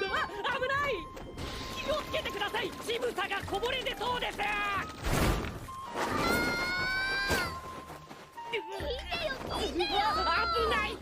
危ない。気をつけてください。乳房がこぼれ出そうです。聞いてよ聞いてよ。危ない。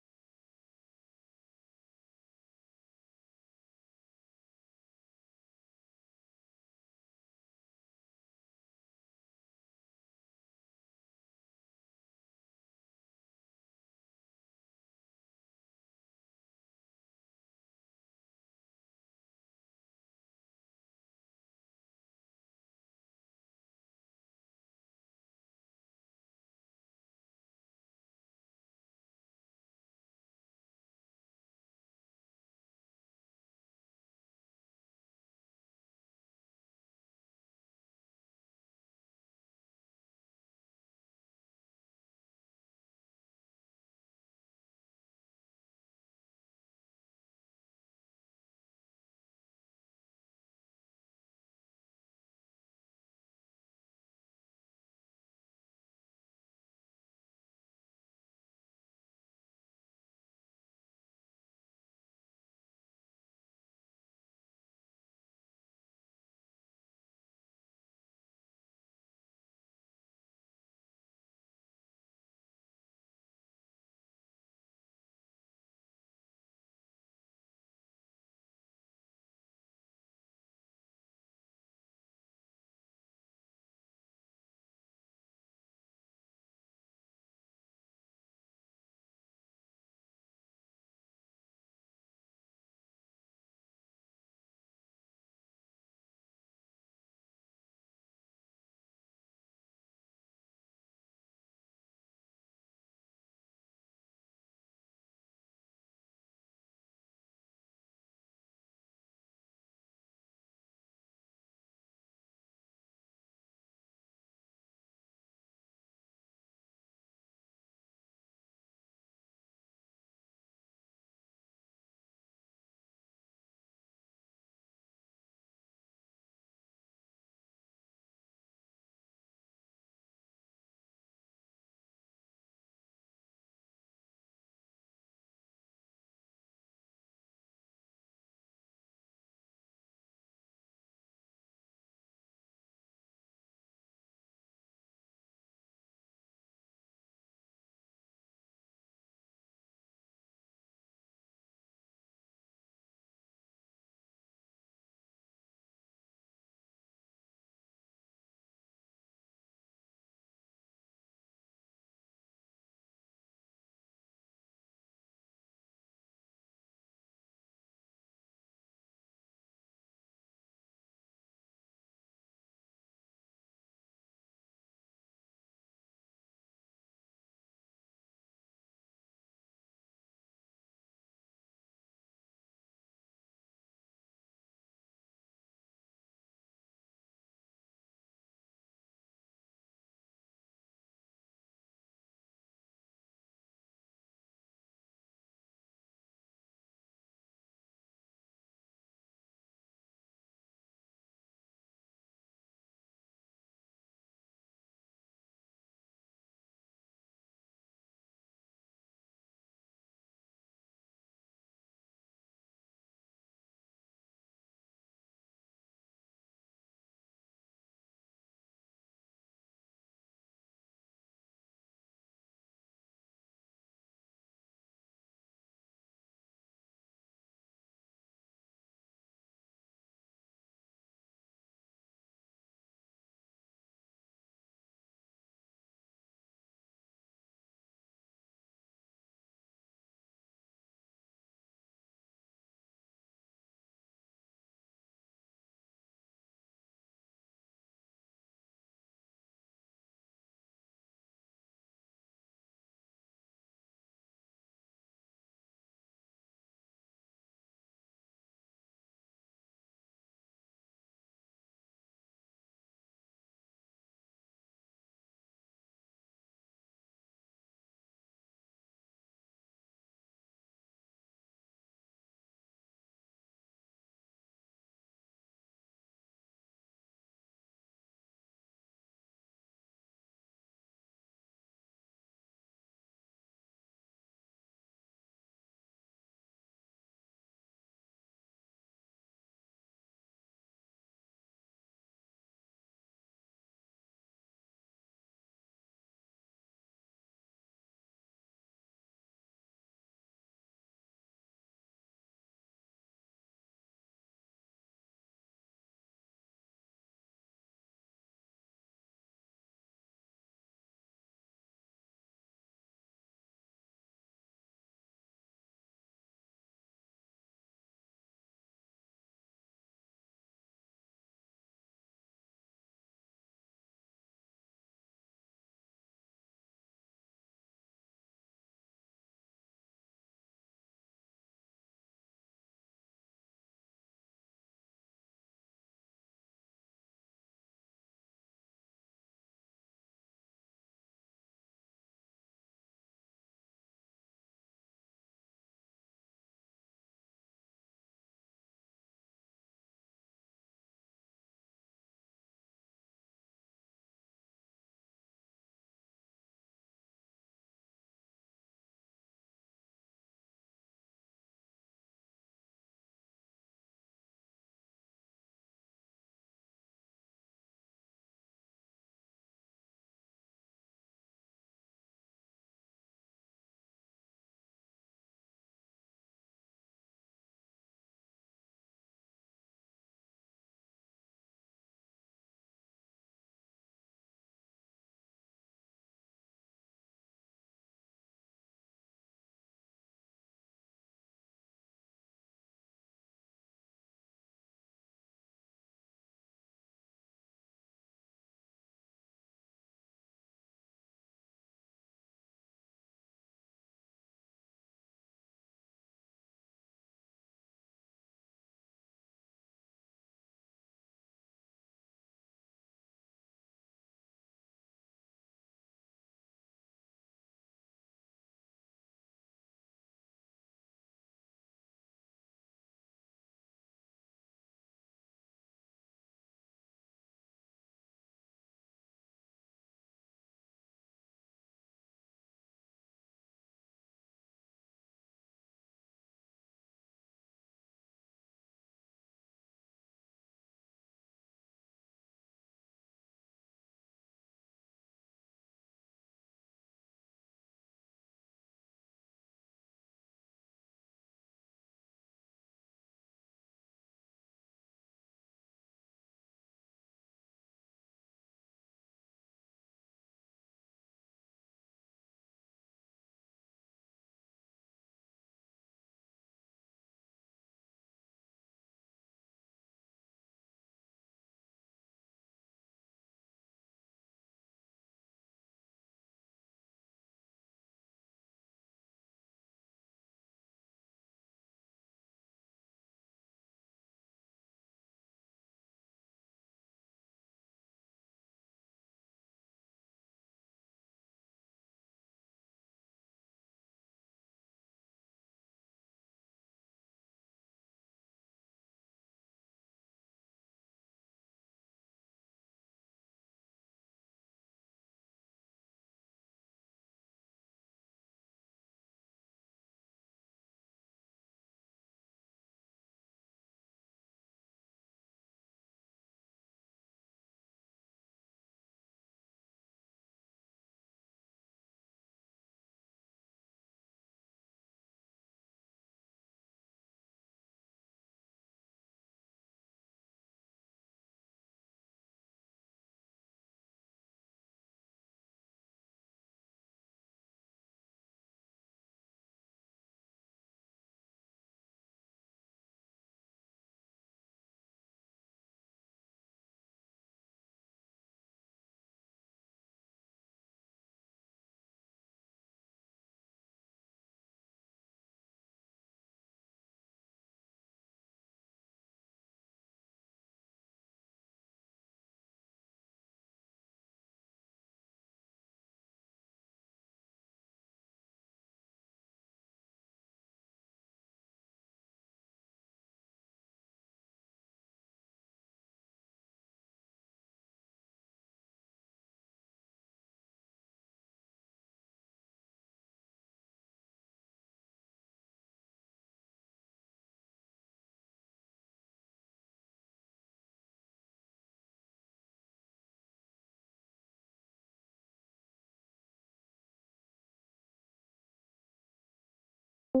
Hey,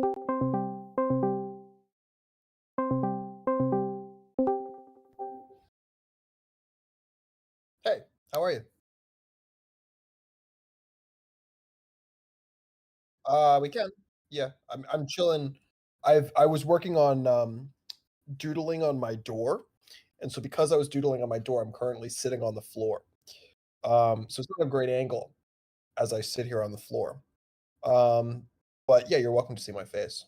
how are you? We can. Yeah, I'm chilling. I was working on doodling on my door, and so because I was doodling on my door, I'm currently sitting on the floor. So it's not a great angle as I sit here on the floor. Um, but yeah, you're welcome to see my face.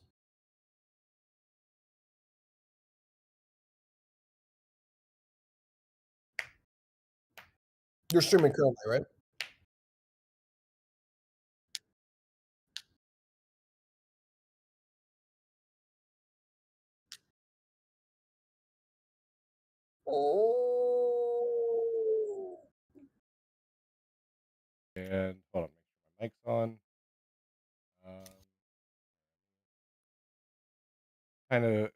You're streaming currently, right? Oh. And hold on, make sure my mic's on. Um, kind of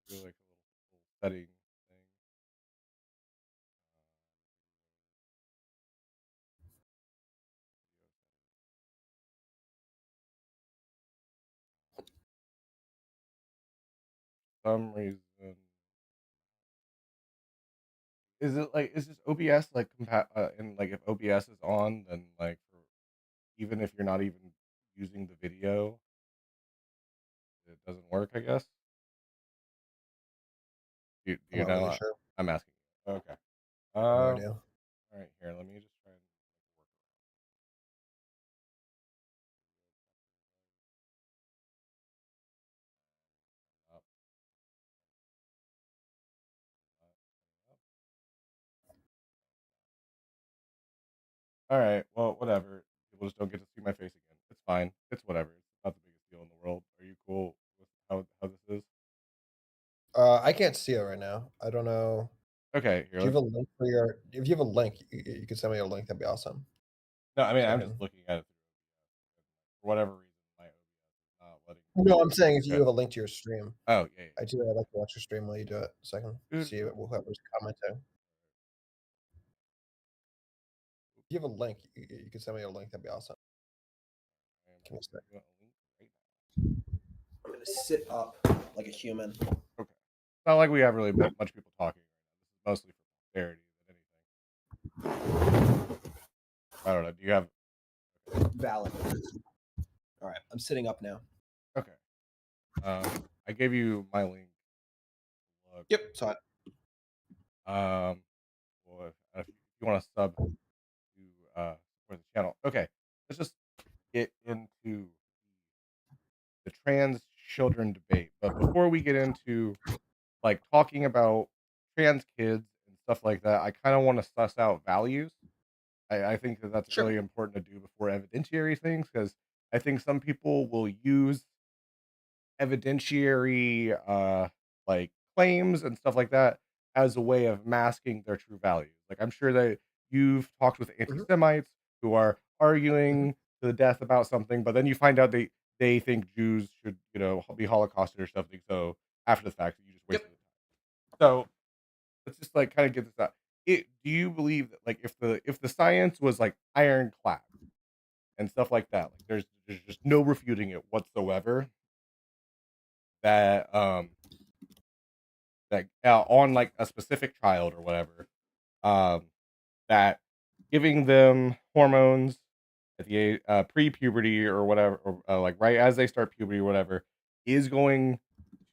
do like a little setting thing. For some reason, is this OBS like and like if OBS is on, then like even if you're not even using the video, it doesn't work. I guess. Do I'm you not know? really sure. I'm asking. You. Okay. No idea. All right. Here, let me just try and work up. Up. All right. Well, whatever. People just don't get to see my face again. It's fine. It's whatever. It's not the biggest deal in the world. Are you cool with how this is? I can't see it right now. I don't know. Okay. Here. Do you have a link for your? If you have a link, you could send me a link. That'd be awesome. No, I mean So I I'm just can. looking at it for whatever reason. My OBS is not letting me. No, I'm saying if you Okay. have a link to your stream. Oh yeah. I do. I'd like to watch your stream while you do it, so I can Yeah. Dude. see whoever's commenting. If you have a link, you could send me a link. That'd be awesome. I am Give me a sec. sending you a link right I'm gonna sit up like a human. now. Okay. It's not like we have really much people talking right now. This is mostly for posterity than anything. I don't know. Do you have? Valid. All right, I'm sitting up now. Okay. I gave you my link. Look. Yep, saw it. Well, if you want to sub to for the channel, okay. Let's just get into the trans children debate. But before we get into like talking about trans kids and stuff like that, I kind of want to suss out values. I think that that's Sure. really important to do before evidentiary things because I think some people will use evidentiary like claims and stuff like that as a way of masking their true values. Like I'm sure that you've talked with Hmm. anti-Semites who are Hmm. arguing to the death about something, but then you find out they think Jews should, be holocausted or something. So after the fact, you just Yep. wasted the time. So let's just like kind of get this out. Do you believe that like if the science was like ironclad and stuff like that, like there's just no refuting it whatsoever, that on like a specific child or whatever, um, that giving them hormones at the pre-puberty or whatever, or like right as they start puberty or whatever, is going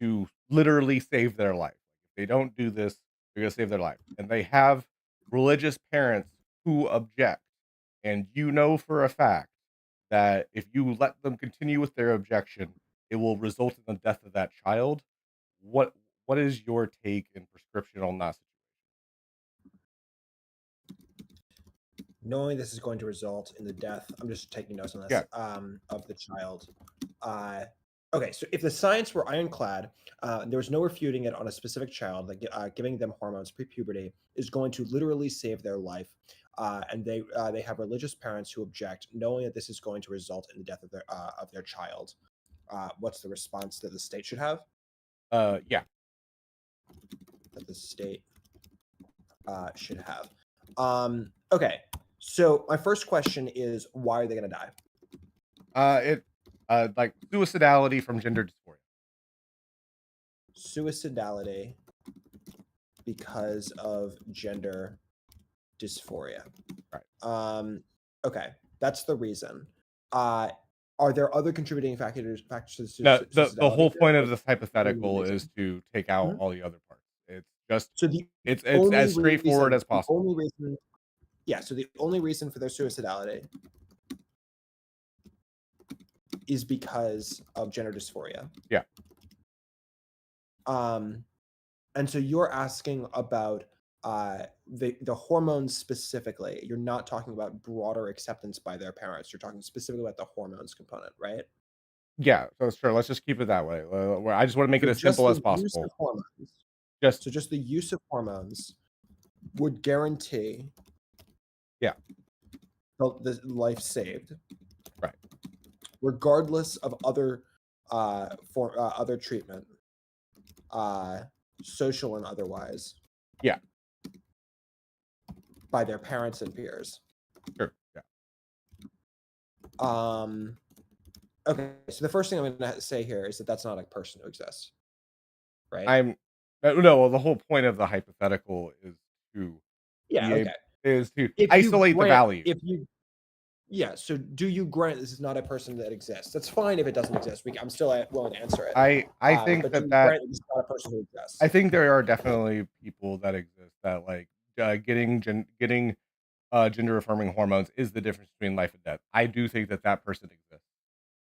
to literally save their life. Like, if they don't do this, they're going to save their life. And they have religious parents who object, and you know for a fact that if you let them continue with their objection, it will result in the death of that child. What what is your take and prescription on that situation? Knowing this is going to result in the death, I'm just taking notes on this, Yeah. of the child. Uh, okay, so if the science were ironclad, there was no refuting it on a specific child, like giving them hormones pre-puberty is going to literally save their life, and they have religious parents who object, knowing that this is going to result in the death of their child. What's the response that the state should have? Yeah. That the state should have. Okay, so my first question is, why are they going to die? It like suicidality from gender dysphoria. Suicidality because of gender dysphoria. Right. Okay, that's the reason. Uh, are there other contributing factors to No, the suicidality whole here, point or of is this that the only hypothetical is reason? to take out Mhm. all the other parts. It's just So the it's only as straightforward reason, as possible. yeah. So the only reason for their suicidality is because of gender dysphoria. Yeah. Um, and so you're asking about the hormones specifically. You're not talking about broader acceptance by their parents. You're talking specifically about the hormones component, right? Yeah, so sure, let's just keep it that way. Where I just wanna make it So as just simple as the use possible. of hormones. Just So just the use of hormones would guarantee yeah, the life saved, right. regardless of other for other treatment, uh, social and otherwise, Yeah, by their parents and peers. sure, yeah. Um, okay, so the first thing I'm going to say here is that that's not a person who exists, right? I'm no, well, the whole point of the hypothetical is to Yeah. be able Okay. is to If you isolate the grant, value. if you Yeah. So, do you grant this is not a person that exists? That's fine if it doesn't exist. I'm still willing to answer it. I think But do that you that grant this is not a person who I exists? think there are definitely people that exist that, like, getting, gender affirming hormones is the difference between life and death. I do think that that person exists.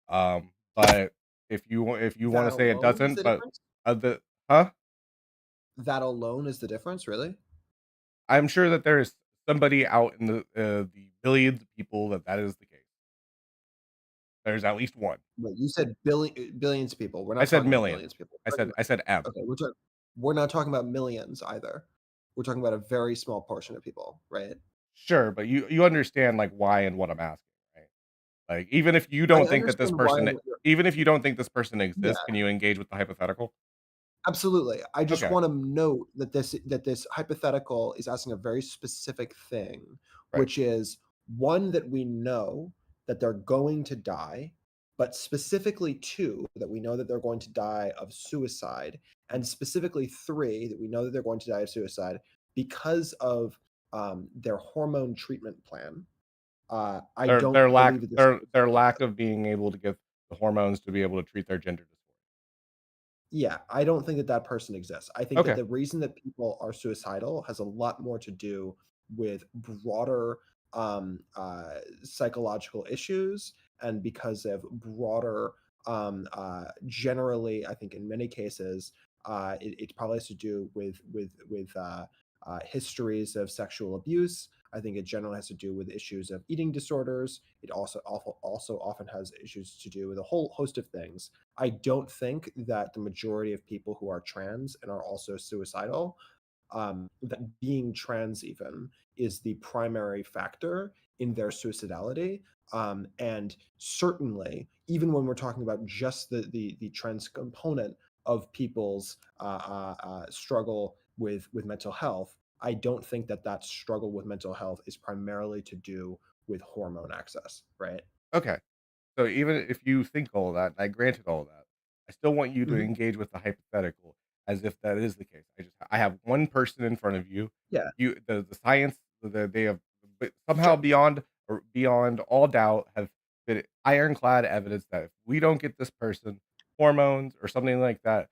But if you That wanna say it alone is doesn't, the but, difference. the huh? That alone is the difference, really. I'm sure that there's somebody out in the billions of people that that is the case. There's at least one. But you said billions of people. We're I not said talking about millions. billions of people. We're talking I said M. okay, we're not talking about millions either. We're talking about a very small portion of people, right? Sure, but you understand, like, why and what I'm asking, right? Like, even if you I don't think that this understand why and person what you're. even if you don't think this person Yeah, exists, can you engage with the hypothetical? absolutely. I just Okay, want to note that this hypothetical is asking a very specific thing, right. which is one that we know that they're going to die, but specifically two that we know that they're going to die of suicide, and specifically three that we know that they're going to die of suicide because of their hormone treatment plan. I don't believe that this is a person Their who lack exists. of being able to get the hormones to be able to treat their gender dysphoria. Yeah, I don't think that that person exists. I think that Okay, the reason that people are suicidal has a lot more to do with broader psychological issues, and because of broader, generally, I think in many cases, it probably has to do with histories of sexual abuse. I think it generally has to do with issues of eating disorders. It also often has issues to do with a whole host of things. I don't think that the majority of people who are trans and are also suicidal, that being trans even is the primary factor in their suicidality. And certainly, even when we're talking about just the trans component of people's struggle with mental health, I don't think that that struggle with mental health is primarily to do with hormone access, right? okay. So even if you think all that, and I granted all that, I still want you to Hmm. engage with the hypothetical as if that is the case. I have one person in front of you. Yeah, The science that they have but somehow sure. beyond all doubt have been ironclad evidence that if we don't get this person hormones or something like that,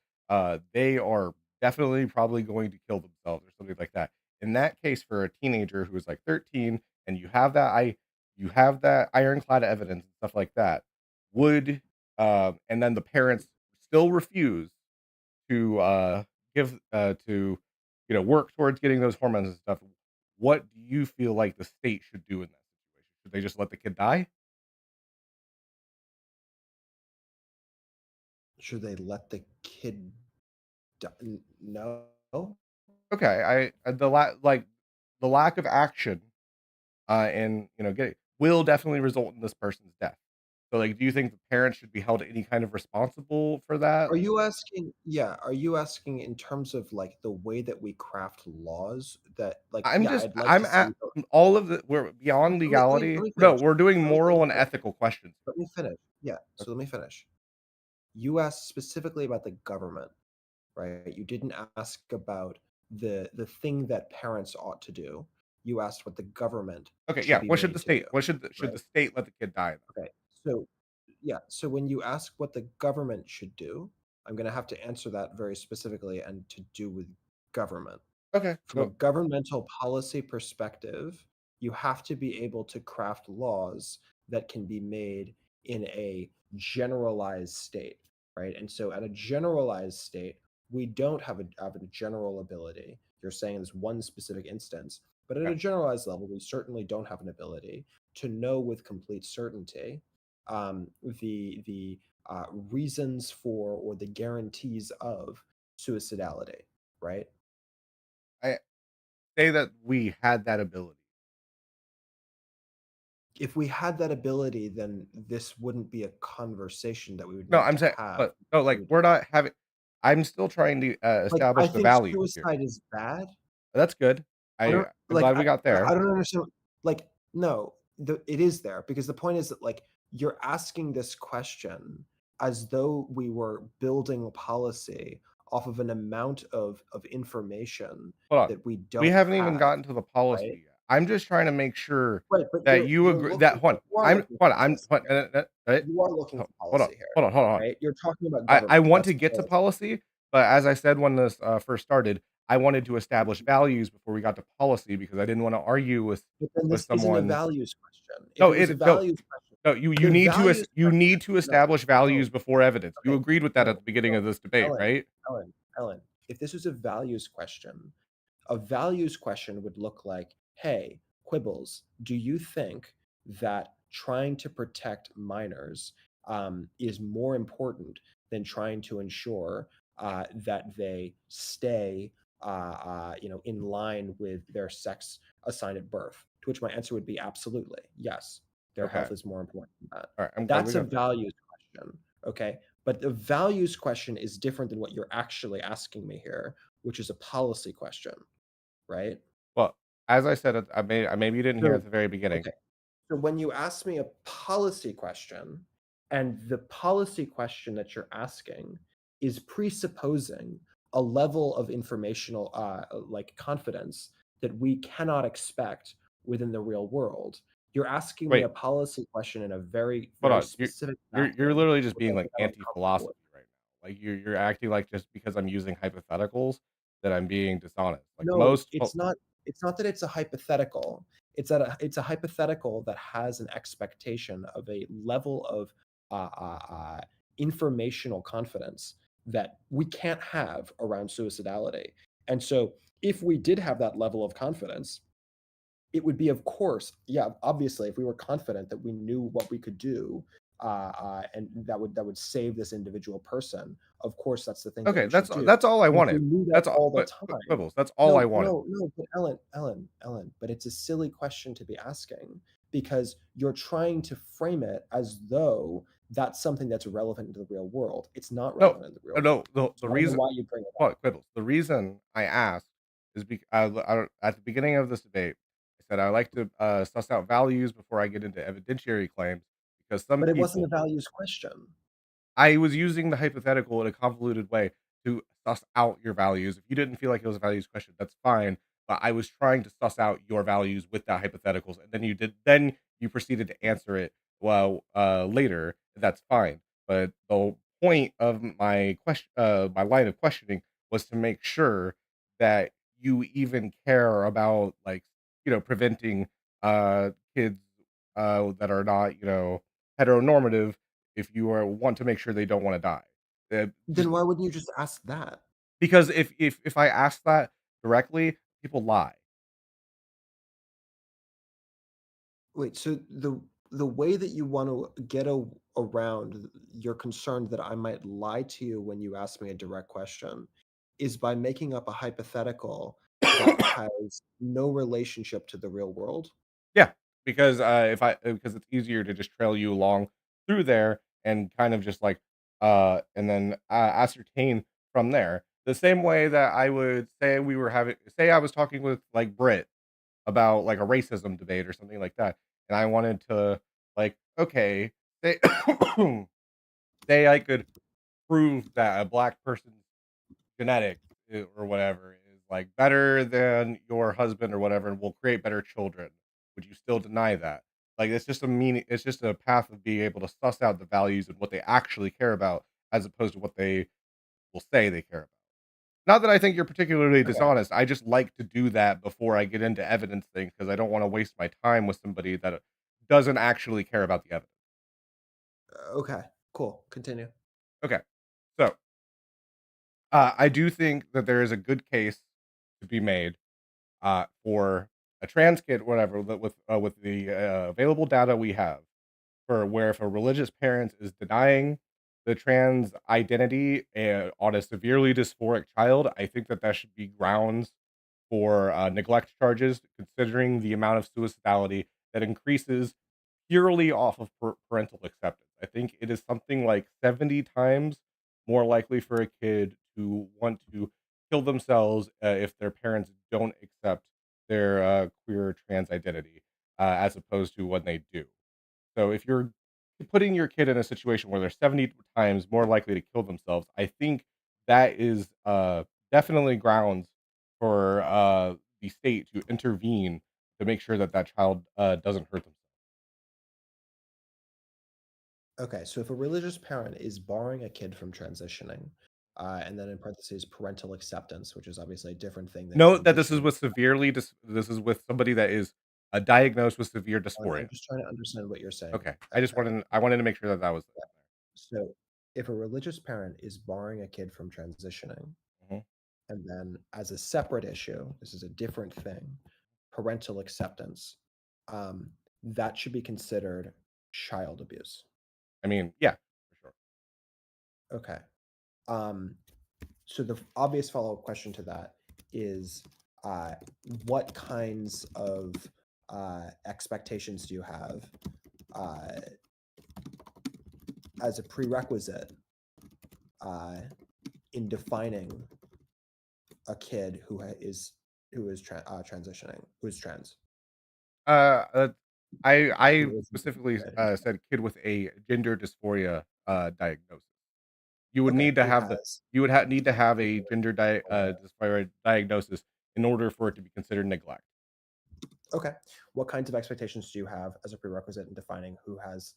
they are definitely probably going to kill themselves or something like that. In that case, for a teenager who is like 13, and you have that ironclad evidence and stuff like that, would and then the parents still refuse to give to work towards getting those hormones and stuff. What do you feel like the state should do in that situation? Should they just let the kid die? Should they let the kid no? Okay, the lack of action and getting will definitely result in this person's death. So, like, do you think the parents should be held any kind of responsible for that? Are you asking yeah, are you asking in terms of, like, the way that we craft laws that like, I'm yeah, just I'd like I'm to at see the all of the we're beyond let legality. me No, finish. we're doing Let me finish. moral and ethical questions. Let me finish. Yeah, so Okay. let me finish. You asked specifically about the government, right? You didn't ask about the thing that parents ought to do. You asked what the government Okay, should yeah. be What should the made to do, state? What should right? the state let the kid die though? Okay. So, yeah, so when you ask what the government should do, I'm gonna have to answer that very specifically and to do with government. Okay, From a go. governmental policy perspective, you have to be able to craft laws that can be made in a generalized state, right? And so at a generalized state, we don't have a general ability. You're saying there's one specific instance, but at Okay. a generalized level, we certainly don't have an ability to know with complete certainty the reasons for or the guarantees of suicidality, right? I say that we had that ability. If we had that ability, then this wouldn't be a conversation that we would No, need I'm to saying, have. but no, We like would we're not having. I'm still trying to like, I establish the think values here. suicide is bad. That's good. I don't I'm like, glad we got I there. don't understand, like, no, it is there because the point is that, like, you're asking this question as though we were building a policy off of an amount of information Hold on. that we We don't haven't even have, gotten to the right? policy yet. I'm just trying to make sure Right, but that you you're agree that looking hold on. you are I'm looking hold on. for I'm policy hold here. You are looking for hold on. policy here, Hold on. Hold on. right? You're talking about I government. want That's to get what to I understand. policy, but as I said when this first started, I wanted to establish values before we got to policy because I didn't want to argue But then with this isn't a someone. values question. If No, it was a no, values question, no. the values You question need to no, establish no, values before evidence. You okay, agreed with that at no, the beginning no. of this debate, Ellen, right? Ellen, if this was a values question would look like, "Hey, Quibbles, do you think that trying to protect minors is more important than trying to ensure that they stay, in line with their sex assigned at birth?" To which my answer would be absolutely yes. Their Okay. health is more important than that. All right. I'm glad we That's a got there. values question. Okay. But the values question is different than what you're actually asking me here, which is a policy question, right? Well, as I said, I maybe you didn't hear at So, the very beginning. okay. So when you ask me a policy question, and the policy question that you're asking is presupposing a level of informational, like confidence that we cannot expect within the real world. You're asking me a Wait, policy question in a very, hold very on. specific You're vacuum, literally just which I being like think I'm uncomfortable anti-philosophy with. right now. Like you're acting like just because I'm using hypotheticals that I'm being dishonest. Like No, most. Oh, it's not that it's a hypothetical. It's a hypothetical that has an expectation of a level of, uh, uh, uh, informational confidence that we can't have around suicidality. And so if we did have that level of confidence, it would be, of course, yeah, obviously, if we were confident that we knew what we could do, and that would save this individual person, of course, that's the thing that okay, we should do. that's all I And if we wanted. knew that That's all. all the time Quibbles. That's all I no, wanted. no, no, but Ellen, but it's a silly question to be asking because you're trying to frame it as though that's something that's relevant to the real world. It's not No, relevant in the real world. no. So The I don't know reason. why you bring it Hold up. on, Quibbles. The reason I asked is because at the beginning of this debate, I said I like to suss out values before I get into evidentiary claims because some But it wasn't a people. values question. I was using the hypothetical in a convoluted way to suss out your values. If you didn't feel like it was a values question, that's fine. But I was trying to suss out your values with that hypotheticals, and then you proceeded to answer it well later. That's fine. But the point of my line of questioning was to make sure that you even care about like preventing kids that are not heteronormative if you want to make sure they don't wanna die. Just Then why wouldn't you just ask that? because if I ask that directly, people lie. Wait, so the way that you want to get around your concern that I might lie to you when you ask me a direct question is by making up a hypothetical that has no relationship to the real world? Yeah, because, if I because it's easier to just trail you along through there and kind of just like and then ascertain from there. The same way that I would say we were having say I was talking with like Brit about like a racism debate or something like that, and I wanted to like, okay, say say I could prove that a black person's genetics or whatever is like better than your husband or whatever and will create better children. Would you still deny that? Like it's just a path of being able to suss out the values and what they actually care about as opposed to what they will say they care about. Not that I think you're particularly Okay. dishonest. I just like to do that before I get into evidence things because I don't want to waste my time with somebody that doesn't actually care about the evidence. Okay. Cool. Continue. Okay. So, I do think that there is a good case to be made for a trans kid, whatever, that with the available data we have, for where if a religious parent is denying the trans identity on a severely dysphoric child, I think that that should be grounds for neglect charges, considering the amount of suicidality that increases purely off of parental acceptance. I think it is something like 70 times more likely for a kid to want to kill themselves if their parents don't accept their queer trans identity as opposed to when they do. So if you're putting your kid in a situation where they're 70 times more likely to kill themselves, I think that is definitely grounds for the state to intervene to make sure that that child doesn't hurt themselves. Okay, so if a religious parent is barring a kid from transitioning, and then in parentheses, parental acceptance, which is obviously a different thing than Note that this is transitioning. with this is with somebody that is diagnosed with severe I'm dysphoria. just trying to understand what you're saying. Okay, Okay, I wanted to make sure that that was yeah. So if a religious parent is barring a kid from transitioning, mhm. and then as a separate issue, this is a different thing, parental acceptance, um, that should be considered child abuse. I mean, yeah, for sure. Okay. Um, so the obvious follow-up question to that is, uh, what kinds of expectations do you have uh, as a prerequisite uh, in defining a kid transitioning, who's trans? Uh, uh, I Who is specifically kid? said kid with a gender dysphoria diagnosis. You would Okay, need to who have the has who need to has have a gender gender dysphoria? dysphoria diagnosis in order for it to be considered neglect. Okay, what kinds of expectations do you have as a prerequisite in defining who has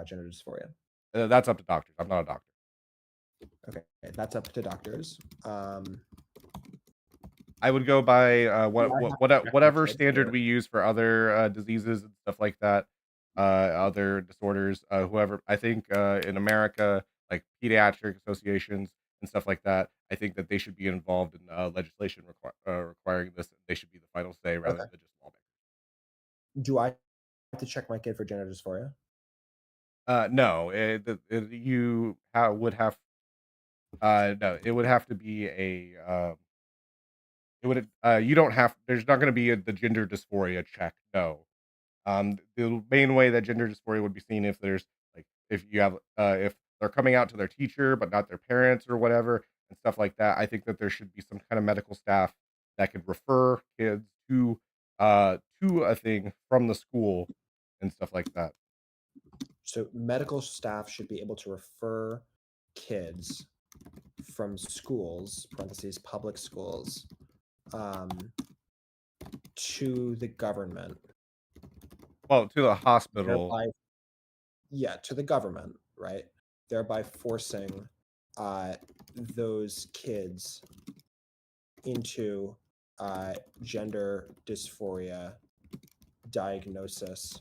gender dysphoria? That's up to doctors. I'm not a doctor. Okay, that's up to doctors. I would go by Do I have to check my whatever kid for standard it? we use for other diseases and stuff like that, other disorders. Whoever I think in America, like pediatric associations and stuff like that, I think that they should be involved in legislation requiring this. They should be the final say rather Okay. than just lawmakers. Do I have to check my kid for gender dysphoria? No, would have no, it would have to be a it would you don't have there's not going to be the gender dysphoria check. No. The main way that gender dysphoria would be seen if there's like if you have if they're coming out to their teacher but not their parents or whatever and stuff like that. I think that there should be some kind of medical staff that could refer kids to a thing from the school and stuff like that. So medical staff should be able to refer kids from schools, parentheses, public schools, um, to the government, Well, to the hospital. thereby, yeah, to the government, right? Thereby forcing uh, those kids into gender dysphoria diagnosis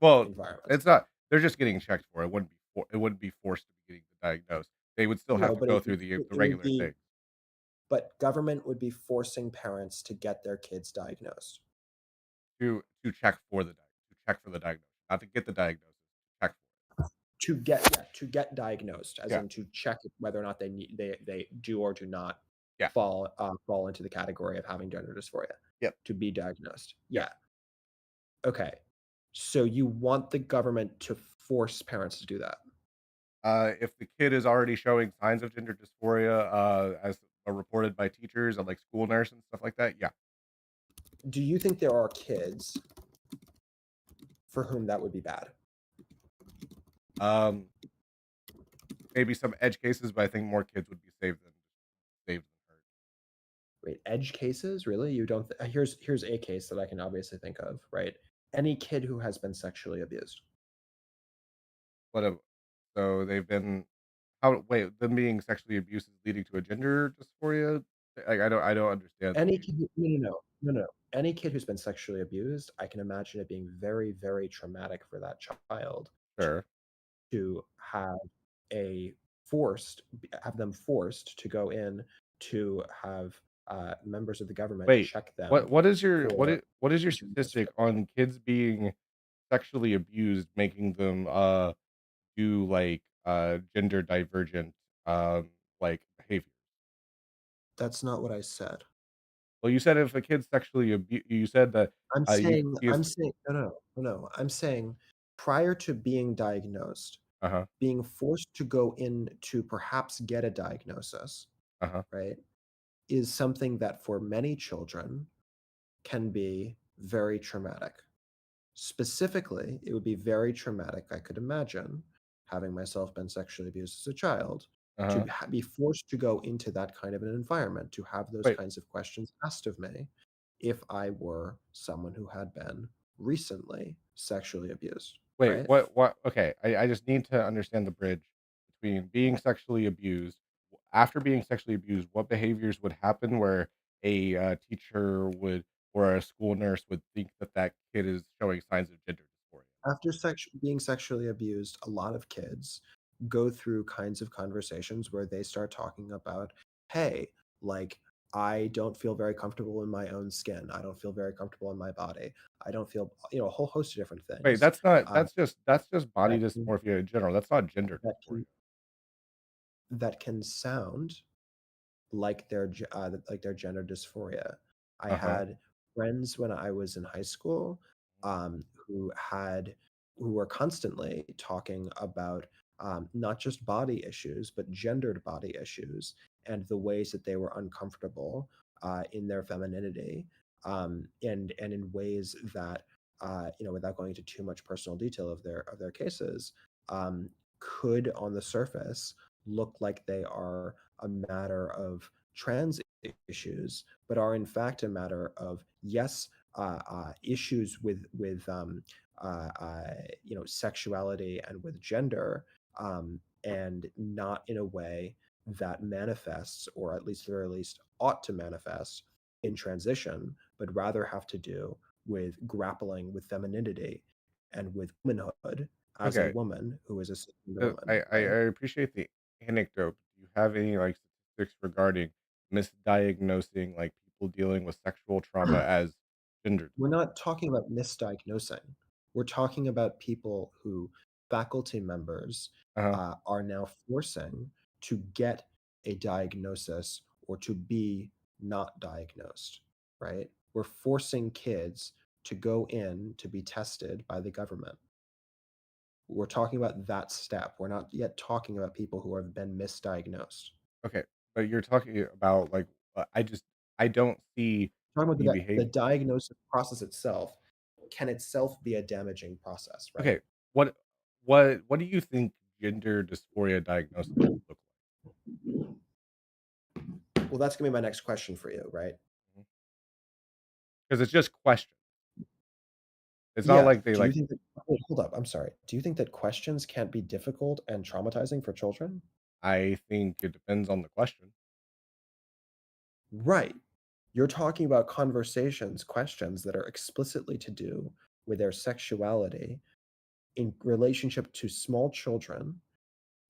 Well, environments. it's not. They're just getting checked for it. It wouldn't be forced to be getting diagnosed. They would still have No, to but go it through would, the it would regular be, things. but government would be forcing parents to get their kids diagnosed. To check for to check for the diagnosis, not to get the diagnosis, to check To get diagnosed, as yeah, in to check whether or not they do or do not yeah, fall into the category of having gender dysphoria yep, to be diagnosed. yeah. Yeah. Okay. So you want the government to force parents to do that? If the kid is already showing signs of gender dysphoria, as reported by teachers and like school nurse and stuff like that, yeah. Do you think there are kids for whom that would be bad? Um, Maybe some edge cases, but I think more kids would be saved than hurt. Wait, edge cases? Really? You don't here's a case that I can obviously think of, right? Any kid who has been sexually abused. But so they've been how wait them being sexually abused is leading to a gender dysphoria? Like I don't understand. Any kid who no. Any kid who's been sexually abused, I can imagine it being very, very traumatic for that child Sure. to a have them forced to go in to have, members of the government Wait, check them for what is your gender statistic dysphoria. on kids being sexually abused, making them do like gender divergent like behavior? That's not what I said. Well, you said if a kid's sexually you said that you could see I'm us. saying no. I'm saying prior to being diagnosed, Uh-huh. being forced to go in to perhaps get a diagnosis, Uh-huh. right, is something that for many children can be very traumatic. Specifically, it would be very traumatic, I could imagine, having myself been sexually abused as a child, to Uh-huh. be forced to go into that kind of an environment, to have those Wait, kinds of questions asked of me if I were someone who had been recently sexually abused, wait, right? what okay, I just need to understand the bridge between being sexually abused. After being sexually abused, what behaviors would happen where a teacher would or a school nurse would think that that kid is showing signs of gender dysphoria? After being sexually abused, a lot of kids go through kinds of conversations where they start talking about, hey, like, I don't feel very comfortable in my own skin. I don't feel very comfortable in my body. I don't feel, a whole host of different Wait, things uh, that's just body that can, dysmorphia in general. That's not gender that dysphoria. can that can sound like their gender dysphoria. I Uh-huh. had friends when I was in high school, who were constantly talking about, not just body issues, but gendered body issues and the ways that they were uncomfortable, in their femininity, and in ways that, without going into too much personal detail of their cases, could, on the surface, look like they are a matter of trans issues, but are in fact a matter of, yes, issues with sexuality and with gender, and not in a way that manifests, or at least, or at least ought to manifest, in transition, but rather have to do with grappling with femininity and with womanhood as a Okay. woman who is a cisgender woman, I right? appreciate the anecdote. Do you have any like statistics regarding misdiagnosing like people dealing with sexual trauma as gender? We're not talking about misdiagnosing. We're talking about people who faculty members, Uh-huh. are now forcing to get a diagnosis or to be not diagnosed, right? We're forcing kids to go in to be tested by the government. We're talking about that step. We're not yet talking about people who have been misdiagnosed. Okay, but you're talking about like I don't see Talking about the the behavior. diagnosis process itself can itself be a damaging process, right? Okay, what what do you think gender dysphoria diagnosis would look Well, that's gonna be my next question for you, right? like? Because it's just question. It's not Yeah. like they Do you like. think that wait, hold up, I'm sorry. Do you think that questions can't be difficult and traumatizing for children? I think it depends on the question. Right. You're talking about questions that are explicitly to do with their sexuality in relationship to small children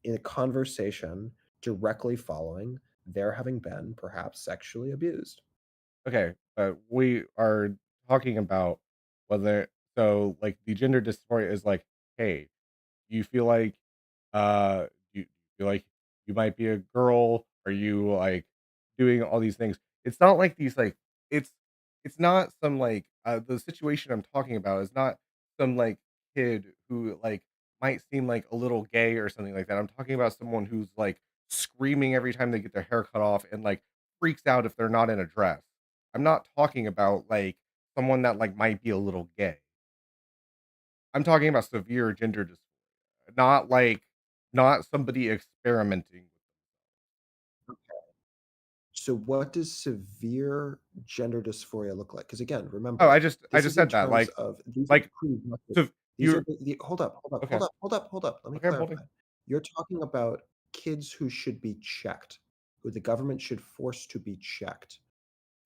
in a conversation directly following their having been perhaps sexually abused. Okay, but we are talking about whether like the gender dysphoria is like, hey, you feel like you feel like you might be a girl? Are you like doing all these things? It's not like these like it's it's not some like the situation I'm talking about is not some like kid who like might seem like a little gay or something like that. I'm talking about someone who's like screaming every time they get their hair cut off and like freaks out if they're not in a dress. I'm not talking about like someone that like might be a little gay. I'm talking about severe gender dysphoria, not like not somebody experimenting. So what does severe gender dysphoria look like? Because again, Oh, remember, I this just is in said that terms of these are the like prerequisites. so These are you're the hold up, hold up, okay. hold up, hold up, hold up. Let me Okay, I'm holding. clarify. You're talking about kids who should be checked, who the government should force to be checked,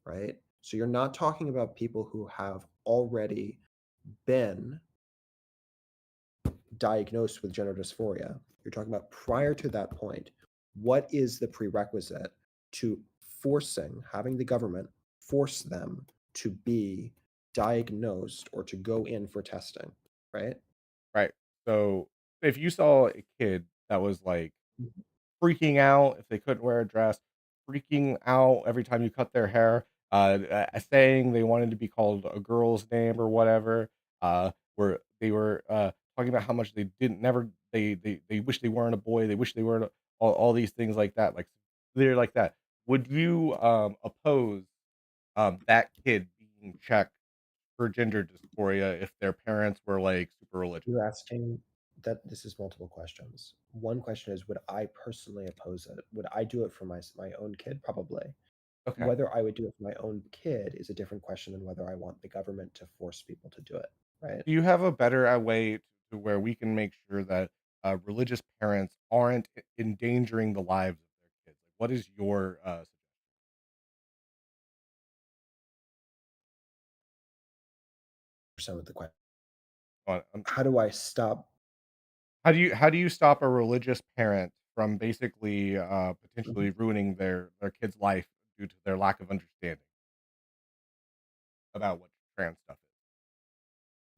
right? So you're not talking about people who have already been diagnosed with gender dysphoria. You're talking about prior to that point. What is the prerequisite to having the government force them to be diagnosed or to go in for testing, right? Right. So if you saw a kid that was like Mhm. freaking out if they couldn't wear a dress, freaking out every time you cut their hair, saying they wanted to be called a girl's name or whatever, where they were talking about how much they didn't never they wish they weren't a boy, they wish they weren't all these things like that, like they're like that. Would you oppose that kid being checked for gender dysphoria if their parents were like super religious? You're asking that this is multiple questions. One question is, would I personally oppose it? Would I do it for my own kid? Probably. Okay. Whether I would do it for my own kid is a different question than whether I want the government to force people to do it, right? Do you have a better way to where we can make sure that religious parents aren't endangering the lives of their kids? Like, what is your Percent of the question. on How do I stop? how do you stop a religious parent from basically Mhm. potentially ruining their kid's life due to their lack of understanding about what trans stuff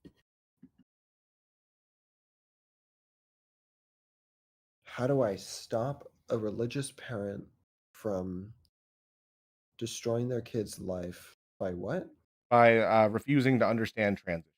is? How do I stop a religious parent from destroying their kid's life by what? By refusing to understand trans issues.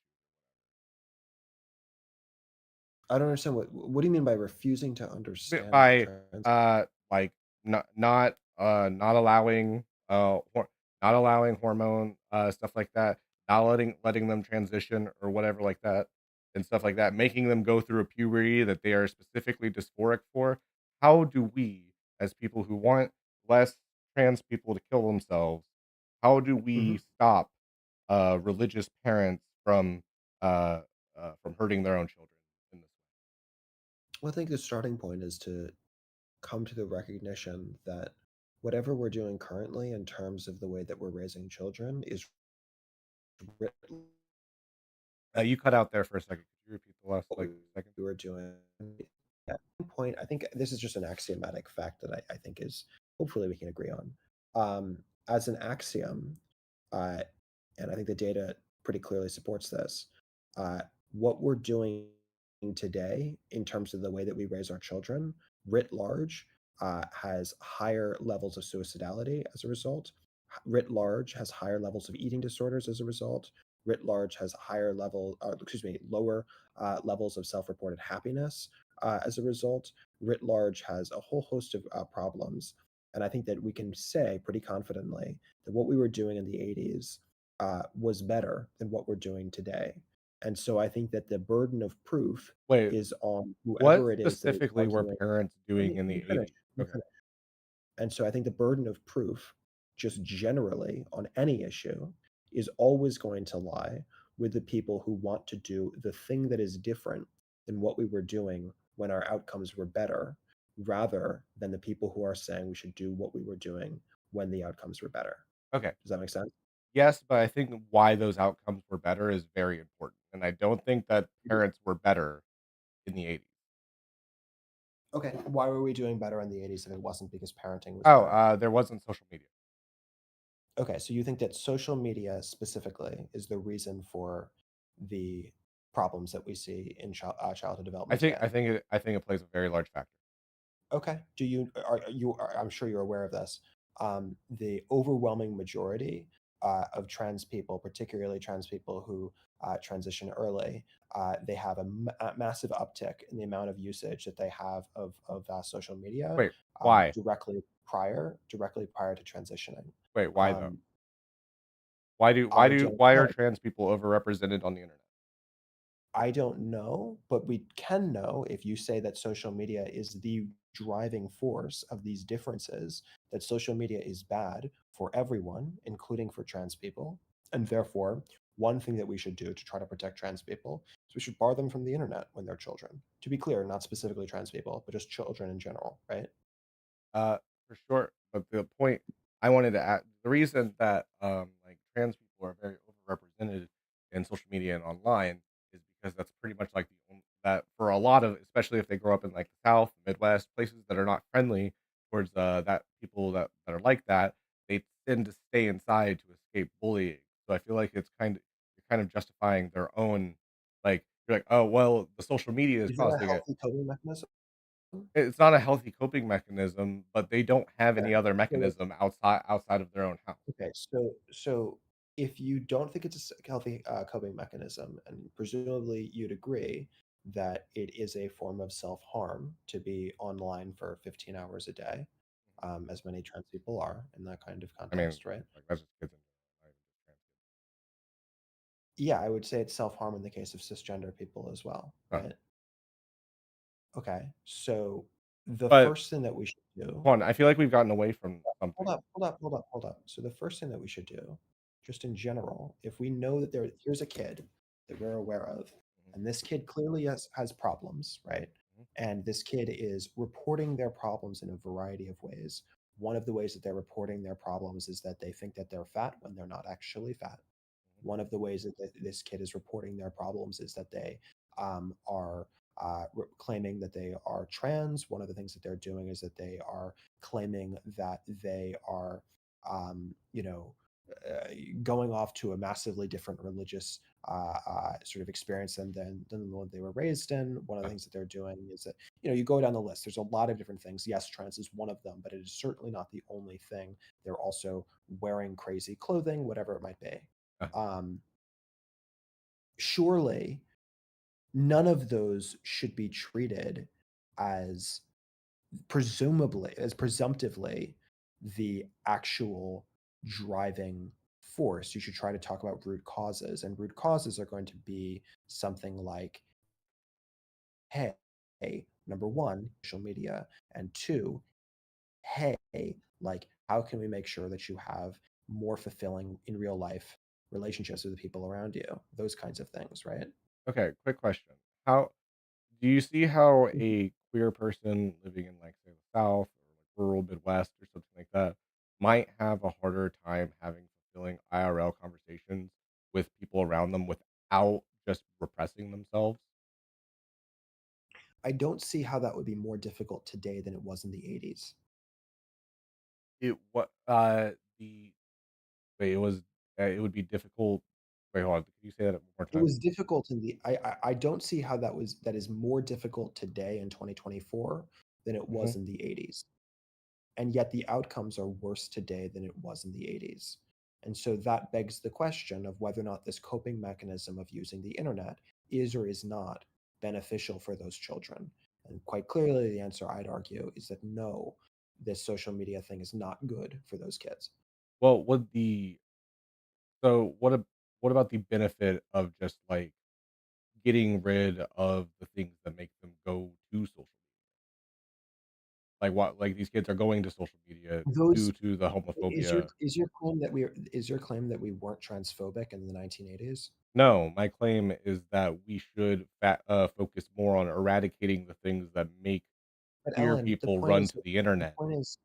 I don't understand what do you mean by refusing to understand By trans? like not allowing not allowing hormone stuff like that, not letting them transition or whatever like that and stuff like that, making them go through a puberty that they are specifically dysphoric for. How do we, as people who want less trans people to kill themselves, how do Mhm. we stop religious parents from hurting their own children in this Well, I think the starting point is to come to the recognition that whatever we're doing currently in terms of the way that we're raising children is writ You cut out there for a second. Could you repeat the last, what like, second? we were doing. At one point, I think this is just an axiomatic fact that I think is hopefully we can agree on. As an axiom, uh, and I think the data pretty clearly supports this. Uh, what we're doing today in terms of the way that we raise our children, writ large, has higher levels of suicidality as a result. Writ large has higher levels of eating disorders as a result. Writ large has lower levels of self-reported happiness as a result. Writ large has a whole host of problems, and I think that we can say pretty confidently that what we were doing in the 80s was better than what we're doing today. And so I think that the burden of proof Wait, is on what whoever it is that is specifically were arguing. parents Let doing me, in let the me finish. 80s? Let me Okay. finish. And so I think the burden of proof, just generally on any issue, is always going to lie with the people who want to do the thing that is different than what we were doing when our outcomes were better, rather than the people who are saying we should do what we were doing when the outcomes were better. Okay. Does that make sense? Yes, but I think why those outcomes were better is very important, and I don't think that parents were better in the 80s. Okay. Why were we doing better in the 80s if it wasn't because parenting was Oh, better? there wasn't social media. Okay, so you think that social media specifically is the reason for the problems that we see in childhood development today? I think it plays a very large factor. Okay. I'm sure you're aware of this. The overwhelming majority of trans people, particularly trans people who transition early, they have a massive uptick in the amount of usage that they have of social media Wait, why? directly prior to transitioning. Wait, why though? Um, Why I do don't why are know. trans people overrepresented on the internet? I don't know, but we can know if you say that social media is the driving force of these differences, that social media is bad for everyone, including for trans people. And therefore, one thing that we should do to try to protect trans people is we should bar them from the internet when they're children. To be clear, not specifically trans people, but just children in general, right? Uh, for sure. But the point I wanted to add, the reason that like trans people are very overrepresented in social media and online is because that's pretty much like the only, that for a lot of, especially if they grow up in like the South, Midwest, places that are not friendly towards that people that are like that, they tend to stay inside to escape bullying. So I feel like it's kind of you're kind of justifying their own like you're like, oh well, the social media is Is that a causing it. healthy coping mechanism? It's not a healthy coping mechanism, but they don't have Okay. any other So let's mechanism outside of their own house. Okay, so if you don't think it's a healthy coping mechanism, and presumably you'd agree that it is a form of self-harm to be online for 15 hours a day, as many trans people are in that kind of I mean, context, right? like that's just kids in general, not even just trans Yeah, I would say it's self-harm in the case of cisgender people as well, kids. right? Okay, so the But first thing that we should do. hold on, I feel like we've gotten away from Hold something. up, hold up, hold up, hold up. So the first thing that we should do, just in general, if we know that here's a kid that we're aware of, Mhm, and this kid clearly has problems, right? mhm, And this kid is reporting their problems in a variety of ways. One of the ways that they're reporting their problems is that they think that they're fat when they're not actually fat. mhm, One of the ways that this kid is reporting their problems is that they are claiming that they are trans. One of the things that they're doing is that they are claiming that they are, you know, uh, going off to a massively different religious sort of experience than the one they were raised in. One of the uh, things that they're doing is that, you go down the list. There's a lot of different things. Yes, trans is one of them, but it is certainly not the only thing. They're also wearing crazy clothing, whatever it might be. uh, um, Surely none of those should be treated as presumptively the actual driving force. You should try to talk about root causes, and root causes are going to be something like, hey, number one, social media, and two, hey, like, how can we make sure that you have more fulfilling in real life relationships with the people around you? Those kinds of things, right? okay, quick question. How do you see how Mhm. a queer person living in like say the South or like rural Midwest or something like that might have a harder time having fulfilling IRL conversations with people around them without just repressing themselves? I don't see how that would be more difficult today than it was in the 80s. It what the wait, it would be difficult. Wait, hold on. Can you say that one more It time? was difficult in the I don't see how that is more difficult today in 2024 than it Mhm. was in the 80s. And yet the outcomes are worse today than it was in the 80s. And so that begs the question of whether or not this coping mechanism of using the internet is or is not beneficial for those children. And quite clearly, the answer I'd argue is that no, this social media thing is not good for those kids. Well, would the so what about the benefit of just like getting rid of the things that make them go to social media? Like what like these kids are going to social media Those due to the is your homophobia. claim that we weren't transphobic in the 1980s? No, my claim is that we should focus more on eradicating the things that make But queer Ellen, people run to the the internet. point is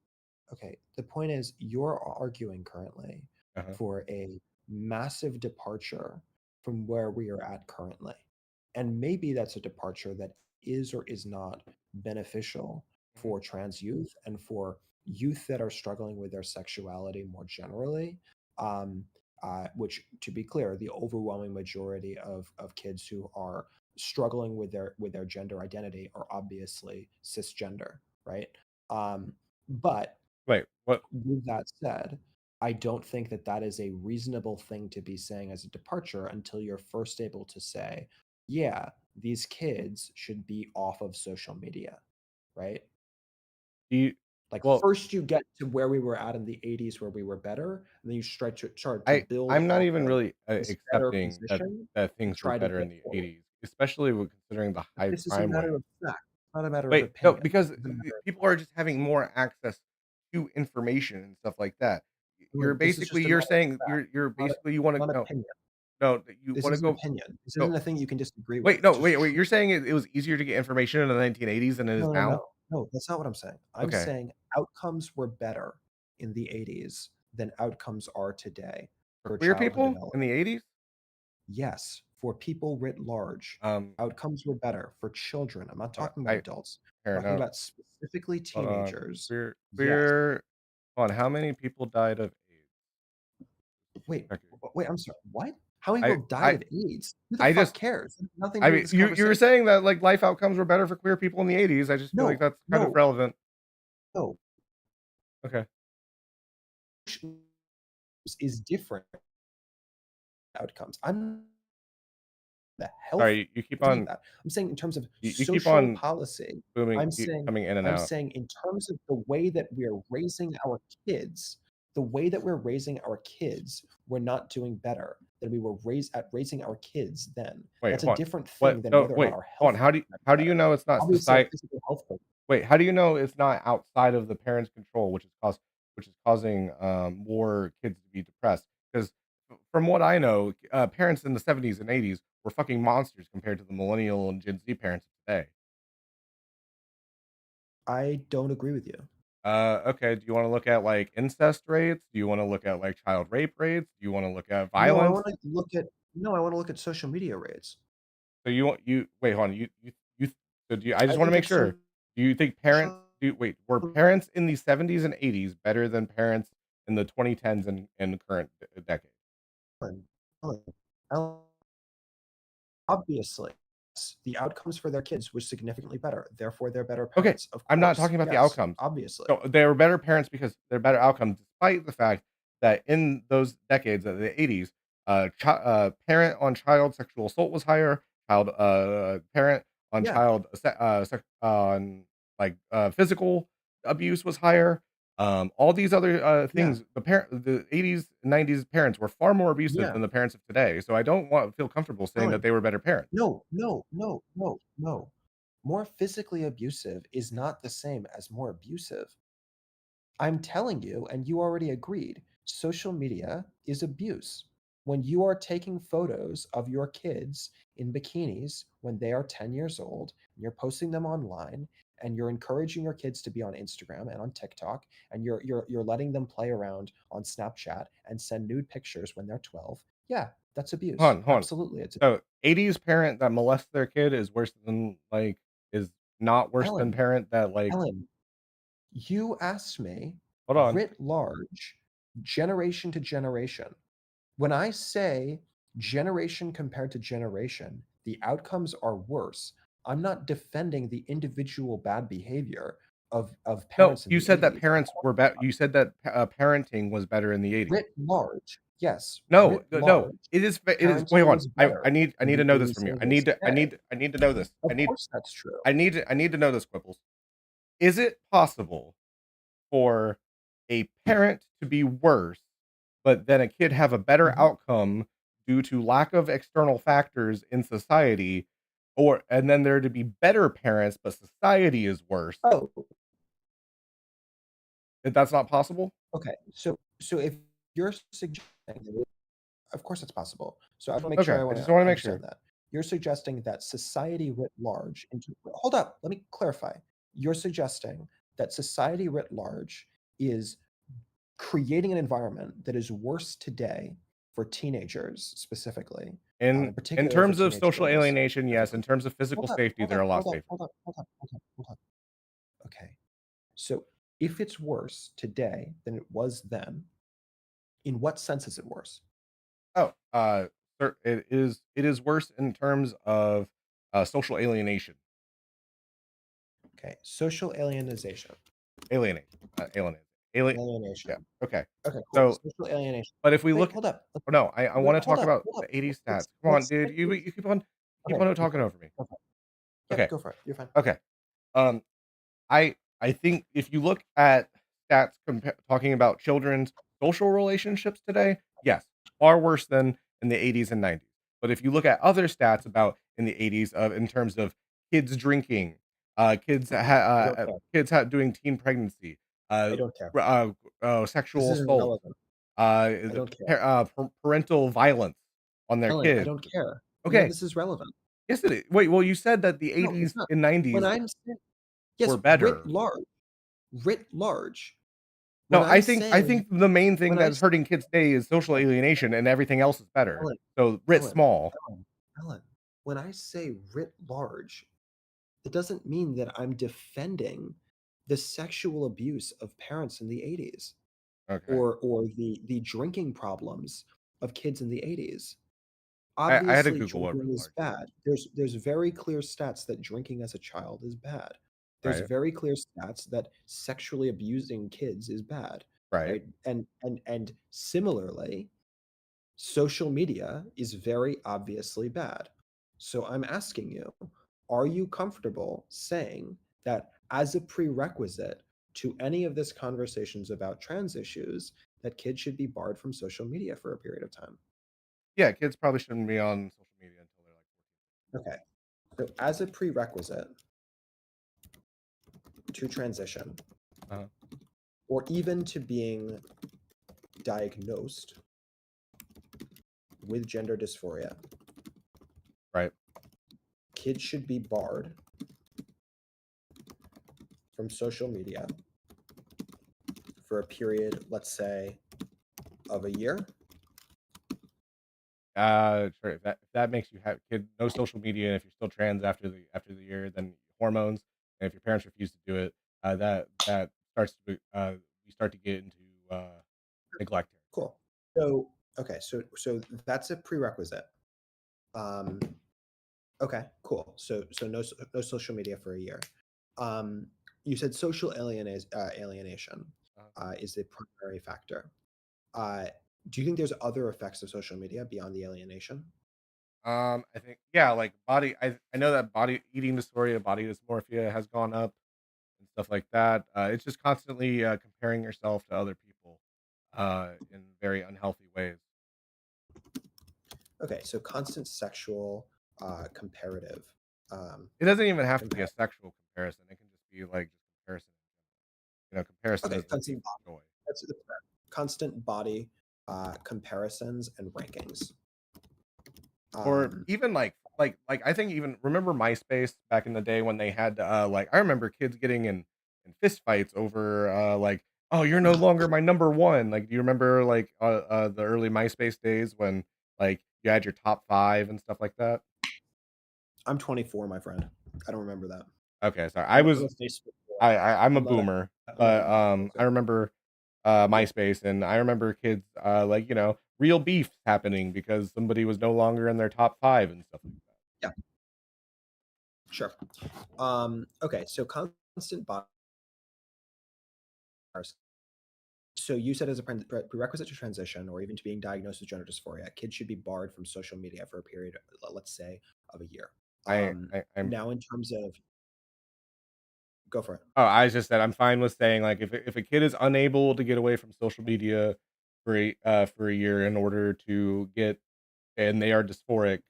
okay, the point is you're arguing currently Uh-huh. for a massive departure from where we are at currently. And maybe that's a departure that is or is not beneficial Mhm. for trans youth and for youth that are struggling with their sexuality more generally. Um, which, to be clear, the overwhelming majority of kids who are struggling with their gender identity are obviously cisgender, right? Um, but Wait, what with that said, I don't think that that is a reasonable thing to be saying as a departure until you're first able to say, yeah, these kids should be off of social media, right? Do you Like well, first you get to where we were at in the 80s where we were better, and then you start to build I'm not off even of really, this better accepting that position and things were try to better get in the forward. '80s, especially with considering the But high this is a crime matter wave. of fact, not a matter of Wait, no, opinion. because This is a matter of people are just having more access to information and stuff like that. You're this is basically just a you're matter of saying fact, you're not a, basically you wanna not no, opinion. no, that you This wanna is an go opinion. This no, isn't a thing you can disagree with. wait, It's no, just wait, true. you're saying it was easier to get information in the 1980s than it is No, no, now? no. No, that's not what I'm saying. I'm Okay. saying outcomes were better in the 80s than outcomes are today For for queer childhood people in development. the '80s? Yes, for people writ large, Um, outcomes were better for children. I'm not talking about I adults. fair I'm talking enough. about specifically Hold on. teenagers. Queer Yes. queer hold on, how many people died of AIDS? Wait, Okay. wait, I'm sorry. What? How many I people died I of AIDS? Who the I fuck just cares? It has nothing to I do with mean, this you were conversation. saying that, like, life outcomes were better for queer people in the '80s, I just feel like No, that's kind of no, relevant. no. Okay. Is different outcomes. I'm the health Sorry, you keep telling you on that. I'm saying in terms of you keep social on policy, booming, I'm keep saying coming in and I'm out. saying in terms of the way that we're raising our kids, the way that we're raising our kids, we're not doing better than we were raising our kids then. Wait, That's a hold on. different What? thing than No, whether or not wait, our hold on. health outcome is How do you better. know it's not Obviously, our society? physical health. Wait, how do you know it's not outside of the parents' control, which is causing, more kids to be depressed? Because from what I know, parents in the '70s and '80s were fucking monsters compared to the millennial and Gen Z parents of today. I don't agree with you. Okay, do you wanna look at, like, incest rates? Do you wanna look at, like, child rape rates? Do you wanna look at No, I violence? want to look at no, I want to look at social media rates. So you want you wait, hold on, you so do you I I just wanna think make that sure. Do you think parents social do wait, were parents in the '70s and '80s better than parents in the 2010s and current decade? Ellen, Ellen, obviously, yes, the outcomes for their kids was significantly better. Therefore, they're better Okay, parents. Of I'm not course. talking about the Yes, outcomes. obviously. So they were better parents because they're better outcomes, despite the fact that in those decades of the '80s, parent on child sexual assault was higher, parent on Yeah, child on like physical abuse was higher. All these other yeah, things, the '80s, '90s parents were far more abusive yeah. than the parents of today. So I don't want feel comfortable saying that Ellen, they were better parents. no, no, no, no, no. More physically abusive is not the same as more abusive. I'm telling you, and you already agreed, social media is abuse. When you are taking photos of your kids in bikinis when they are 10 years old, and you're posting them online, and you're encouraging your kids to be on Instagram and on TikTok, and you're letting them play around on Snapchat and send nude pictures when they're 12, yeah, that's abuse. Hold on. Absolutely, it's So, '80s parent that molests their kid is worse than, like is not worse than Ellen, parent that, like Ellen, you asked me hold on. writ large, generation to generation. When I say generation compared to generation, the outcomes are worse. I'm not defending the individual bad behavior of No, parents in you the said that 80s. parents were better. You said that parenting was better in the '80s. Writ large, yes, No, writ no, large, it is wait, parenting hold on. was better I in need the to know this 80s from you. than it is today. I need to know this. Of course, that's true. I need to know this, Quibbles. Is it possible for a parent to be worse, but then a kid have a better Mhm. outcome due to lack of external factors in society, or and then there to be better parents, but society is worse? Oh, If that's not possible? okay. So if you're suggesting that of course it's possible. So I wanna make sure Okay, I I wanna just wanna make understand sure. that. You're suggesting that society writ large hold up, let me clarify. You're suggesting that society writ large is creating an environment that is worse today for teenagers specifically, in In particular for terms of teenage social girls alienation, yes. specifically. In terms of physical Hold up, safety, hold they're up, a lot hold up, safer. hold up, hold up, hold up, hold up. Okay. So if it's worse today than it was then, in what sense is it worse? Oh, it is worse in terms of, social alienation. Okay, social alienization. Alienate, alienate. Alien. Yeah. alienation. Okay. Okay, cool. So, Social alienation. but if we Wait, look, hold up. oh no, I Wait, want to hold talk up. about Hold up. the 80s Let's stats. Come on, dude. stick with. You keep Okay, on go talking for it. over me. Go for it. Yep, Okay. go for it. You're fine. Okay. Um, I think if you look at stats talking about children's social relationships today, yes, far worse than in the 80s and 90s. But if you look at other stats about in the 80s of in terms of kids drinking, I don't care. doing teen pregnancy, I uh, don't care. This sexual isn't assault, relevant. I don't care. parental violence on their Ellen, I kids. don't care. None of Okay, this is relevant. yes, it is. Wait, well, you said that the No, it's 80s not. and When 90s I'm saying yes, were better. writ large. When No, I'm saying I think the main thing when I that's say hurting kids today is social Ellen, alienation, and everything else is better. Ellen, So writ Ellen, small. Ellen, Ellen, when I say writ large, it doesn't mean that I'm defending the sexual abuse of parents in the 80s Okay. or the drinking problems of kids in the 80s. I had to Obviously, Google what drinking writ is large is, bad. There's very clear stats that drinking as a child is bad. There's right? very clear stats that sexually abusing kids is bad, Right. right? And similarly, social media is very obviously bad. So I'm asking you, are you comfortable saying that as a prerequisite to any of this conversations about trans issues, that kids should be barred from social media for a period of time? Yeah, kids probably shouldn't be on social media until they're Okay. So as a prerequisite to transition, 14. or even to being diagnosed with gender dysphoria, Right. kids should be barred from social media for a period, let's say, of a year. Sure. If that makes you have kid no social media, if you're still trans after the year, then hormones, and if your parents refuse to do it, that starts to you start to get into neglect territory. Cool. So okay, so that's a prerequisite. Um, okay, cool. So no social media for a year. Um, you said alienation is the primary factor. Uh, do you think there's other effects of social media beyond the alienation? I think yeah, like body. I know that body eating dysphoria, body dysmorphia has gone up and stuff like that. It's just constantly comparing yourself to other people in very unhealthy ways. Okay, so constant sexual comparative. It doesn't even have to be Compar- a sexual comparison. It can just be like just comparison. Comparison okay, is the thief of joy. that's constant body comparisons and rankings. Or Um, even like I think even remember MySpace back in the day when they had like I remember kids getting in fist fights over like, oh, you're no longer my number one. Like, do you remember like the early MySpace days when like you had your top 5 and stuff like that? I'm 24, my friend. I don't remember that. Okay, sorry. I'm a Facebook boy. I'm a I'm not a boomer, I'm not a but millennial, I so remember yeah, MySpace, and I remember kids like real beef happening because somebody was no longer in their top 5 and stuff like that. yeah, sure. Okay, so constant body comparison. So you said as a prerequisite to transition or even to being diagnosed with gender dysphoria, kids should be barred from social media for a period, let's say, of a year. I'm Now in terms of go for it. Oh, I just said I'm fine with saying, like, if a kid is unable to get away from social media for a year in order to get and they are dysphoric,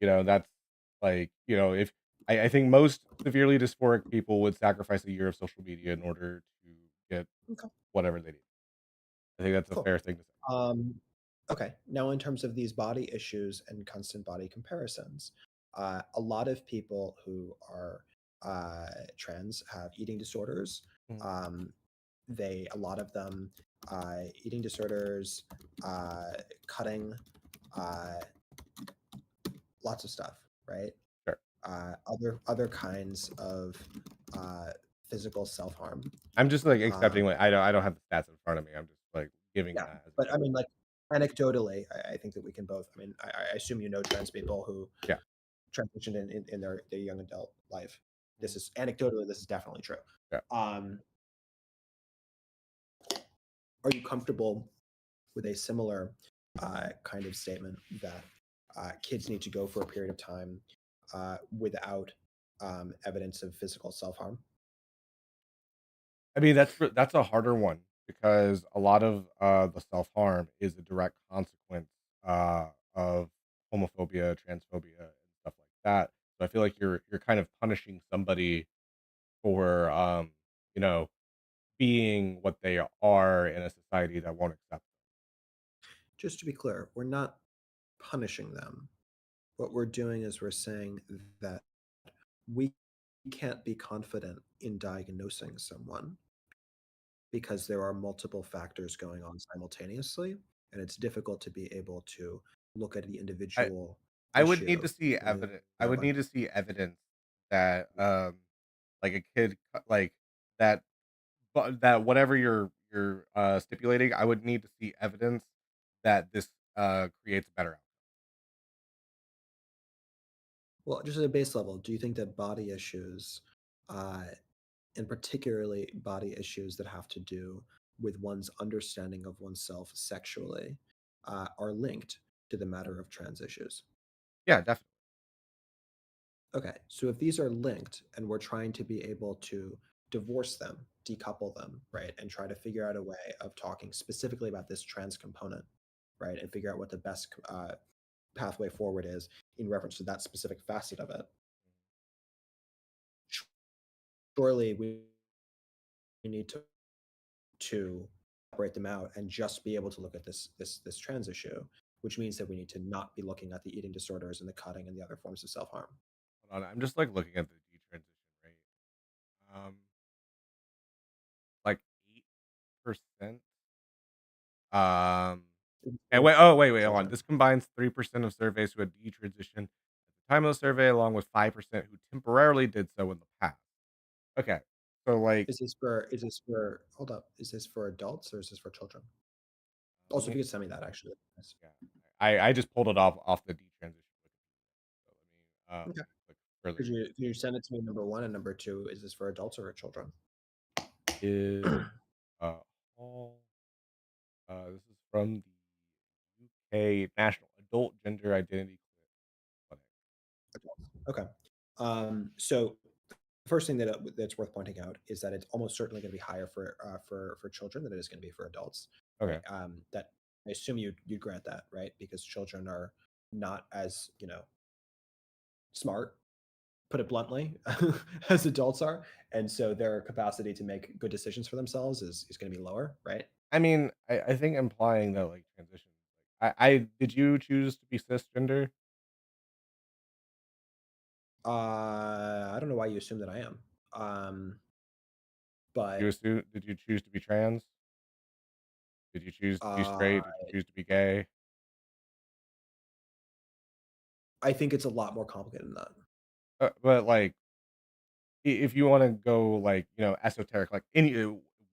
that's like, if I think most severely dysphoric people would sacrifice a year of social media in order to get Okay, whatever they need. I think that's a cool. fair thing to say. Um, okay, now in terms of these body issues and constant body comparisons, a lot of people who are trans have eating disorders. Mhm. Um, a lot of them, eating disorders, uh, cutting, uh, lots of stuff, right? Sure. Other kinds of uh, physical self harm. I'm just like Um, accepting like I don't have the stats in front of me. I'm just like giving yeah, that as but I mean, like anecdotally, I think that we can both. I mean, I assume you know trans people who yeah. transitioned in their young adult life. This Mhm. is anecdotally, this is definitely true. Yeah. Um, Are you comfortable with a similar kind of statement that kids need to go for a period of time without evidence of physical self harm? I mean, that's a harder one because a lot of the self harm is a direct consequence of homophobia, transphobia, and stuff like that. So I feel like you're kind of punishing somebody for you know being what they are in a society that won't accept. Just to be clear, we're not punishing them. What we're doing is we're saying that we can't be confident in diagnosing someone because there are multiple factors going on simultaneously, and it's difficult to be able to look at the I individual I would need issue to see without evidence. I would need to see evidence that like a kid like that but that whatever you're stipulating, I would need to see evidence that this creates a better outcome. well, just at a base level, do you think that body issues, uh, and particularly body issues that have to do with one's understanding of oneself sexually, are linked to the matter of trans issues? Yeah, definitely. Okay, so if these are linked and we're trying to be able to divorce them, decouple them, right, and try to figure out a way of talking specifically about this trans component, right, and figure out what the best pathway forward is in reference to that specific facet of it, surely we need to separate them out and just be able to look at this trans issue, which means that we need to not be looking at the eating disorders and the cutting and the other forms of self harm. Hold on, I'm just like looking at the detransition rate. Like 8%. Um and wait, hold on. Children. This combines 3% of surveys who had detransitioned at the time of the survey, along with 5% who temporarily did so in the past. Okay. So like Is this for hold up, is this for adults or is this for children? let Also, if me you could send me that actually. Yes. yeah. I just pulled it off the detransition Wikipedia. So let me Okay. click further. Could you send it to me, number one, and number two, is this for adults or for children? Is uh Hall this is from the UK National Adult Gender Identity Clinic. Adults. Okay. So the first thing that's worth pointing out is that it's almost certainly going to be higher for children than it is going to be for adults, right? Okay. That I assume you'd grant that, right? Because children are not as smart, put it bluntly, as adults are, and so their capacity to make good decisions for themselves is going to be lower, right? I mean, I think implying that like transition I did you choose to be cisgender? I don't know why you assume that I am, but Did you choose to be trans? Did you choose to be uh, straight? Did you choose to be gay? I think it's a lot more complicated than that. But like if you want to go like, esoteric like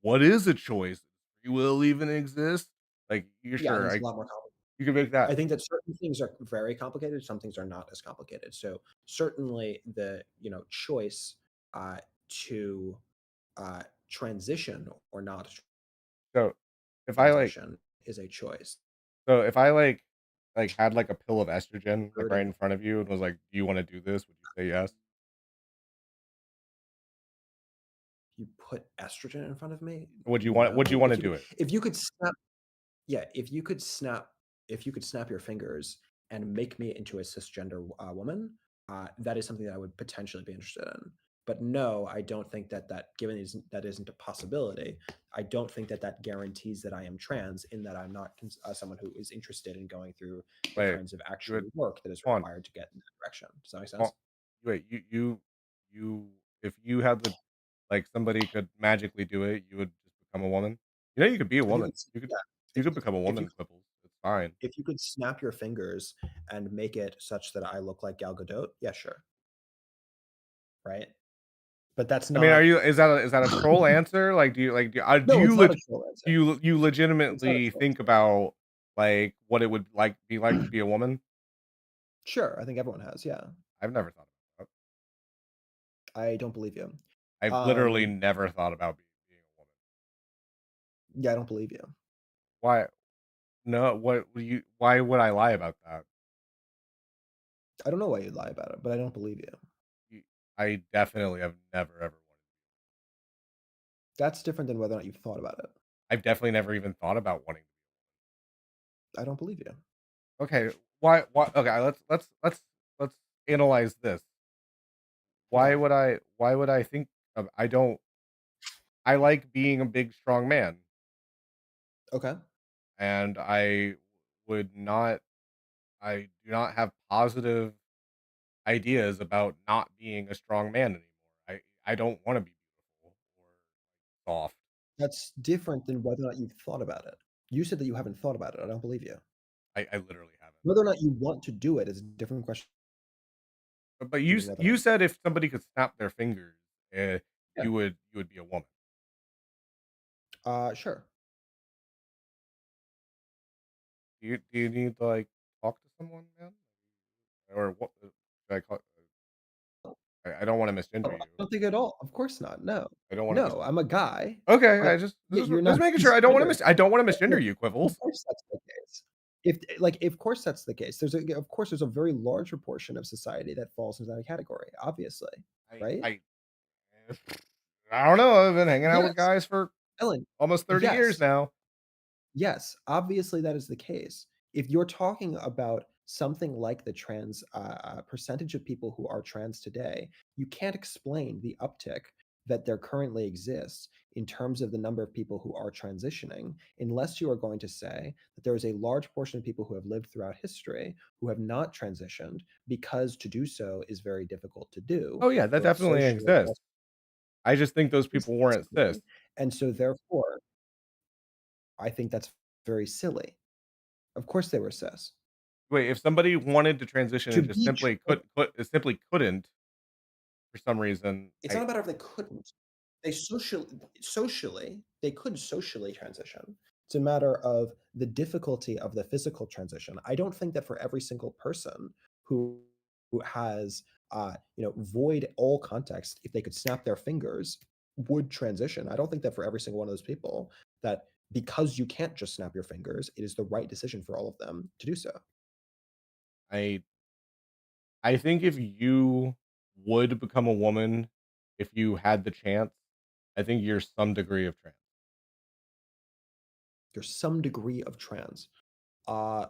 what is a choice? Does free will even exist? Like you're Yeah, I think sure it's I a lot more complicated. you can make that. I think that certain things are very complicated, some things are not as complicated. So certainly the choice to transition or not So if I like transition is a choice. if I like had like a pill of estrogen like right Burden. in front of you and was like, "Do you want to do this?" Would you say yes? You put estrogen in front of me? Would you No. want to If you do it? if you could snap Yeah, if you could snap your fingers and make me into a cisgender woman, that is something that I would potentially be interested in. But no, I don't think that given that isn't a possibility, I don't think that guarantees that I am trans in that I'm not someone who is interested in going through the Wait, kinds of you would actual work that is hold on. required to get in that direction. Does that make hold- sense? Wait, you if you had the like somebody could magically do it, you would just become a woman. You could be a If you could, woman. yeah, You could become a if you woman, Quibbles. It's fine. if you could snap your fingers and make it such that I look like Gal Gadot, yeah, sure, right? But that's I mean, not. is that a troll answer? Like, No, it's not a troll answer. you It's not a legitimately troll think answer. about like what it would be like to be a woman? Sure, I think everyone has, yeah. I've never thought about that. I don't believe you. I've literally Um, never thought about being a woman. yeah, I don't believe you. Why? No, what would you why would I lie about that? I don't know why you'd lie about it, but I don't believe you. Y I definitely have never ever wanted. That's different than whether or not you've thought about it. I've definitely never even thought about wanting. I don't believe you. Okay, why okay, let's analyze this. Okay. Why would I think of I don't I like being a big strong man, Okay. and would not I do not have positive ideas about not being a strong man anymore. I don't wanna be beautiful or soft. That's different than whether or not you've thought about it. You said that you haven't thought about it. I don't believe you. I literally haven't. Whether or not you want to do it is a different question But than whether or you not said if somebody could snap their fingers, yeah. you would be a woman. Sure. Do you need to, like, talk to someone, man? Or what should I call I don't wanna misgender I you. don't think at all. Of course not. No. I don't wanna mis No, I'm a guy, Okay, but yeah, you're not just making sure misgendered. I don't wanna Of misgender you, of Quibbles. course that's the case. If like, of course that's the case. Of course, there's a very large proportion of society that falls into that category, obviously, right? I I don't know, I've been hanging out with Yes, guys for Ellen, almost 30 years yes. now. Yes, obviously that is the case. If you're talking about something like the trans percentage of people who are trans today, you can't explain the uptick that there currently exists in terms of the number of people who are transitioning, unless you are going to say that there is a large portion of people who have lived throughout history who have not transitioned because to do so is very difficult to do, Oh, yeah, that both definitely socially and exists. I just think those people weren't cis. physically, and so therefore, I think that's very silly. Of course they were cis. Wait, if somebody wanted to transition To and just be tr like, simply couldn't for some reason, it's not a matter of they couldn't. They they could socially transition. It's a matter of the difficulty of the physical transition. I don't think that for every single person who has, void all context, if they could snap their fingers, would transition. I don't think that for every single one of those people, that because you can't just snap your fingers, it is the right decision for all of them to do so. I I think if you would become a woman, if you had the chance, I think you're some degree of trans. There's some degree of trans. Uh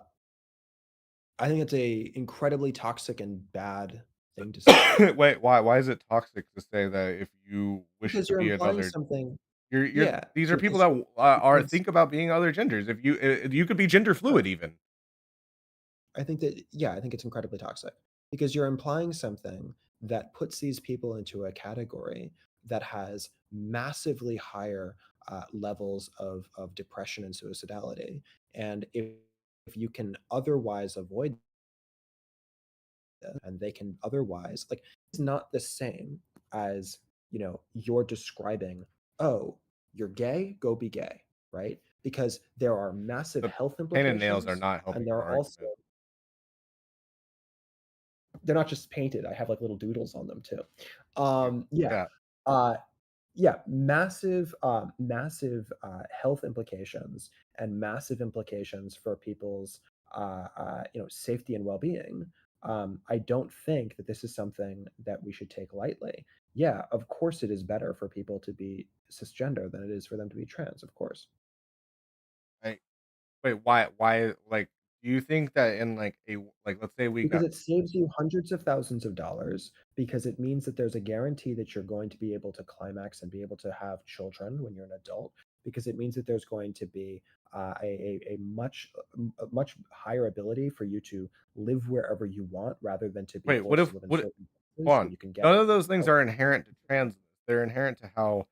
I think it's a incredibly toxic and bad thing to say. Wait, why is it toxic to say that if you wish Because to you're be implying another something. you're Yeah, these are people because that are because think about being other genders. If you could be gender sure. fluid even. I think that yeah, I think it's incredibly toxic because you're implying something that puts these people into a category that has massively higher levels of depression and suicidality. And if you can otherwise avoid and they can otherwise like it's not the same as you're describing, oh, you're gay, go be gay, right? Because there are massive The health painted nails are implications, not and helping there your are also argument. they're not just painted, I have like little doodles on them too. You Yeah, yeah. uh yeah, massive health implications and massive implications for people's safety and well-being. I don't think that this is something that we should take lightly. Yeah, of course it is better for people to be cisgender than it is for them to be trans, of course. I wait, like, do you think that in, like, like, let's say we Because got it saves you hundreds of thousands of dollars, because it means that there's a guarantee that you're going to be able to climax and be able to have children when you're an adult, because it means that there's going to be a much higher ability for you to live wherever you want rather than to be wait, forced to live in what certain hold places where on. you can get None of those things health. are inherent to transness. They're inherent to how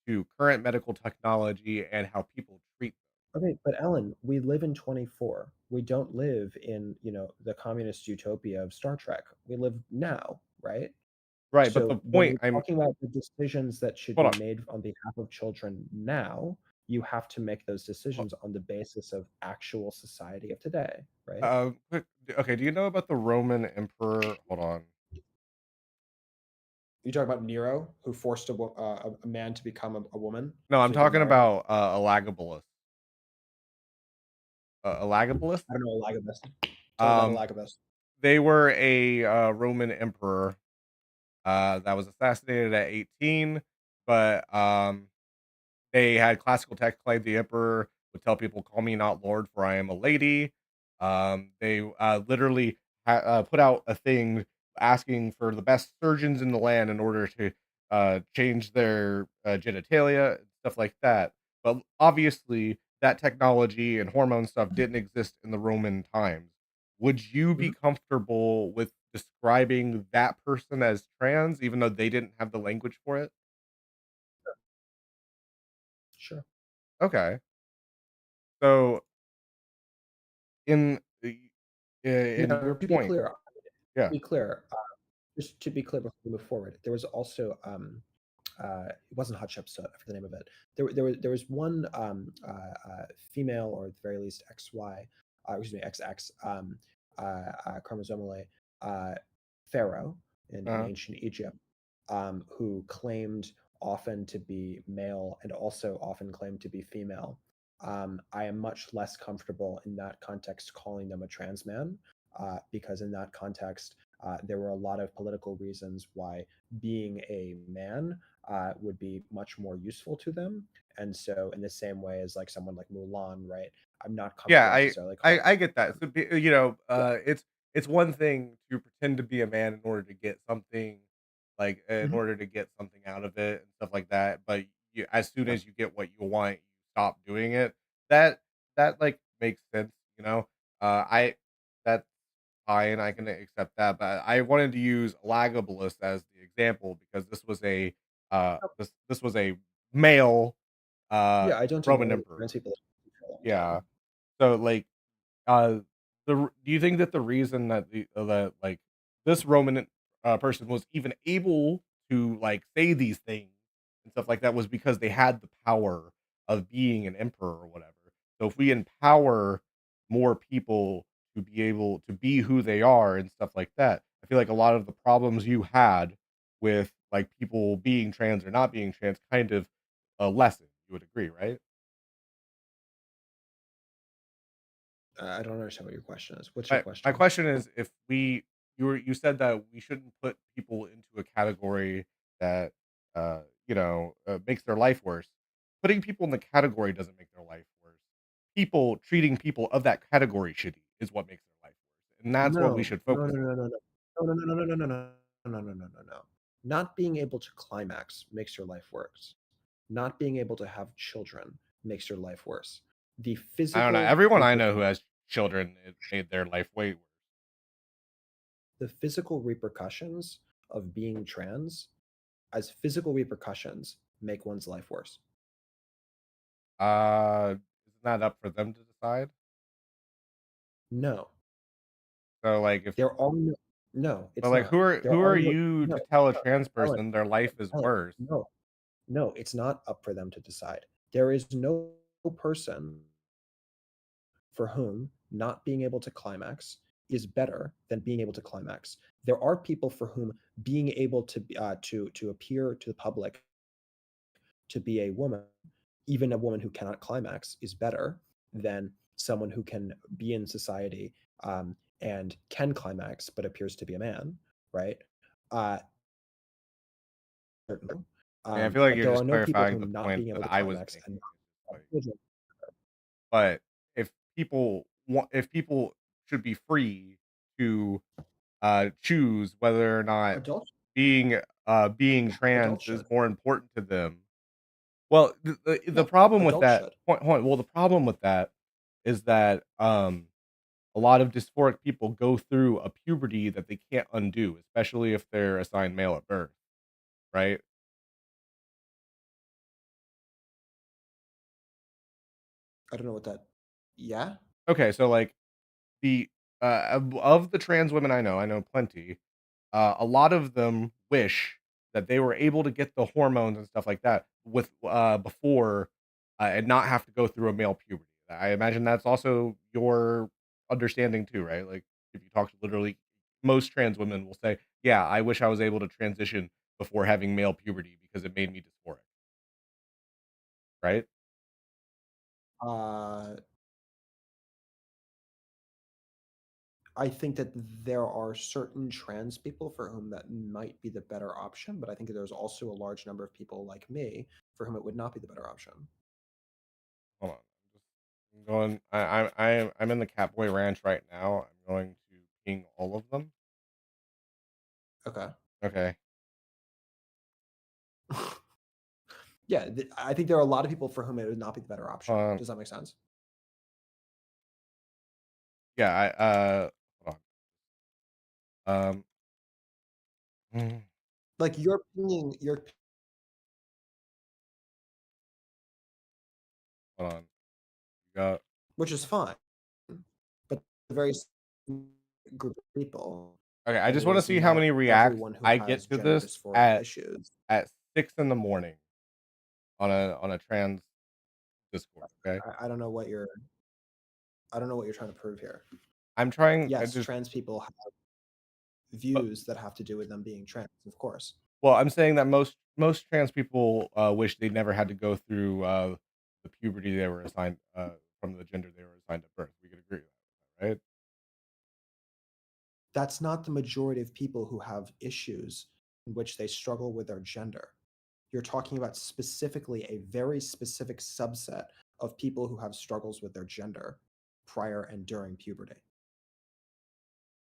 to current medical technology and how people treat Okay, but Ellen, we live in 24. We don't live in, the communist utopia of Star Trek. We live now, right? right, but the So when point we're talking about the decisions that should hold be on. made on behalf of children now, you have to make those Ho decisions on the basis of actual society of today, right? quick okay, do you know about the Roman emperor hold on. You talk about Nero, who forced a man to become a woman No, I'm so he could talking marry her. about, Elagabalus. Elagabalus. I don't know Elagabalus. Tell me about Um, Elagabalus. they were a Roman emperor that was assassinated at 18, but they had classical text claim the emperor would tell people, "Call me not lord, for I am a lady." They literally put out a thing asking for the best surgeons in the land in order to change their genitalia and stuff like that. But obviously, that technology and hormone stuff didn't exist in the Roman times. Would you be Mhm. comfortable with describing that person as trans, even though they didn't have the language for it? Sure. Okay. So in in Now, your point, to yeah, be clear, just to be clear before we move forward, there was also it wasn't Hot Chip, so I forget the name of it. There was one female, or at the very least XY, excuse me, XX, chromosomally uh, pharaoh in uh ancient Egypt, who claimed often to be male and also often claimed to be female. I am much less comfortable in that context calling them a trans man, because in that context, there were a lot of political reasons why being a man would be much more useful to them. And so, in the same way as like someone like Mulan, right? I'm not yeah, comfortable necessarily calling. I get that. So Yeah. it's one thing to pretend to be a man in order to get something, like in Mhm. order to get something out of it and stuff like that. But as soon Yeah. as you get what you want, you stop doing it. That that like makes sense, you know. I That's fine. I can accept that. But I wanted to use Lagobulus as the example because this was a male uh Yeah, I don't Roman ignore the emperor. trans people for a long Yeah. time. So like uh, do you think that the reason that like this Roman person was even able to like say these things and stuff like that was because they had the power of being an emperor or whatever. So if we empower more people to be able to be who they are and stuff like that, I feel like a lot of the problems you had with like people being trans or not being trans kind of lessen. You would agree, right? I don't understand what your question is. What's your My question? question is if you said that we shouldn't put people into a category that makes their life worse. Putting people in the category doesn't make their life worse. People treating people of that category shitty is what makes their life worse. And that's what we No, should no, focus no, on. no, no, no, no, no, no, no, no, no, no, no, no, no, no, no. Not being able to climax makes your life worse. Not being able to have children makes your life worse. The I don't know. physical Everyone I know who repercussions, has children, it made their life way worse. the physical repercussions of being trans, as physical repercussions, make one's life worse. Isn't that up for them to decide? No, So like if there are no, no, but it's like not. There who are are no, you no, to tell a no, trans Ellen, person their life is Ellen, worse? no, no, it's not up for them to decide. There is no person for whom not being able to climax is better than being able to climax. There are people for whom being able to appear to the public to be a woman, even a woman who cannot climax, is better than someone who can be in society, and can climax but appears to be a man, right? Uh, Certainly. I mean, I feel like But you're there are just no people clarifying the whom not point being able that to I was climax and making not have at this point. children. But if people should be free to choose whether or not Adults, being yeah, trans adults is should. more important to them. Well, the Yeah, problem with adults that should. well, the problem with that is that a lot of dysphoric people go through a puberty that they can't undo, especially if they're assigned male at birth, right? I don't know what that. Yeah, Okay, so like the of the trans women I know plenty. A lot of them wish that they were able to get the hormones and stuff like that with before and not have to go through a male puberty. I imagine that's also your understanding too, right? Like if you talk to literally most trans women will say, "Yeah, I wish I was able to transition before having male puberty because it made me dysphoric." Right? uh, I think that there are certain trans people for whom that might be the better option, but I think that there's also a large number of people like me for whom it would not be the better option. Hold on. I'm going. I'm in the Catboy Ranch right now. I'm going to ping all of them. Okay. Okay. Yeah, I think there are a lot of people for whom it would not be the better option. Um. Does that make sense? Yeah. Hold on. Mm, Like you're pinging, you're hold on. You got. which is fine, but a very group of people, Okay. I and just it want to is see how not many reacts everyone who I has get to gender this dysphoric at issues. 6 in the morning on a trans Discord. Okay. I don't know what you're trying to prove here. I'm trying. I Yes, just. trans people have But, views that have to do with them being trans, of course. well, I'm saying that most trans people wish they never had to go through the puberty they were assigned from the gender they were assigned at birth. We could agree with that, right? That's not the majority of people who have issues in which they struggle with their gender. You're talking about specifically a very specific subset of people who have struggles with their gender prior and during puberty.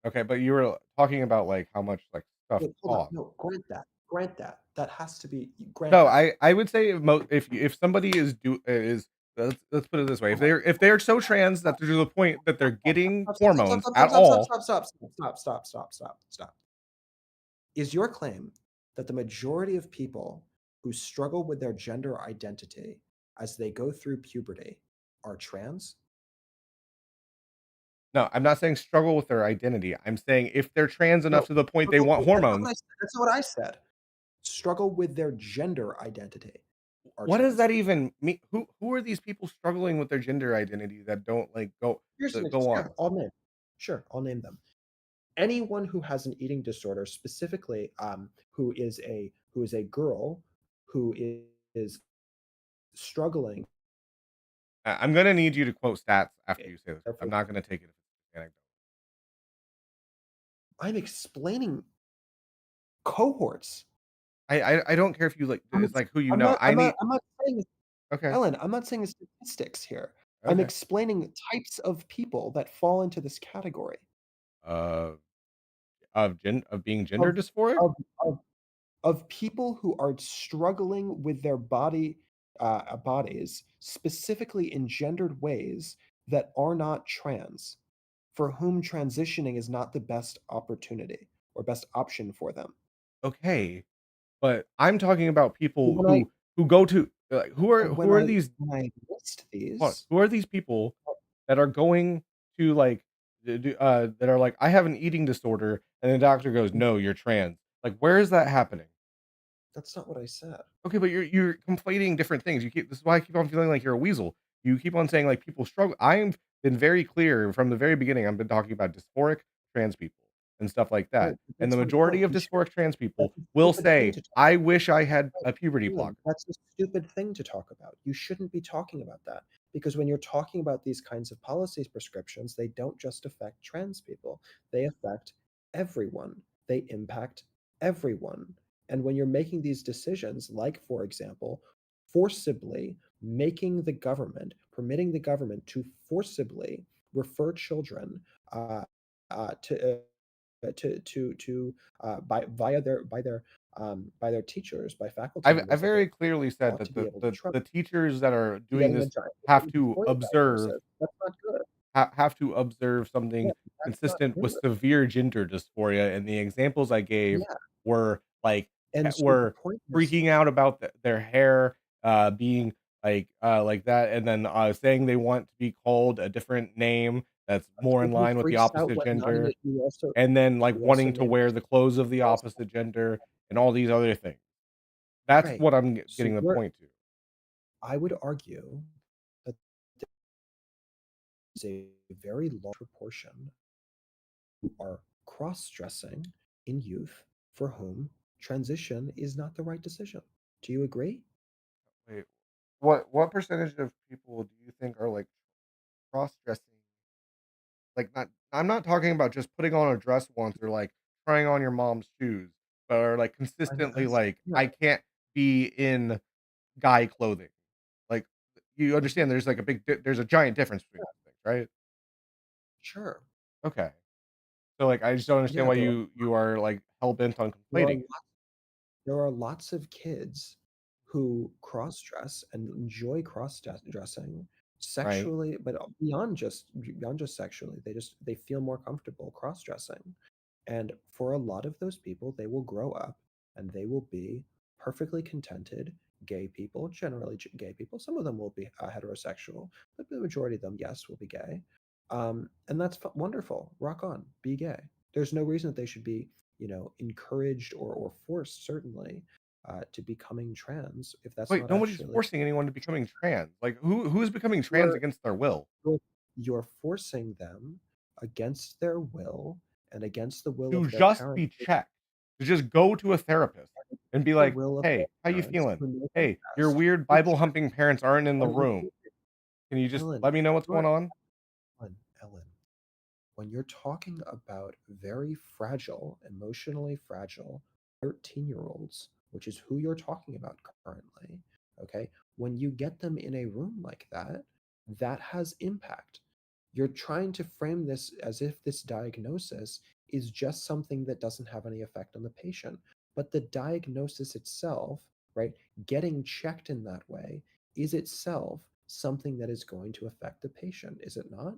Okay, but you were talking about like how much like stuff Wait, hold on. costs. No, grant that. Grant that. That has to be grant No, that. I would say if somebody is let's put it this way, Hold on. if they're so trans that they're to the point that they're getting Stop, stop, stop, hormones stop, at stop, stop, stop, all. stop, stop, stop, stop, stop, stop, stop. Is your claim that the majority of people who struggle with their gender identity as they go through puberty are trans? No, I'm not saying struggle with their identity. I'm saying if they're trans enough No, to the point they struggle want with, that's not what hormones, I said. That's not what I said. Struggle with their gender identity are what does trans. that even mean? Who are these people struggling with their gender identity that don't like Here's an go on? yeah, I'll name. Sure, I'll name them. Anyone who has an eating disorder, specifically, who is a girl who is struggling. I'm gonna need you to quote stats after you say this. I'm Therefore, not gonna take it as anecdote. I'm explaining cohorts. I don't care if you like I'm it's ex- like who you know. I need I'm not saying, okay, Ellen, I'm not saying statistics here. I'm okay. explaining types of people that fall into this category Uh, of being gender of dysphoric? of of of people who are struggling with their bodies, specifically in gendered ways that are not trans, for whom transitioning is not the best opportunity or best option for them. Okay, but I'm talking about people When I who go to like, who are these when I list hold on, these, who are these people that are going to like that are like I have an eating disorder and the doctor goes, "No, you're trans." Like where is that happening? that's not what I said. Okay, but you're conflating different things. You keep this is why I keep on feeling like you're a weasel. You keep on saying like people struggle. I've been very clear from the very beginning. I've been talking about dysphoric trans people and stuff like Right, that. but And the that's my majority point. of dysphoric trans people That's a will stupid thing say, to talk "I wish I had about. a puberty Dylan, blocker." that's a stupid thing to talk about. You shouldn't be talking about that because when you're talking about these kinds of policies prescriptions, they don't just affect trans people. They affect everyone. They impact everyone. And when you're making these decisions, like for example, forcibly permitting the government to forcibly refer children uh, to by their teachers, by faculty I members that they very clearly said ought to that be able to trust, the teachers that are to doing getting this a giant have to dysphoria observe diagnosis. That's not good. have to observe Yeah, something that's not consistent with good. severe gender dysphoria, and the examples I gave Yeah, were like and so the were point is, freaking out about their hair being like that, and then saying they want to be called a different name that's more in somebody line with the freaks out opposite when not in gender, it. and then like You also wanting to named wear the clothes of the you also opposite gender and all these other things. That's right. what I'm So getting the you're point to. I would argue that there's a very large proportion who are cross-dressing in youth for whom transition is not the right decision. Do you agree? Wait, what percentage of people do you think are like cross dressing? like, not I'm not talking about just putting on a dress once or, like, trying on your mom's shoes, but are, like, I'm consistently, asking, like, yeah, I can't be in guy clothing. Like, you understand there's, like, there's a giant difference between yeah, those things, right? sure. Okay. So, like, I just don't understand Yeah, why you are, like, hell bent on there are conflating it. there are lots of kids who cross dress and enjoy dressing Right? sexually, but beyond just sexually. They feel more comfortable cross dressing. And for a lot of those people, they will grow up and they will be perfectly contented gay people, generally gay people. Some of them will be heterosexual, but the majority of them, yes, will be gay. And that's wonderful. Rock on, be gay. There's no reason that they should be, encouraged or forced, certainly, to becoming trans if that's Wait, not nobody's actually. forcing anyone to becoming trans. Like, who is becoming trans You're, against their will? you're you're forcing them against their will and against the will To of their just parents, be checked, to just go to a therapist and be the like, will of their "Hey, how you parents feeling? who know them Hey, your best. weird You're Bible humping parents aren't in the Ellen, room. Can you just Ellen, let me know what's you're going on?" Ellen. When you're talking about very fragile, emotionally fragile 13-year-olds, which is who you're talking about currently, okay? When you get them in a room like that, that has impact. You're trying to frame this as if this diagnosis is just something that doesn't have any effect on the patient. But the diagnosis itself, right, getting checked in that way is itself something that is going to affect the patient, is it not?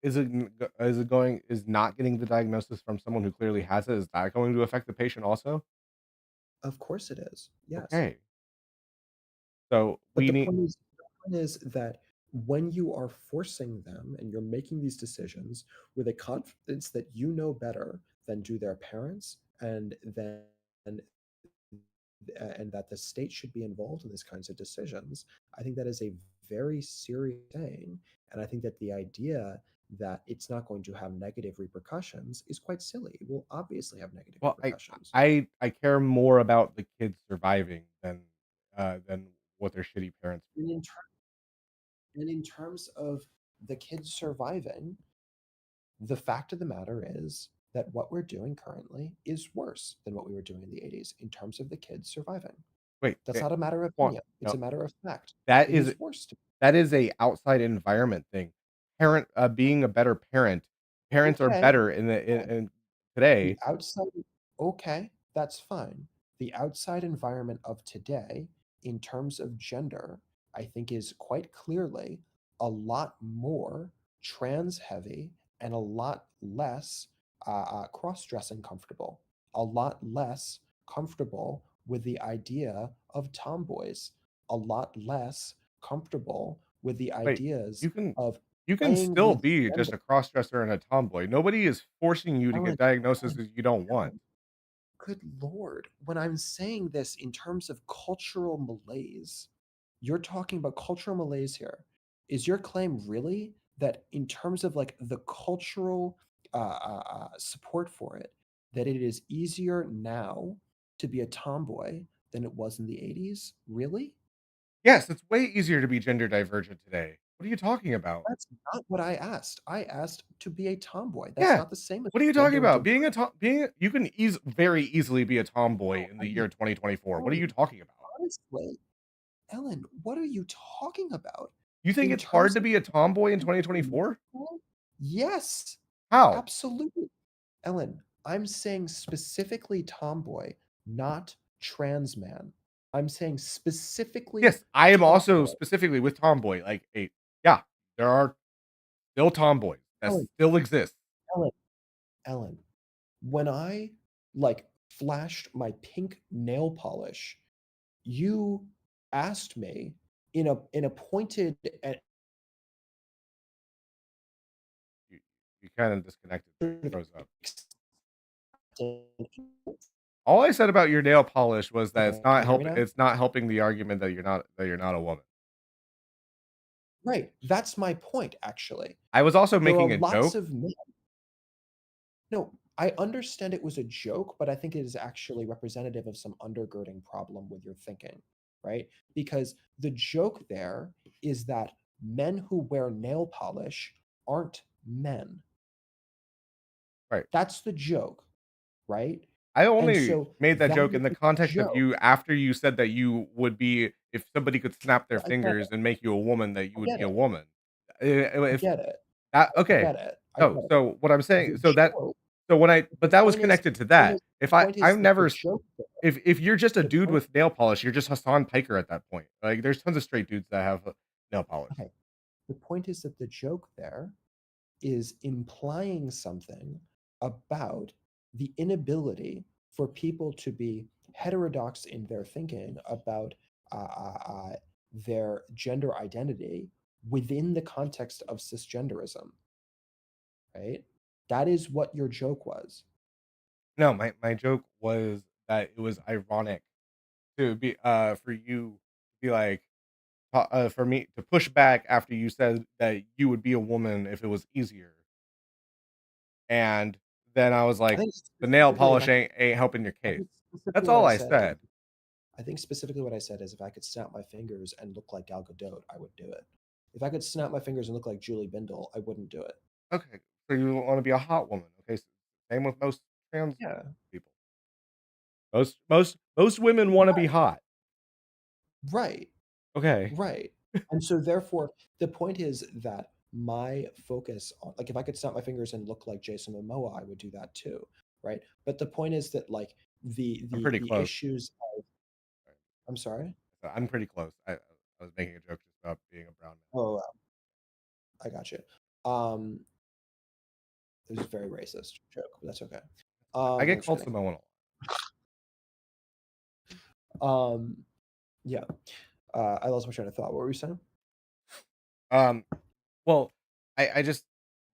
Is not getting the diagnosis from someone who clearly has it, is that going to affect the patient also? Of course it is. Yes. Okay. So But we need the point is that when you are forcing them and you're making these decisions with a confidence that you know better than do their parents, and that the state should be involved in these kinds of decisions, I think that is a very serious thing. And I think that the idea that it's not going to have negative repercussions is quite silly. It will obviously have negative well, repercussions. I care more about the kids surviving than what their shitty parents feel. And in terms of the kids surviving, the fact of the matter is that what we're doing currently is worse than what we were doing in the 80s in terms of the kids surviving. Wait, That's not a matter of quan opinion. It's no, a matter of fact. that It is is worse. that is a outside environment thing. Being a better parent, parents are Okay. better in today. The outside, okay, that's fine. The outside environment of today, in terms of gender, I think is quite clearly a lot more trans heavy and a lot less cross dressing comfortable, a lot less comfortable with the idea of tomboys, a lot less comfortable with the Wait, ideas you can of you can playing still with be gender. just a cross-dresser and a tomboy. Nobody is forcing you to Ellen, get diagnoses Ellen, that you don't want. Ellen. Good Lord. When I'm saying this in terms of cultural malaise, you're talking about cultural malaise here. Is your claim really that in terms of like the cultural support for it, that it is easier now to be a tomboy than it was in the 80s? Really? Yes, it's way easier to be gender divergent today. What are you talking about? That's not what I asked. I asked to be a tomboy. That's Yeah. not the same as What are you talking gender about? diverse. Being a tom being a you can very easily be a tomboy No, in I the mean, year 2024. What are Ellen, you talking about? honestly, Ellen, what are you talking about? You think In it's hard terms to of be a tomboy in being 2024? useful? Yes, How? absolutely. Ellen, I'm saying specifically tomboy, not trans man. I'm saying specifically Yes, I am also tomboy. specifically with tomboy, like, a yeah, there are still tomboys that Ellen, still exist. Ellen, Ellen, when I like flashed my pink nail polish, you asked me in a pointed and You you kinda disconnected there, you sort of froze up. accepting. All I said about your nail polish was that Okay, can you hear me now? it's not helping the argument that you're not a woman. Right. That's my point, actually. I was also There are making a lots joke. of men. No, I understand it was a joke, but I think it is actually representative of some undergirding problem with your thinking, right? Because the joke there is that men who wear nail polish aren't men. Right. That's the joke, right? I And only so made that that joke is in the the context of joke. you after you said that you would be if somebody could snap their I get fingers it. and make you a woman, that you I would get be a it. woman. I If get it. that I okay. get it. I Oh, get it. so what I'm saying The so that joke, so when I the but that was point is, connected to that. If the point is I'm that the never joke there, if you're just a the dude point, with nail polish, you're just Hassan Piker at that point. Like, there's tons of straight dudes that have nail polish. okay, the point is that the joke there is implying something about the inability for people to be heterodox in their thinking about uh, uh, uh, their gender identity within the context of cisgenderism, right? That is what your joke was. No, my joke was that it was ironic to be for you to be like for me to push back after you said that you would be a woman if it was easier. And then I was I like, think the nail specifically, if polish I could, ain't helping your I case. think specifically That's what all I I said is, said. I think specifically what I said is if I could snap my fingers and look like Gal Gadot, I would do it. If I could snap my fingers and look like Julie Bindle, I wouldn't do it. Okay, so you want to be a hot woman. Okay, same with most trans Yeah. people. Most women want to be hot. Right. Okay. Right. And so therefore, the point is that my focus on, like, if I could snap my fingers and look like Jason Momoa, I would do that too. Right. But the point is that, like, the I'm the pretty the close. issues of, I'm sorry. I'm pretty close. I was making a joke just about being a brown man. Oh, I got you. Um, it was a very racist joke, but that's okay. I I'm get just called kidding. Samoan Um, yeah. I lost my train of thought. What were you saying? a lot. Well, I just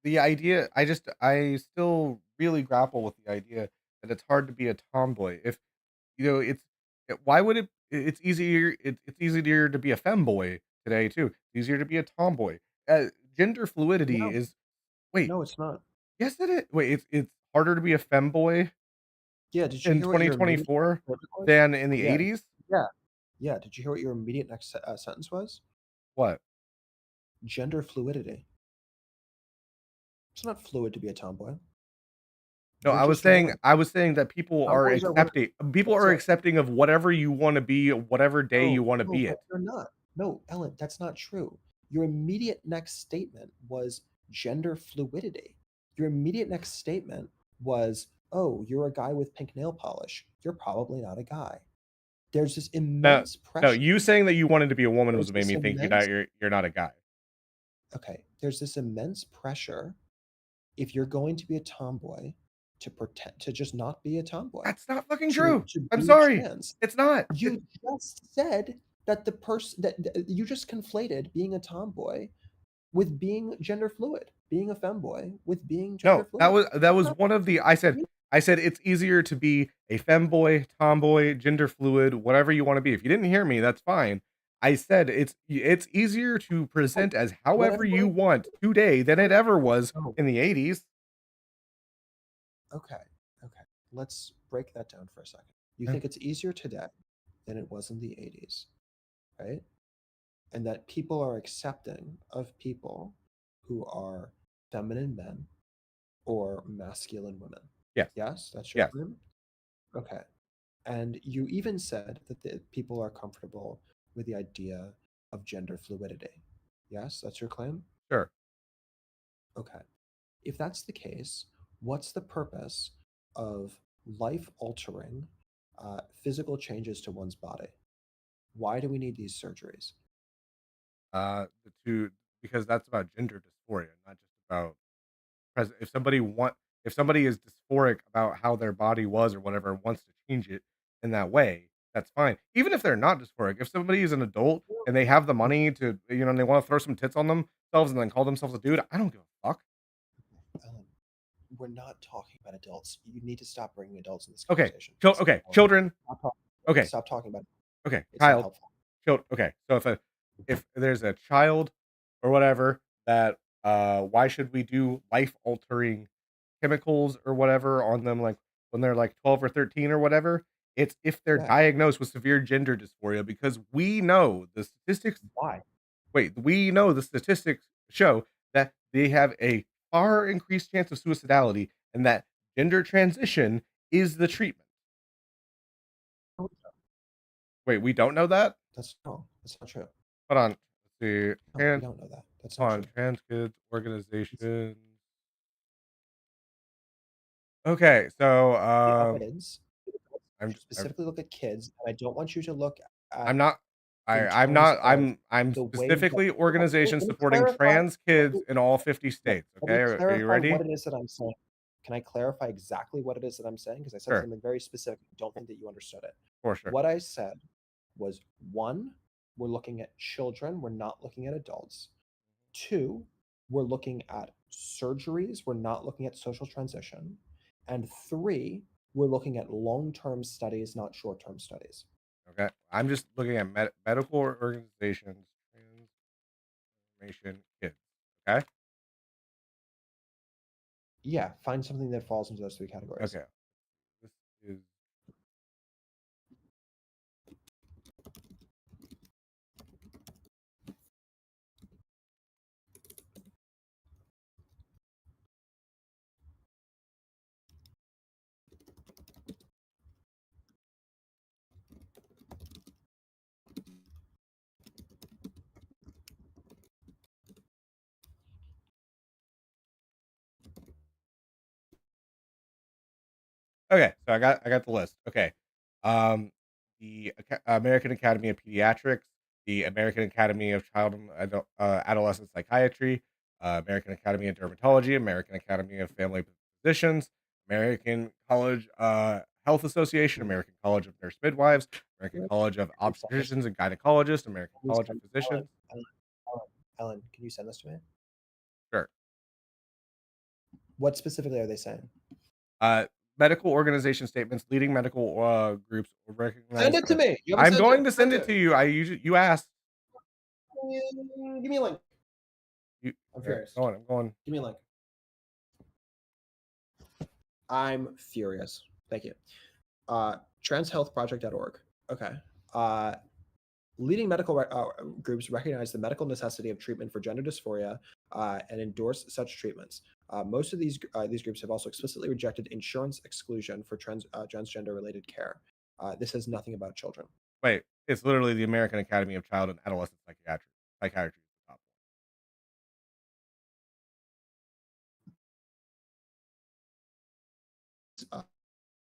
the idea I still really grapple with the idea that it's hard to be a tomboy. If why would it's easier it's easier to be a femboy today too. It's easier to be a tomboy. Gender fluidity No, is wait, no, it's not. yes it is. Wait, it's harder to be a femboy Yeah. Did you in hear what your immediate 2024 statement was? than in the Yeah. 80s? Yeah. Yeah. Did you hear what your immediate next sentence was? What? Gender fluidity. It's not fluid to be a tomboy. No, You're just women. I was saying that Tomboys are women. people That's are it. accepting of whatever you wanna be, whatever day No, you wanna no, be but it. you're not. No, Ellen, that's not true. Your immediate next statement was gender fluidity. Your immediate next statement was, oh, you're a guy with pink nail polish. You're probably not a guy. There's this No, immense no, pressure. you saying that you wanted to be a woman was There's what made this me think immense, you're not a guy. okay, there's this immense pressure if you're going to be a tomboy to pretend to just not be a tomboy, That's not fucking to true. to I'm be sorry. trans. It's not. You just said that the person that you just conflated being a tomboy with being gender fluid, being a femboy with being gender No, fluid. that That's was not one of the I said it's easier to be a femboy, tomboy, gender fluid, whatever you wanna be. If you didn't hear me, that's fine. I said it's easier to present as however whatever. you want today than it ever was Oh, in the '80s. okay. Okay. Let's break that down for a second. You think it's easier today than it was in the 80s, right? And that people are accepting of people who are feminine men or masculine women. Yes, Yes, that's your yes, claim? Okay. And you even said that the people are comfortable with the idea of gender fluidity. Yes, that's your claim? sure. Okay. If that's the case, what's the purpose of life altering physical changes to one's body? Why do we need these surgeries? To because that's about gender dysphoria, not just about present. If somebody is dysphoric about how their body was or whatever and wants to change it in that way, that's fine. Even if they're not dysphoric, if somebody is an adult and they have the money to, and they want to throw some tits on themselves and then call themselves a dude, I don't give a fuck. Ellen, we're not talking about adults. You need to stop bringing adults in this Okay, conversation. It's not helpful. children. Stop talking, Okay, stop talking about it. okay, It's not child. helpful. Okay, so if there's a child or whatever that why should we do life altering chemicals or whatever on them like when they're like 12 or 13 or whatever? It's if they're Yeah. diagnosed with severe gender dysphoria because we know the statistics Why? we know the statistics show that they have a far increased chance of suicidality, and that gender transition is the treatment. Wait, we don't know that? That's wrong. That's not true. Hold on. Let's see. No, we don't know that. That's not Hold on. true. Trans kids organizations. Okay, so The evidence, I'm I'm specifically look at kids, and I don't want you to look I'm at not in I'm terms not of I'm the way that specifically organizations let me supporting clarify. trans Let kids me, in all 50 let, states, let okay? me Are you clarify what ready? it is that I'm saying. Can I clarify exactly what it is that I'm saying? Because I said Sure. something very specific. I don't think that you understood it. For sure. What I said was one, we're looking at children, we're not looking at adults. Two, we're looking at surgeries, we're not looking at social transition. And three, we're looking at long term studies, not short term studies. Okay. I'm just looking at medical organizations, transformation kids. Okay. Yeah, find something that falls into those three categories. Okay. This is okay. So I got the list. Okay. Um, the American Academy of Pediatrics, the American Academy of Child and Adolescent Psychiatry, American Academy of Dermatology, American Academy of Family Physicians, American College Health Association, American College of Nurse Midwives, American Can College of you send this? Obstetricians and Gynecologists, American Can you College of send Ellen, Physicians. Ellen, Ellen, Ellen, can you send this to me? Sure. What specifically are they saying? Uh, Medical organization statements, leading medical groups Send recognize. it to me. You haven't I'm sent it. going to send Send it it. to you. You asked. Give me a link. You, I'm all right, furious. going. I'm going. Give me a link. I'm furious. Thank you. Transhealthproject.org. Okay. Uh, leading medical groups recognize the medical necessity of treatment for gender dysphoria and endorse such treatments. Most of these groups have also explicitly rejected insurance exclusion for transgender-related care. This says nothing about children. Wait, it's literally the American Academy of Child and Adolescent Psychiatry. Psychiatry is the top Uh, one.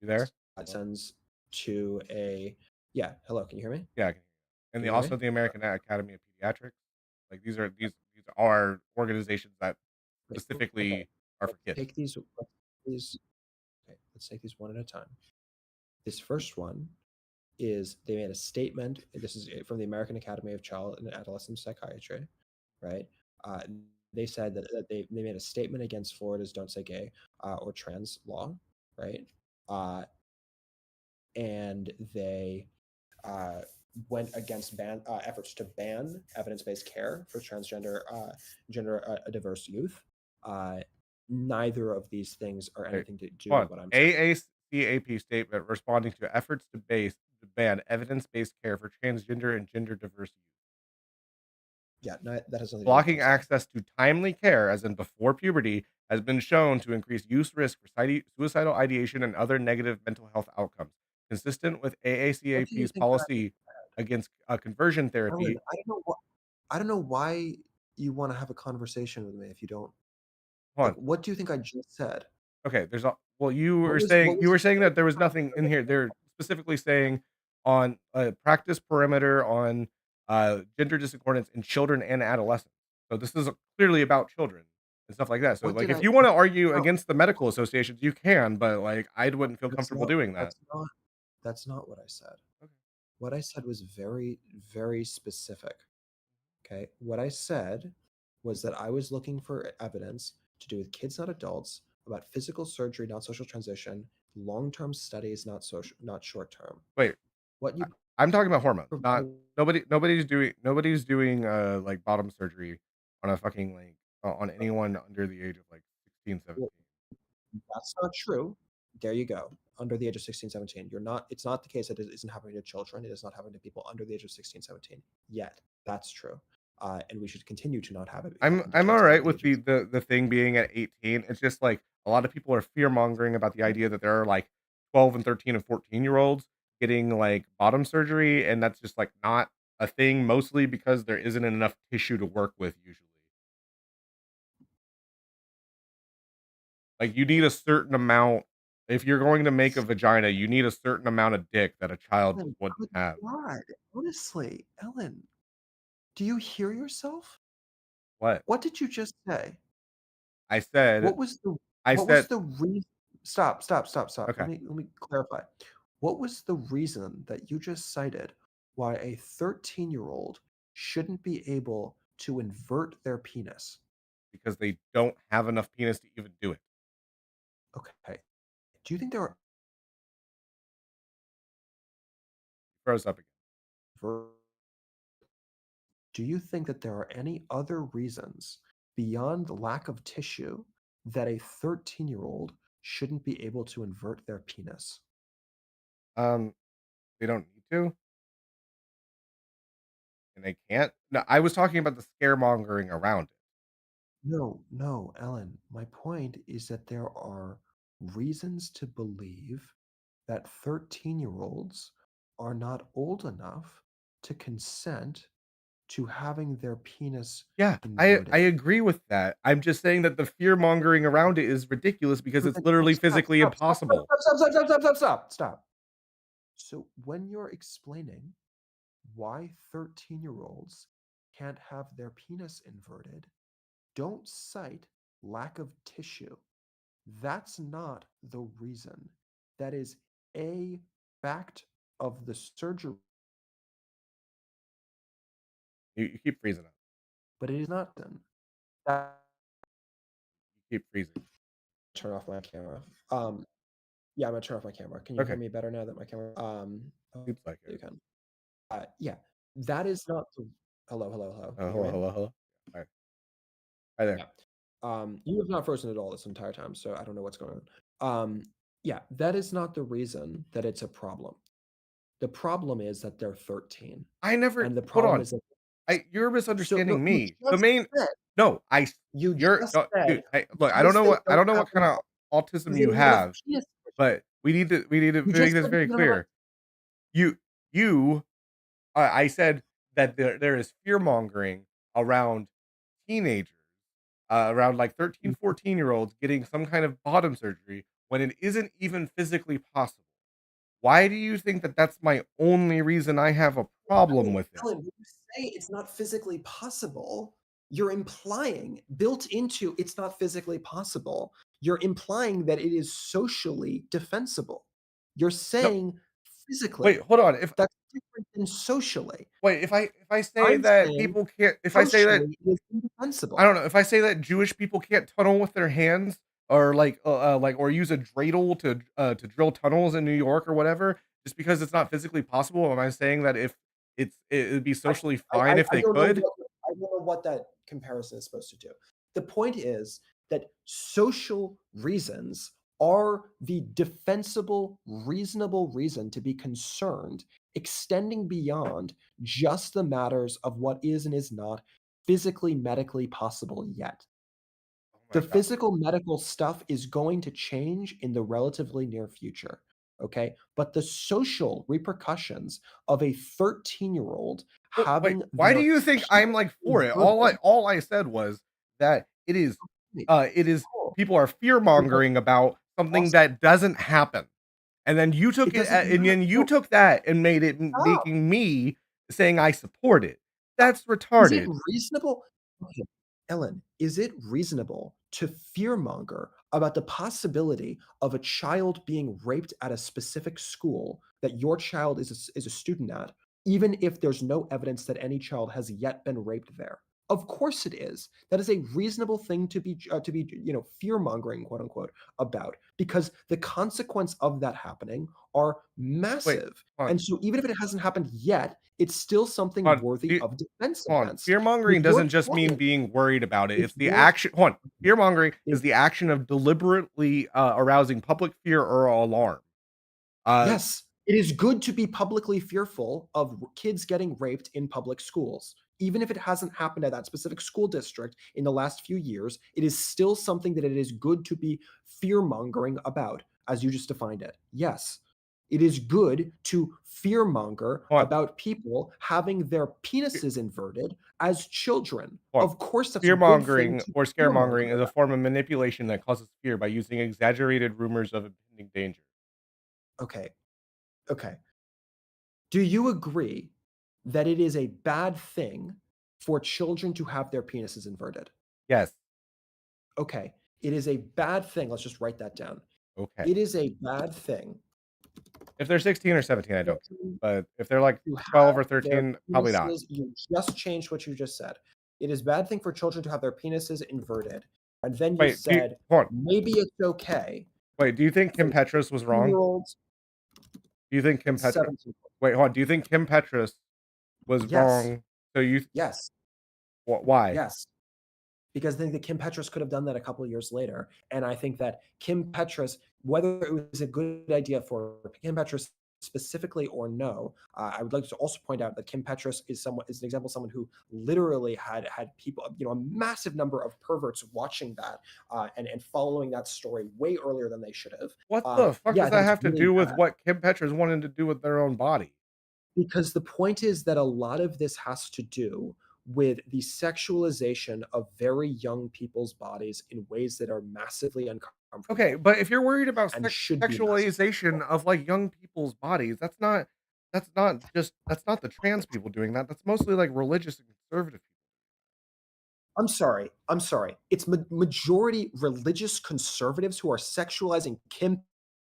You there? it Hello? sends to a yeah. Hello, can you hear me? Yeah, I can hear you. And Can the you hear also me? the American Academy of Pediatrics. Like these are organizations that Wait, okay. specifically are for Let's kids. take these. Okay, let's take these one at a time. This first one is they made a statement. This is from the American Academy of Child and Adolescent Psychiatry, right? Uh, they said that they made a statement against Florida's "Don't Say Gay" or trans law, right? Uh, and they uh, went against efforts to ban evidence-based care for transgender gender diverse youth. Uh, neither of these things are Wait, anything to do hold with on. what I'm saying. AACAP statement responding to efforts to ban evidence-based care for transgender and gender diverse youth. Yeah, no, that has nothing to do with what Blocking I'm saying. access to timely care, as in before puberty, has been shown to increase use risk for suicidal ideation and other negative mental health outcomes. Consistent with What do you AACAP's think that policy against conversion Ellen, therapy. I don't know why you want to have a conversation with me if you don't Hold like on. what do you think I just said? Okay, there's a well, you What were was saying what you was were saying that there was nothing in here. They're specifically saying on practice perimeter on gender discordance in children and adolescents. So this is clearly about children and stuff like that. So what like did if I you want to argue no, against the medical associations, you can, but like I wouldn't feel that's comfortable not doing that. that's not that's not what I said. Okay. What I said was very, very specific. Okay. What I said was that I was looking for evidence to do with kids, not adults, about physical surgery, not social transition, long-term studies, not social, not short-term. Wait, What I, you I'm talking about hormones, not provided nobody's doing like bottom surgery on a fucking like on anyone under the age of like 16, 17. That's not true. There you go. Under the age of 16, 17. You're not, it's not the case that it isn't happening to children. It is not happening to people under the age of 16, 17 yet. That's true. and we should continue to not have it I'm indicate alright with limitations. the thing being at 18. It's just, like, a lot of people are fear-mongering about the idea that there are, like, 12 and 13 and 14-year-olds getting, like, bottom surgery, and that's just, like, not a thing, mostly because there isn't enough tissue to work with usually. Like, you need a certain amount if you're going to make a vagina, you need a certain amount of dick that a child Ellen, wouldn't good have. God. Honestly, Ellen, do you hear yourself? What? What did you just say? I said What was the I what was said the reason? Stop, stop, stop, stop. okay, Let me clarify. What was the reason that you just cited why a 13-year-old shouldn't be able to invert their penis? because they don't have enough penis to even do it. Okay. Do you think there are Froze up again. ver- do you think that there are any other reasons beyond the lack of tissue that a 13-year-old shouldn't be able to invert their penis? Um, they don't need to, and they can't. No, I was talking about the scaremongering around it. No, no, Ellen. My point is that there are reasons to believe that 13-year-olds are not old enough to consent to having their penis Yeah, I inverted. agree with that. I'm just saying that the fear mongering around it is ridiculous because So it's then literally stop, physically stop, stop, stop, impossible. stop, stop, stop, stop, stop, stop, stop, stop. So when you're explaining why 13-year-olds can't have their penis inverted, don't cite lack of tissue. That's not the reason. That is a fact of the surgery, You keep freezing up. but it is not done. That You keep freezing. turn off my camera. Yeah, I'm gonna turn off my camera. Can you hear Okay, me better now that my camera? Oh, seems like it. you can. Yeah, that is not the. Hello, hello, hello. Can you hear Hello, me? hello, hello. Hi, hi there. Yeah. You have not frozen at all this entire time, so I don't know what's going on. Yeah, that is not the reason that it's a problem. The problem is that they're 13, I never. and the Hold problem on. is that You're so no, misunderstanding me. The main said no, you you're just no, said dude. Look. because they I don't don't know have what kind enough of autism because they you don't have enough have, penis tissue. but we need to You make just this said they very don't have enough. clear. You you I said that there is fear mongering around teenagers, around like 13, 14-year-olds getting some kind of bottom surgery when it isn't even physically possible. Why do you think that that's my only reason I have a problem with it? Ellen, when you say it's not physically possible, you're implying built into it's not physically possible, you're implying that it is socially defensible. You're No, saying wait, physically. hold on. If That's different than socially. wait, if I say I'm that saying people can't, if I say that socially it is I indefensible. don't know, if I say that Jewish people can't tunnel with their hands or like or use a dreidel to drill tunnels in New York or whatever, just because it's not physically possible, am I saying that if it'd be I socially fine if I they don't know could? what I don't know what that comparison is supposed to do. The point is that social reasons are the defensible, reasonable reason to be concerned, extending beyond just the matters of what is and is not physically, medically possible yet. Oh my The god. physical medical stuff is going to change in the relatively near future, okay? But the social repercussions of a 13-year-old Well, wait, having why do their you think I'm, penis like, for it? inverted. All I said was that Wait, it is cool. people are Because fear-mongering about something awesome. that doesn't happen, and then you It took it doesn't and matter. then you No, took that and made it stop. making me saying I support it. Stop. That's Is it retarded. reasonable? Okay, Ellen, is it reasonable to fearmonger about the possibility of a child being raped at a specific school that your child is a student at, even if there's no evidence that any child has yet been raped there? Of course it is. That is a reasonable thing to be fear mongering, quote unquote, about because the consequence of that happening are Wait, massive. hold on, And so even if it hasn't happened yet, it's still something hold on. worthy of defense Hold on. against. Fear-mongering If your doesn't just mean child being worried about it. if It's the your action hold on. Fear-mongering if is the action of deliberately, arousing public fear or alarm. Uh, yes, it is good to be publicly fearful of kids getting raped in public schools. even if it hasn't happened at that specific school district in the last few years, it is still something that it is good to be fear mongering about, as you just defined it. Yes, it is good to fear monger Hold on. about people having their penises inverted as children. Hold on. Of course, that's a Fear good thing mongering to or fear monger scaremongering is a about. form of manipulation that causes fear by using exaggerated rumors of impending danger. Okay, okay. Do you agree that it is a bad thing for children to have their penises inverted? Yes. Okay. It is a bad thing. Let's just write that down. Okay. It is a bad thing If they're 16 or 17, I for don't care. children But if they're like to 12 have or their 13, probably not. penises. You just changed what you just said. It is a bad thing for children to have their penises inverted. And then you Wait, said, hold on. maybe it's okay Wait, do you think for Kim Petras was wrong? 2-year-olds. Do you think Kim It's Petras? 17. Wait, hold on. Do you think Kim Petras was Yes. wrong? So Yes. why? Yes. Because I think that Kim Petras could have done that a couple of years later. And I think that Kim Petras, whether it was a good idea for Kim Petras specifically or no, I would like to also point out that Kim Petras is an example of someone who literally had people, a massive number of perverts watching that and following that story way earlier than they should have. What the fuck Yeah, I does think that it's have to really do with bad. what Kim Petras wanted to do with their own body? Because the point is that a lot of this has to do with the sexualization of very young people's bodies in ways that are massively Okay, uncomfortable but if you're worried about and should be massively sexualization uncomfortable. of like young people's bodies, that's not the trans people doing that. That's mostly like religious and conservative people. I'm sorry. I'm sorry. It's majority religious conservatives who are sexualizing Kim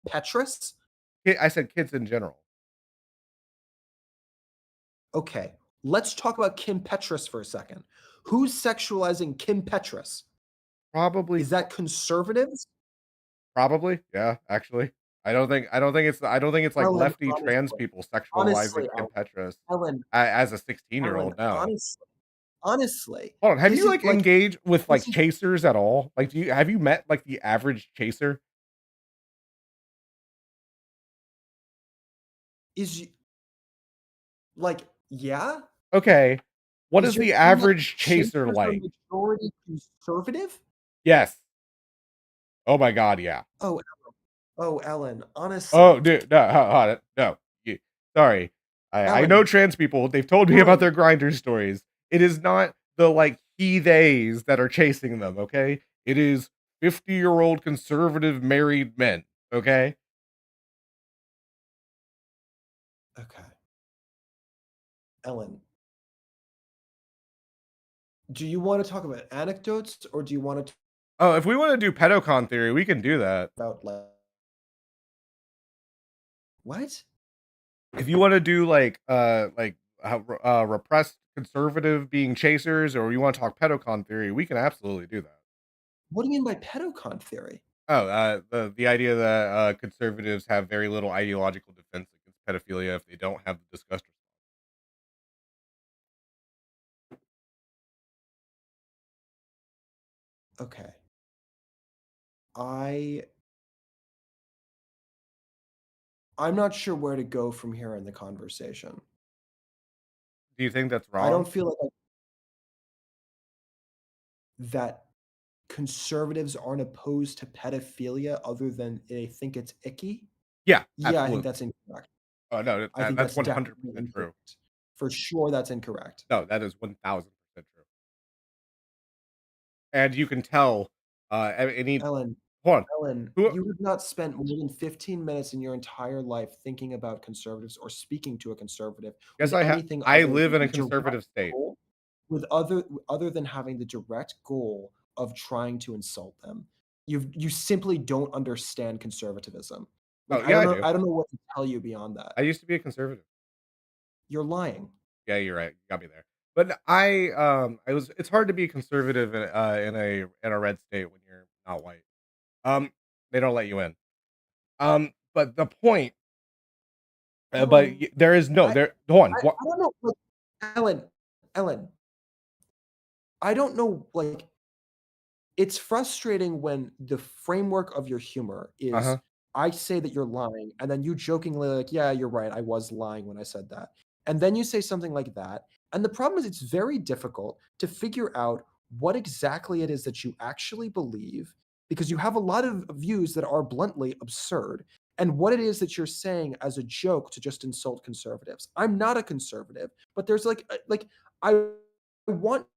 Petras. I said kids in general. Okay, let's talk about Kim Petras for a second. Who's sexualizing Kim Petras? Probably Is that conservatives? Probably, yeah, actually. I don't think it's like Ellen, lefty trans honestly, people sexualizing honestly, Kim Petras Ellen, as a Ellen, 16-year-old, no. honestly, Hold on, have this you, is like, like engaged with, this like, is chasers at all? Like, have you met, like, the average chaser? is like, yeah? Okay. What Is is you're the saying that average chaser chasers are like? majority conservative? Yes. Oh my god, yeah. Oh, Ellen, Oh, honestly, dude, no, hold it. No. You sorry. I know Ellen, trans people, they've told me about Ellen, their grinder stories. It is not the, like, he theys that are chasing them, okay? It is 50-year-old conservative married men, okay? okay, Ellen, do you wanna talk about anecdotes or do you wanna talk Oh, if we wanna do pedocon theory, we can do that. about, what? If you wanna do, like, how repressed conservative being chasers, or you wanna talk pedocon theory, we can absolutely do that. What do you mean by pedocon theory? Oh, the idea that, conservatives have very little ideological defense against pedophilia if they don't have the disgust response. Okay. I I'm not sure where to go from here in the conversation. Do you think that's I don't wrong? feel like that conservatives aren't opposed to pedophilia other than they think it's icky. Yeah, Yeah, I think absolutely. that's incorrect. Oh, no, I think that's that's definitely 100% true. incorrect. For sure, that's incorrect. No, that is 1000% true. And you can tell, any Ellen, hold on. Ellen, Who you have not spent more than 15 minutes in your entire life thinking about conservatives or speaking to a conservative Yes, with anything I other live than in a the direct conservative state. goal other than having the direct goal of trying to insult them. You simply don't understand conservatism. Oh, Like, yeah, I do. I don't know what to tell you beyond that. I used to be a conservative. You're lying. Yeah, you're right. You got me there. But it's hard to be conservative in a red state when you're not white. Um, they don't let you in. But the point, Ellen, there is no I there. Hold on. What? I don't know, like, Ellen, Ellen, I don't know, like, it's frustrating when the framework of your humor Uh is, huh. I say that you're lying, and then you jokingly like, "Yeah, you're right, I was lying when I said that." And then you say something like that. And the problem is it's very difficult to figure out what exactly it is that you actually believe because you have a lot of views that are bluntly absurd and what it is that you're saying as a joke to just insult conservatives. I'm not a conservative, but there's like I want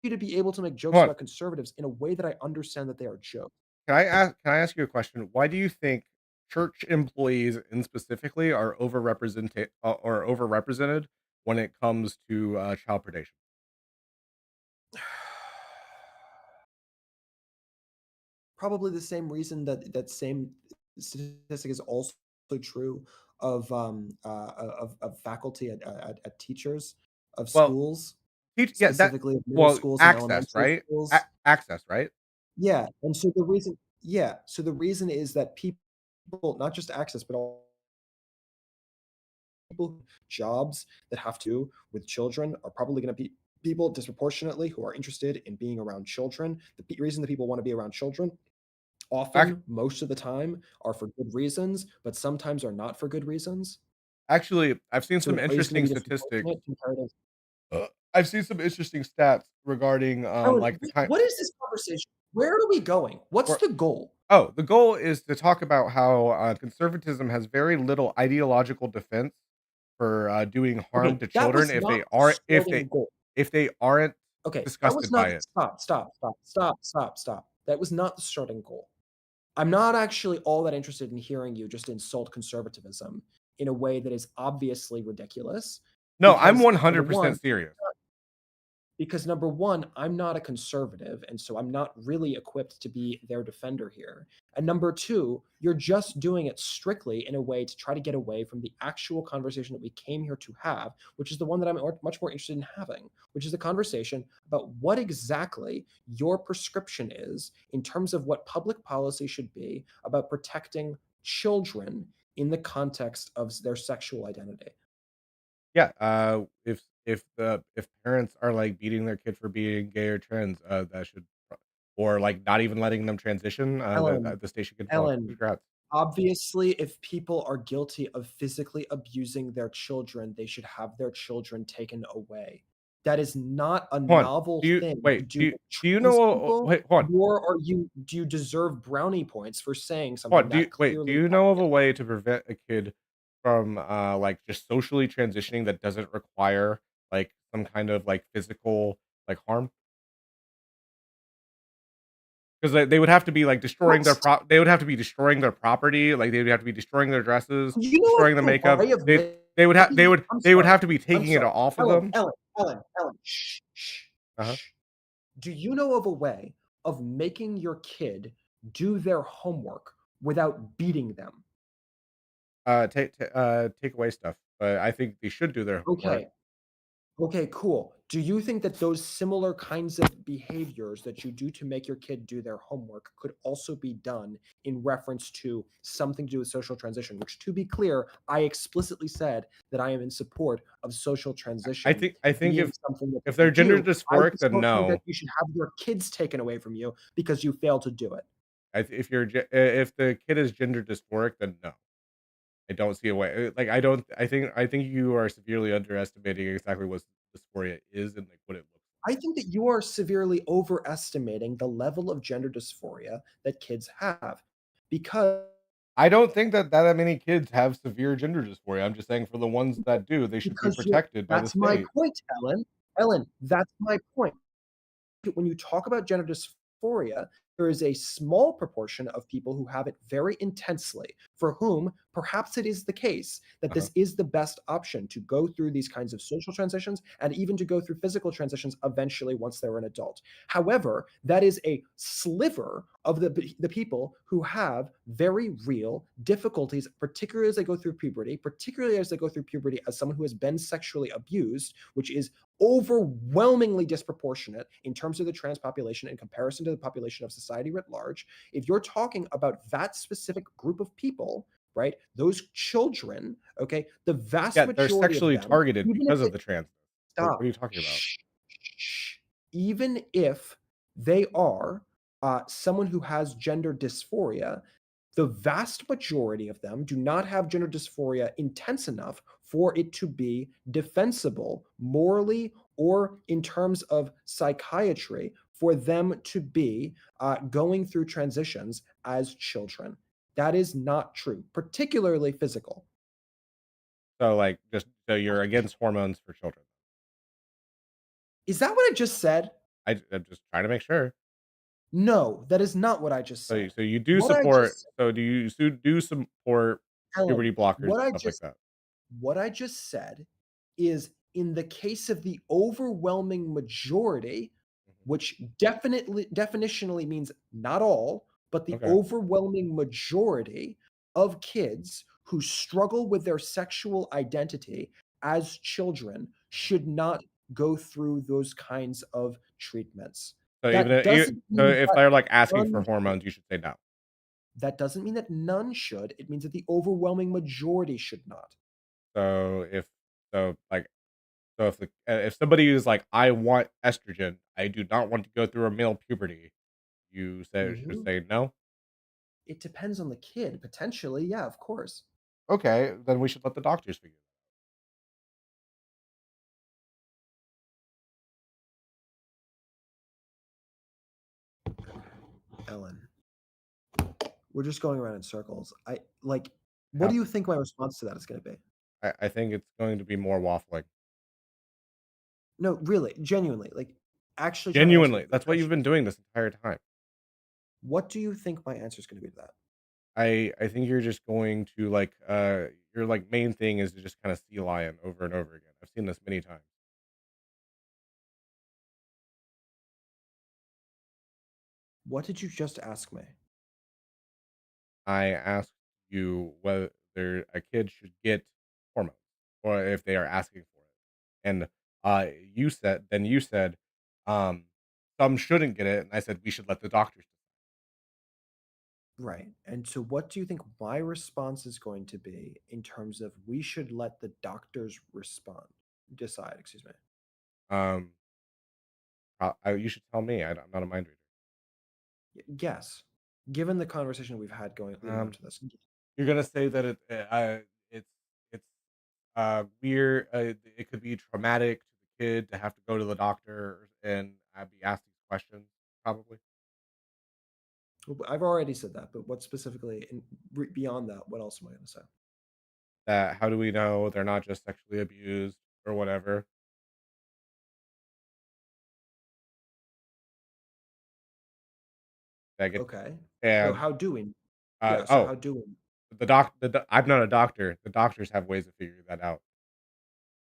you to be able to make jokes Hold on. about conservatives in a way that I understand that they are jokes. Can I ask you a question? Why do you think church employees in specifically are overrepresented when it comes to child predation? Probably the same reason that that same statistic is also true of faculty at teachers of Well, schools, yeah, that specifically of middle well, schools and access, elementary right? schools. Access, right? Yeah, and so the reason is that people not just access, but all people jobs that have to do with children are probably going to be people disproportionately who are interested in being around children. The reason that people want to be around children Ac often, most of the time, are for good reasons, but sometimes are not for good reasons. Actually, I've seen So some it is gonna interesting be statistics. disproportionate comparative. I've seen some interesting stats regarding, Ellen, like, the kind what is this conversation? Where are we going? What's or the goal? oh, the goal is to talk about how, conservatism has very little ideological defense for, doing harm Okay, to that children was if they not the are starting goal. if they aren't Okay, that was disgusted not by it. stop. That was not the starting goal. I'm not actually all that interested in hearing you just insult conservatism in a way that is obviously ridiculous No, I'm because, number 1, 100% serious. number one, I'm not a conservative, and so I'm not really equipped to be their defender here. And number two, you're just doing it strictly in a way to try to get away from the actual conversation that we came here to have, which is the one that I'm much more interested in having, which is the conversation about what exactly your prescription is in terms of what public policy should be about protecting children in the context of their sexual identity. Yeah, if parents are, like, beating their kid for being gay or trans, that should or, like, not even letting them transition, Ellen, the station can talk. Ellen, Congrats. obviously, if people are guilty of physically abusing their children, they should have their children taken away. That is not a Hold on. novel Do you thing to wait, do with do you trans know people, wait, hold on. nor do you deserve brownie points for saying Hold something on, that do clearly you know of a obvious. way to prevent a kid from, like, just socially transitioning that doesn't require, like, some kind of, like, physical, like, harm? 'Cause they would have to be, like, What? they would have to be destroying their property, like, they would have to be destroying their dresses, Do you know destroying the of a makeup. way of I'm They would sorry. have to be I'm taking it sorry. off of them. Ellen, shh, shh, Uh-huh. shh. Do you know of a way of making your kid do their homework without beating them? Take away stuff, but I think they should do their homework. Okay. Okay, cool. Do you think that those similar kinds of behaviors that you do to make your kid do their homework could also be done in reference to something to do with social transition? Which, to be clear, I explicitly said that I am in support of social transition I think being something that if people they're gender do. I dysphoric, just then don't think that no. you should have your kids taken away from you because you failed to do it. If you're if the kid is gender dysphoric, then no. I don't see a way. Like I don't. I think you are severely underestimating exactly what dysphoria is and like what it looks. I think that you are severely overestimating the level of gender dysphoria that kids have because I don't think that many kids have severe gender dysphoria. I'm just saying for the ones that do, they should be you're protected by the that's my state. point, Ellen. Ellen, that's my point. When you talk about gender dysphoria, there is a small proportion of people who have it very intensely, for whom perhaps it is the case that Uh-huh. this is the best option to go through these kinds of social transitions and even to go through physical transitions eventually once they're an adult. However, that is a sliver of the people who have very real difficulties, particularly as they go through puberty, particularly as they go through puberty as someone who has been sexually abused, which is overwhelmingly disproportionate in terms of the trans population in comparison to the population of society writ large. If you're talking about that specific group of people, right, those children, okay, the vast Yeah, they're majority of sexually them, targeted even if because they of the trans. What stop, are you talking about? shh, shh, even if they are someone who has gender dysphoria, the vast majority of them do not have gender dysphoria intense enough for it to be defensible morally or in terms of psychiatry for them to be going through transitions as children. That is not true, particularly physical. So, like, just so you're against hormones for children. Is that what I just said? I'm just trying to make sure. No, that is not what I just So said. so you do What I support just so do support Ellen, puberty blockers what and I stuff like just that? what I just said is in the case of the overwhelming majority, Mhm. which definitely definitionally means not all, but the Okay. overwhelming majority of kids who struggle with their sexual identity as children Mhm. should not go through those kinds of treatments. So even That I doesn't so mean if that they're, like, asking for none hormones, you should say no. that doesn't mean that none should. It means that the overwhelming majority should not. So if so, like so if somebody is like, "I want estrogen. I do not want to go through a male puberty," you should Mhm. say no? It depends on the kid, potentially, yeah, of course. Okay, then we should let the doctors figure it. Ellen, we're just going around in circles. What do How you think my response to that is gonna be? I think it's going to be more waffling. No, really, genuinely, actually trying to answer Genuinely, the that's what you've question. been doing this entire time. What do you think my answer is gonna be to that? I think you're just going to, like, your, like, main thing is to just kinda sea lion over and over again. I've seen this many times. What did you just ask me? I asked you whether a kid should get hormones or if they are asking for it. And you said, um, some shouldn't get it. And I said, we should let the doctors. Right, and so what do you think my response is going to be in terms of we should let the doctors decide, excuse me. Um, you should tell me. I'm not a mind reader. Yes, given the conversation we've had going leading up Um, to this. you're gonna say that it's it's weird. It could be traumatic to the kid to have to go to the doctor and be asked these questions. Probably. Well, I've already said that, but what specifically beyond that, what else am I gonna say? That how do we know they're not just sexually abused or whatever? That get Okay. No, and how do we uh, yeah, so oh, how do we I'm not a doctor. The doctors have ways of figuring that out.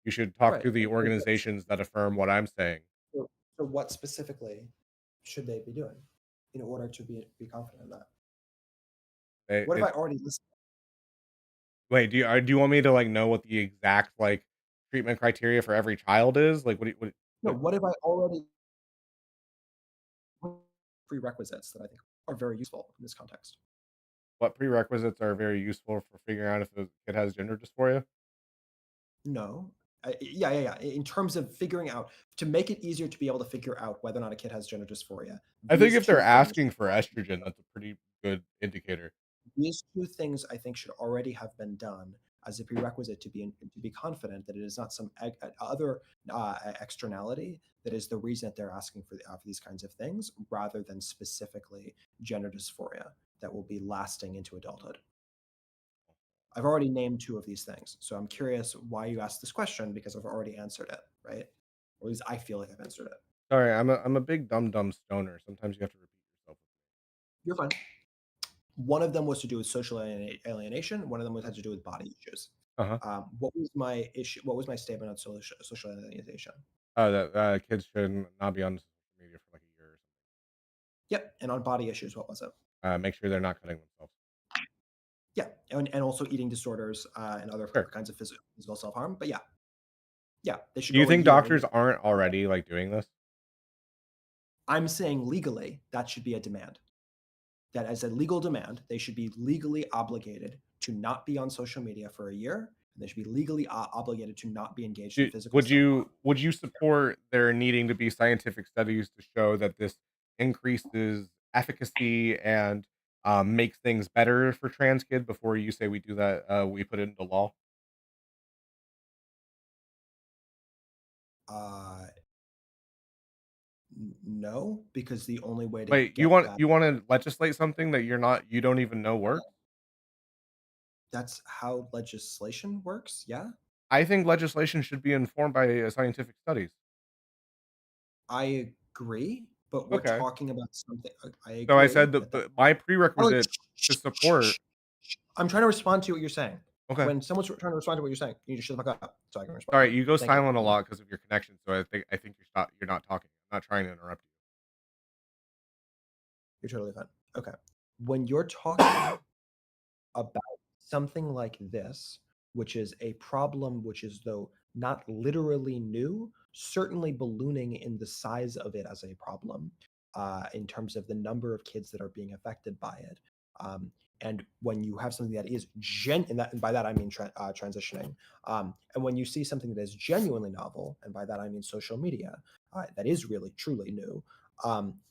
You should talk right, to the and what's organizations that affirm what I'm saying. so what specifically should they be doing in order to be confident in that? They, What if I it, already listened? wait, do you want me to like know what the exact like treatment criteria for every child is? Like, No, what what if I already prerequisites that I think are very useful in this context? what prerequisites are very useful for figuring out if a kid has gender dysphoria? No. Yeah. In terms of figuring out to make it easier to be able to figure out whether or not a kid has gender dysphoria, I think these if they're 2 things asking for estrogen, that's a pretty good indicator. These 2 things I think should already have been done as a prerequisite to be confident that it is not some other externality that is the reason that they're asking for these kinds of things, rather than specifically gender dysphoria that will be lasting into adulthood. I've already named 2 of these things, so I'm curious why you asked this question because I've already answered it, right? Or at least I feel like I've answered it. Sorry, I'm a big dumb stoner. Sometimes you have to repeat yourself. You're fine. One of them was to do with social alienation. One of them had to do with body issues. Uh huh. What was my issue? What was my statement on social alienation? That kids should not be on social media for like a year or Yep. And on body issues, what was it? something. Make sure they're not cutting themselves. Yeah. And also eating disorders and other Sure. kinds of physical self harm. But yeah, they should Do you go a think year. And doctors aren't already like doing this? I'm saying legally that should be a demand. That as a legal demand, they should be legally obligated to not be on social media for a year. And they should be legally obligated to not be engaged in physical self harm. Would you support there needing to be scientific studies to show that this increases efficacy and makes things better for trans kid before you say we do that? We put it into law. Uh, no, because the only way to Wait, get that you wanna legislate something that you don't even know works? that's how legislation works, yeah? I think legislation should be informed by, scientific studies. I agree, but we're Okay. talking about something I So I agree said that my Ellen, prerequisite to support. I'm trying to respond to what you're saying. Okay. When someone's trying to respond to what you're saying, you just shut the fuck up so I can Sorry, respond. you go Thank you. silent a lot because of your connection, so I think you're not talking. I'm not trying to interrupt you. You're totally fine. Okay. When you're talking about something like this, which is a problem which is, though not literally new, certainly ballooning in the size of it as a problem, in terms of the number of kids that are being affected by it. Um, and when you have something that is and by that I mean transitioning, and when you see something that is genuinely novel, and by that I mean social media, that is really truly new,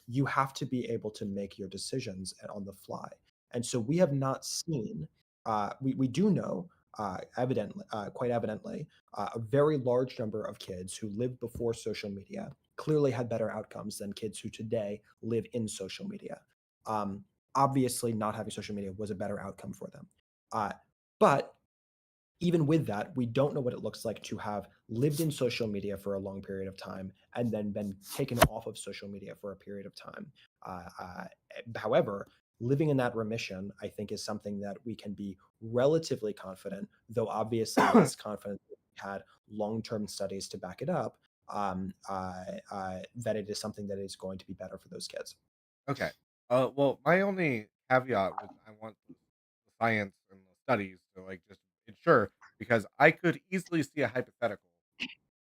you have to be able to make your decisions on the fly. And so we have not seen, we do know, quite evidently, a very large number of kids who lived before social media clearly had better outcomes than kids who today live in social media. Um, Obviously, not having social media was a better outcome for them. But even with that, we don't know what it looks like to have lived in social media for a long period of time and then been taken off of social media for a period of time. However, living in that remission, I think, is something that we can be relatively confident, though obviously less confident if we had long term studies to back it up, that it is something that is going to be better for those kids. Okay. Well, my only caveat with I want the science and the studies to like just ensure because I could easily see a hypothetical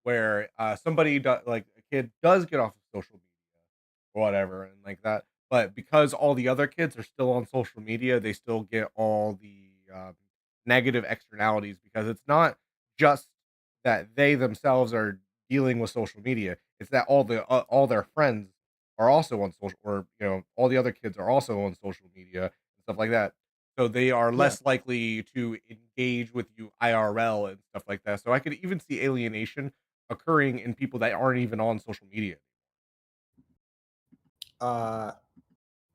where like a kid does get off of social media or whatever and like that, but because all the other kids are still on social media, they still get all the negative externalities because it's not just that they themselves are dealing with social media; it's that all their friends are also on social, or all the other kids are also on social media and stuff like that. So they are Yeah. less likely to engage with you IRL and stuff like that. So I could even see alienation occurring in people that aren't even on social media. Uh,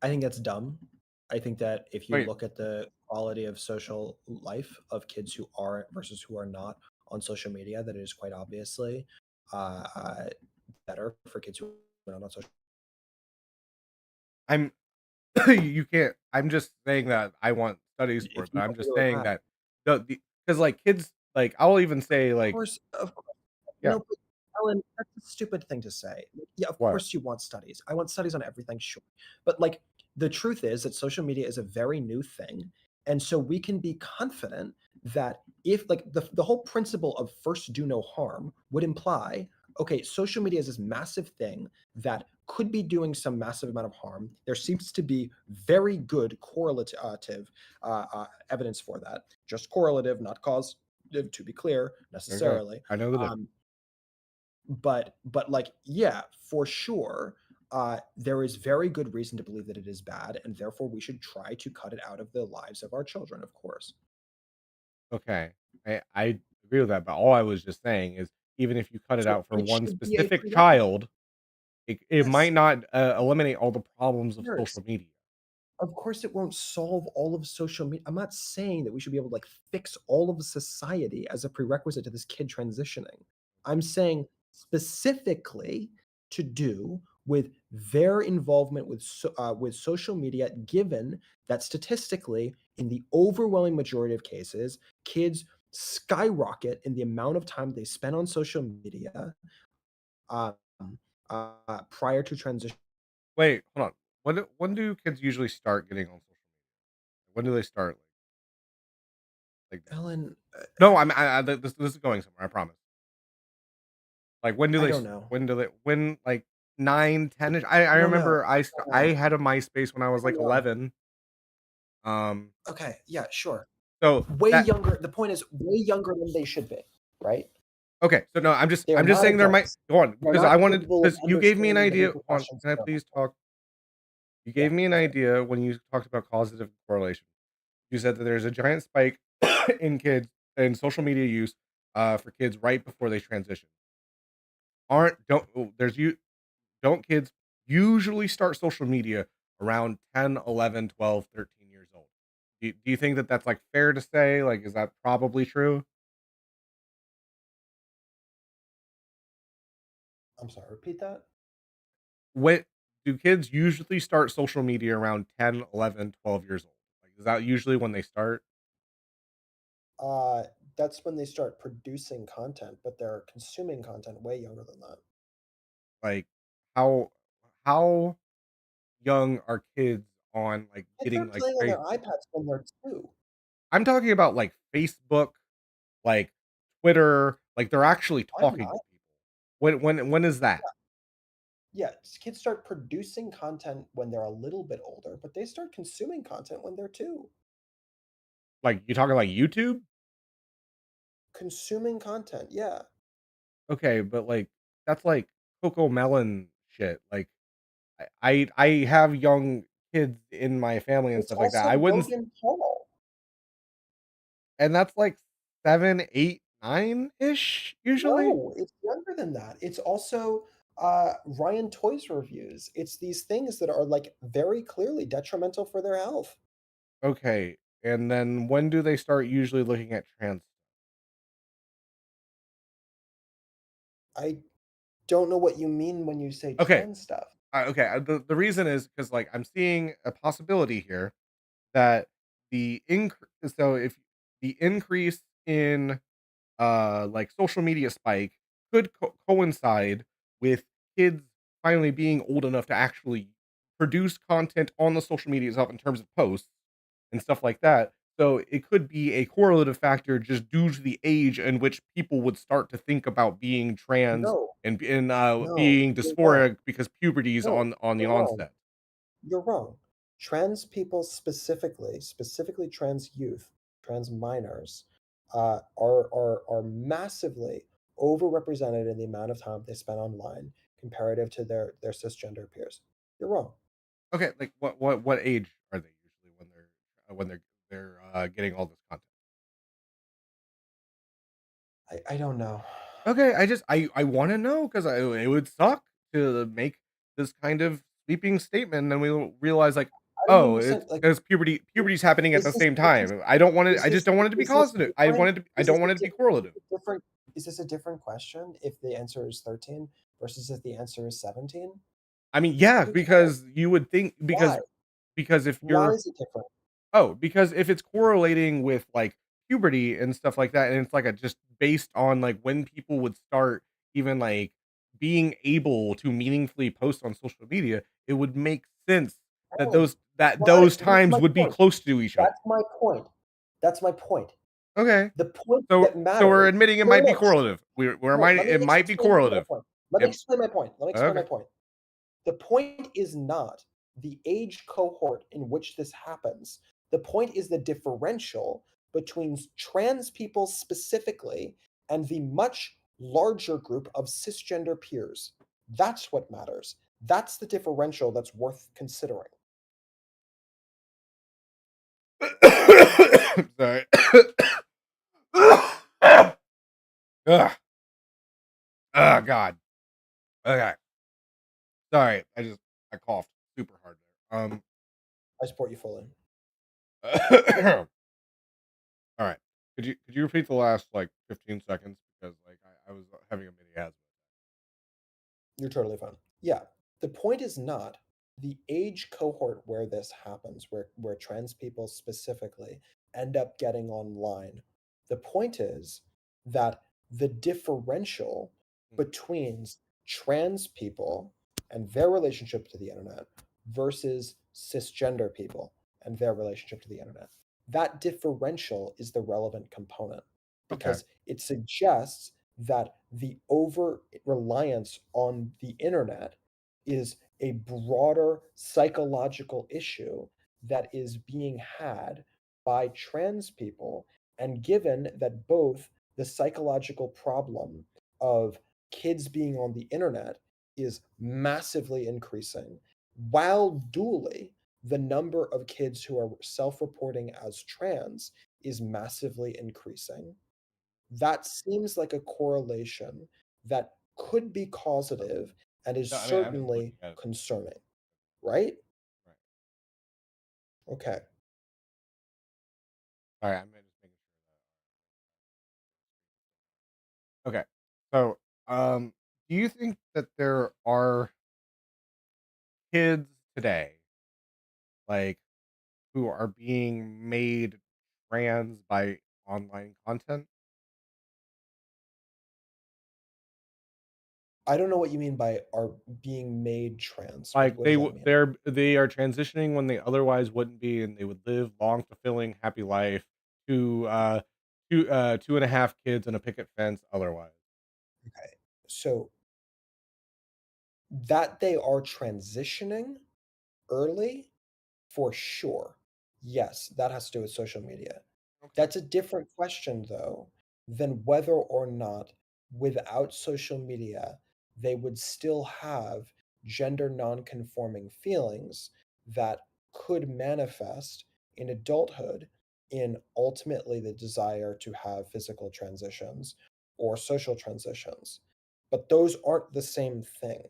I think that's dumb. I think that if you Wait, look at the quality of social life of kids who are versus who are not on social media, that it is quite obviously uh, uh, better for kids who are not on social. I'm you can't. I'm just saying that I want studies for If it, but you I'm want to just go with saying that, that because like kids, like I'll even say like of course, yeah, no, but Ellen, that's a stupid thing to say. Like, yeah, of what? course you want studies. I want studies on everything, sure. But like the truth is that social media is a very new thing. And so we can be confident that if like the whole principle of first do no harm would imply, okay, social media is this massive thing that could be doing some massive amount of harm. There seems to be very good correlative evidence for that. Just correlative, not causative, to be clear, Okay, necessarily. I know the difference. Um, but like, yeah, for sure, there is very good reason to believe that it is bad, and therefore we should try to cut it out of the lives of our children, of course. Okay, I agree with that, but all I was just saying is even if you cut it So out for it one should be a specific prerequisite. child, it might Yes, not eliminate all the problems of course. social media. Of course, it won't solve all of social media. I'm not saying that we should be able to like fix all of society as a prerequisite to this kid transitioning. I'm saying specifically to do with their involvement with social media, given that statistically, in the overwhelming majority of cases, kids skyrocket in the amount of time they spend on social media um, prior to transition. Wait, hold on. When do kids usually start getting on social media? When do they start like Ellen, no, this is going somewhere, I promise. Like, I don't know. when, like, 9, 10 ish? I I don't know. remember I don't I know. had a MySpace when I I was, don't like, know. 11, um, Okay, yeah, sure. so Way that younger, the point is way younger than they should be, right? okay, so no, They are I'm just not saying there might adults. go on, They're because not I wanted capable of because you gave me an understanding the idea hold on, repercussions can I of their please talk? You Yeah, gave me an go for it. idea when you talked about causative correlation. You said that there's a giant spike in social media use, for kids right before they transition. aren't don't oh, there's you don't kids usually start social media around 10, 11, 12, 13 years old? Do you think that that's, like, fair to say? Like, is that probably true? I'm sorry, repeat that. When do kids usually start social media around 10, 11, 12 years old? Like, is that usually when they start? Uh, that's when they start producing content, but they're consuming content way younger than that. Like, how how young are kids on, like, Kids getting, are like, playing on face their iPads when they're 2. I'm talking about, like, Facebook, like, Twitter, like, they're actually I'm talking to not. people. When is that? Yeah, kids start producing content when they're a little bit older, but they start consuming content when they're 2. Like, you talking like YouTube? Consuming content, yeah. Okay, but, like, that's like Coco Melon shit, like, I have young kids in my family and It's stuff like that. also I wouldn't s Logan Paul. and that's like 7, 8, 9-ish usually? No, it's younger than that. It's also, Ryan Toys reviews. It's these things that are, like, very clearly detrimental for their health. Okay, and then when do they start usually looking at trans I don't know what you mean when you say Okay, trans stuff. okay, the reason is because like, I'm seeing a possibility here that the inc so if the increase in like social media spike could coincide with kids finally being old enough to actually produce content on the social media itself in terms of posts and stuff like that. So it could be a correlative factor just due to the age in which people would start to think about being trans No, and no, being you're wrong. dysphoric because puberty's No, on the you're wrong. onset. You're wrong. Trans people specifically trans youth, trans minors, are massively overrepresented in the amount of time they spend online comparative to their cisgender peers. You're wrong. Okay, like what age are they usually when they're getting all this content? I don't know. Okay, I wanna know 'cause it would suck to make this kind of sweeping statement, and then we realize, like, I don't oh, it's understand. Like, because puberty's happening at the same time. I don't want it I just don't want it to be causative. I is this don't want it to be correlative. a different is this a different question if the answer is 13 versus if the answer is 17? I mean, yeah, Who cares? because you would think Why? because if Why you're is it different? Oh, because if it's correlating with, like, puberty and stuff like that, and it's, like, a just based on, like, when people would start even, like, being able to meaningfully post on social media, it would make sense that Why? Why? those Here's times my would be point. close to each other. That's my point. That's my point. Okay. The point So that we're matters. admitting it No, no, might be no. correlative. No, no, let me It might be explain to you my correlative. point. Let me It explain my point. Let me explain my Okay. point. The point is not the age cohort in which this happens. The point is the differential between trans people specifically and the much larger group of cisgender peers. That's what matters. That's the differential that's worth considering. Sorry. Ugh. Oh, God. Okay. Sorry. I coughed super hard there. I support you fully. Alright. Could you repeat the last, like, 15 seconds? Because, like, I was having a mini asthma. You're totally fine. Yeah. The point is not the age cohort where this happens, where trans people specifically end up getting online. The point is that the differential Mm, between trans people and their relationship to the internet versus cisgender people and their relationship to the internet. That differential is the relevant component okay. because it suggests that the over reliance on the internet is a broader psychological issue that is being had by trans people. And given that both the psychological problem of kids being on the internet is massively increasing, while dually, the number of kids who are self reporting as trans is massively increasing, that seems like a correlation that could be causative and is No, I mean, I'm just certainly looking at it. concerning, right? Right. Okay. Sorry, I'm just making sure that. Okay. So, do you think that there are kids today, like, who are being made trans by online content? I don't know what you mean by are being made trans. Like, What does that mean? they are transitioning when they otherwise wouldn't be, and they would live long, fulfilling, happy life to, 2.5 kids and a picket fence otherwise. Okay. So that they are transitioning early, for sure. Yes, that has to do with social media. Okay. That's a different question, though, than whether or not without social media, they would still have gender nonconforming feelings that could manifest in adulthood in ultimately the desire to have physical transitions or social transitions. But those aren't the same thing.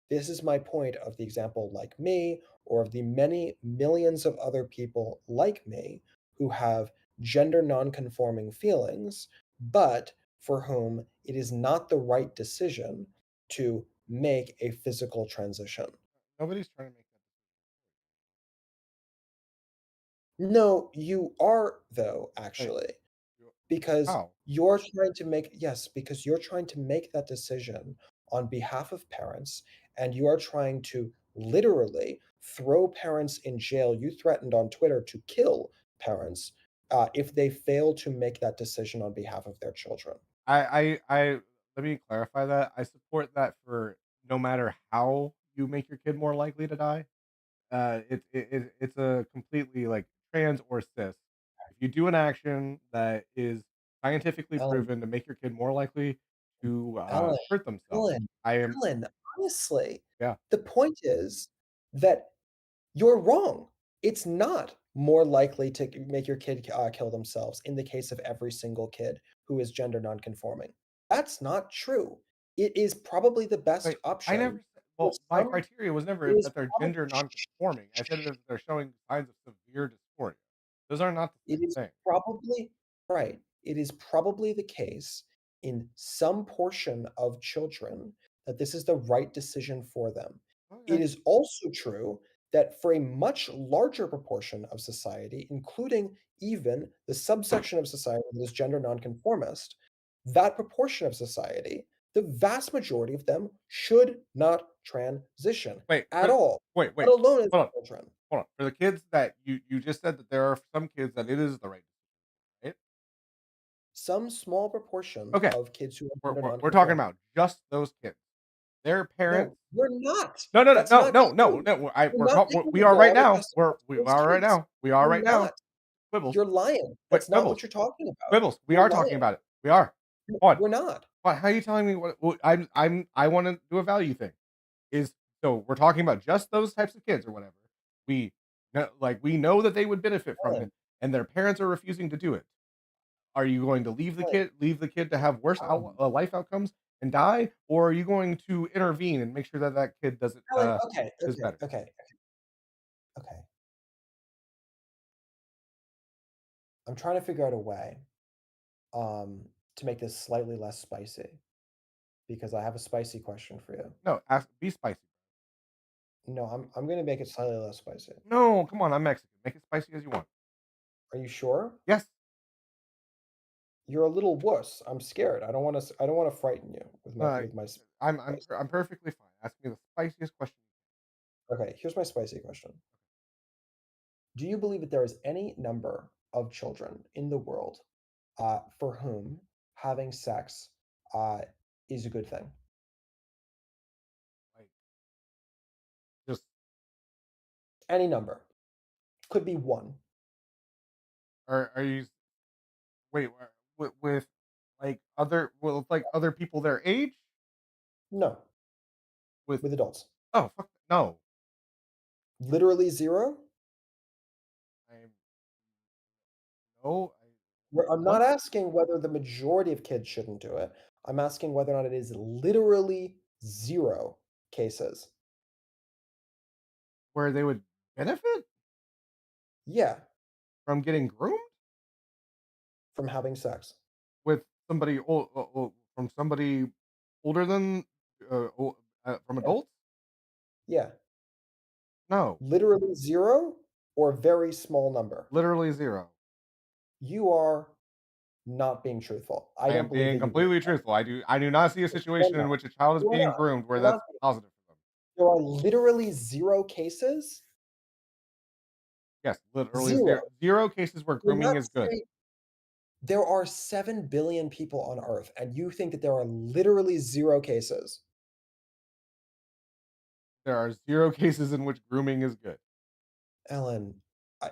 This is my point of the example like me, or of the many millions of other people like me who have gender nonconforming feelings, but for whom it is not the right decision to make a physical transition. Nobody's trying to make that No, you are, though, wait, actually. you Because how? you're trying to make yes, because you're trying to make that decision on behalf of parents, and you are trying to literally throw parents in jail. You threatened on Twitter to kill parents, if they fail to make that decision on behalf of their children. I let me clarify that. I support that for no matter how you make your kid more likely to die. It's a completely, like, trans or cis. If you do an action that is scientifically Ellen, proven to make your kid more likely to, Ellen, hurt themselves, Ellen, I am Ellen, honestly, yeah. the point is that you're wrong. It's not more likely to make your kid, kill themselves in the case of every single kid who is gender nonconforming. That's not true. It is probably the best Wait, I never option said for well, my some. criteria was It never is that they're probably gender nonconforming. I said if they're showing signs of severe dysphoria. Those are not the It same is thing. probably right. It is probably the case in some portion of children that this is the right decision for them. It Okay. is also true that for a much larger proportion of society, including even the subsection of society that is gender nonconformist, that proportion of society, the vast majority of them should not transition Wait, at but all, wait, let wait. alone as Hold on. children. Hold on. For the kids that you just said that there are some kids that it is the right decision, right? Some small proportion Okay. of kids who are gender We're talking nonconforming. about just those kids. Their parents No, we're not. no, no, no, That's no, not no, no, true. no, We're not we making a are right law that now. has to watch We those are right kids. now. We are We're right now. not. Quibbles. You're lying. Wait, That's not quibbles. what you're talking about. Quibbles. We You're are talking lying. about it. We are. No, Hold on. we're not. What? How are you telling me what I want to do a value thing? Is so we're talking about just those types of kids or whatever. We we know that they would benefit from it, Ellen, and their parents are refusing to do it. Are you going to Ellen, leave the kid to have worse life outcomes and die, or are you going to intervene and make sure that that kid doesn't Ellen, okay, is okay, better? okay, okay. I'm trying to figure out a way, to make this slightly less spicy because I have a spicy question for you. No, ask be spicy. No, I'm gonna make it slightly less spicy. No, come on, I'm Mexican. Make it spicy as you want. Are you sure? Yes. You're a little wuss. I'm scared. I don't wanna frighten you with my Uh, spice. I'm perfectly fine. Ask me the spiciest question. Okay, here's my spicy question. Do you believe that there is any number of children in the world, for whom having sex, is a good thing? Like, just Any number. Could be 1. are you wait with like other with like other people their age No, with with adults. oh fuck no. Literally 0? I'm no. I'm One not asking whether the majority of kids shouldn't do it. I'm asking whether or not it is literally 0 cases. Where they would benefit Yeah, from getting groomed from having sex. with somebody from somebody older than, from Yeah, adults? yeah. No, Literally 0 or a very small number. literally 0. You are not being truthful. I I don't am believe being that you believe completely that. truthful. I do not see a You are situation in not. which a child is You are being not. groomed where You're not that's positive for them. there are literally 0 cases? Yes, literally 0. 0 cases where You're grooming not is good. saying there are 7 billion people on Earth, and you think that there are literally 0 cases. There are 0 cases in which grooming is good. Ellen, I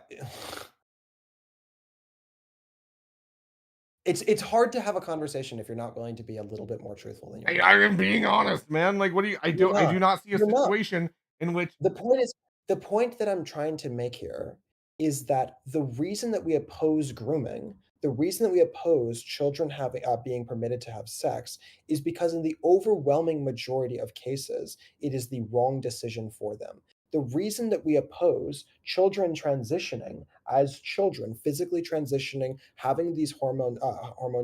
it's hard to have a conversation if you're not willing to be a little bit more truthful than you're I being. am being honest, man. Like, what do you You're I not. do not see a You're not. situation in which The point is the point that I'm trying to make here is that the reason that we oppose grooming, the reason that we oppose children having being permitted to have sex is because in the overwhelming majority of cases, it is the wrong decision for them. The reason that we oppose children transitioning as children, physically transitioning, having these hormone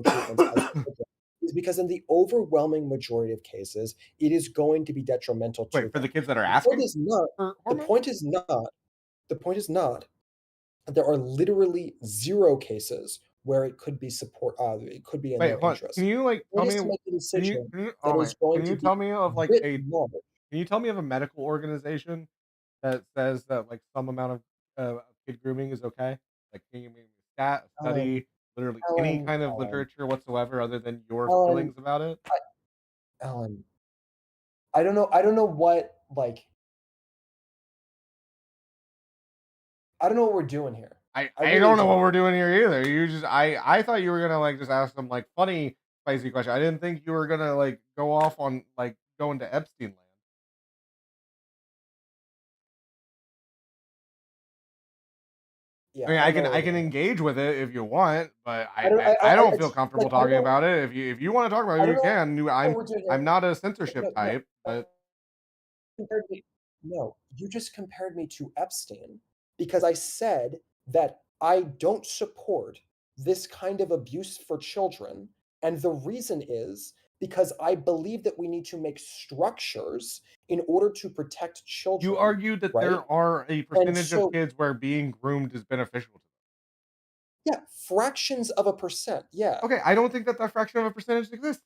treatments as children, is because in the overwhelming majority of cases, it is going to be detrimental to wait, for the them. kids that are The point asking is not for the hormones? point is not the point is not that there are literally 0 cases where it could be in Wait, their hold on. Can interest. you, like, The tell point is me to make a decision that oh my is going can to you be tell me of, like, writ a large. can you tell me of a medical organization that says that, like, some amount of kid grooming is okay? Like, can you give me a Ellen, study, literally any Ellen, kind of Ellen, literature whatsoever other than your Ellen, feelings about it? I Ellen, I don't know what, like I don't know what we're doing here. I I really don't know what don't. we're doing here either. You just I thought you were gonna, like, just ask some, like, funny, spicy question. I didn't think you were gonna, like, go off on, like, going to Epstein land. I Yeah, mean, I don't know what I we're can doing here. engage with it if you want, but I I don't feel just like, comfortable talking about it. If you wanna talk about I it, don't you know can. what we're doing here. I'm not a No, censorship no. type, but Compared me No, you just compared me to Epstein because I said that I don't support this kind of abuse for children, and the reason is because I believe that we need to make structures in order to protect you children, argued that right? there are a And percentage of so kids where being groomed is beneficial to them. yeah, fractions of a percent, yeah. Okay, I don't think that that fraction of a percentage exists.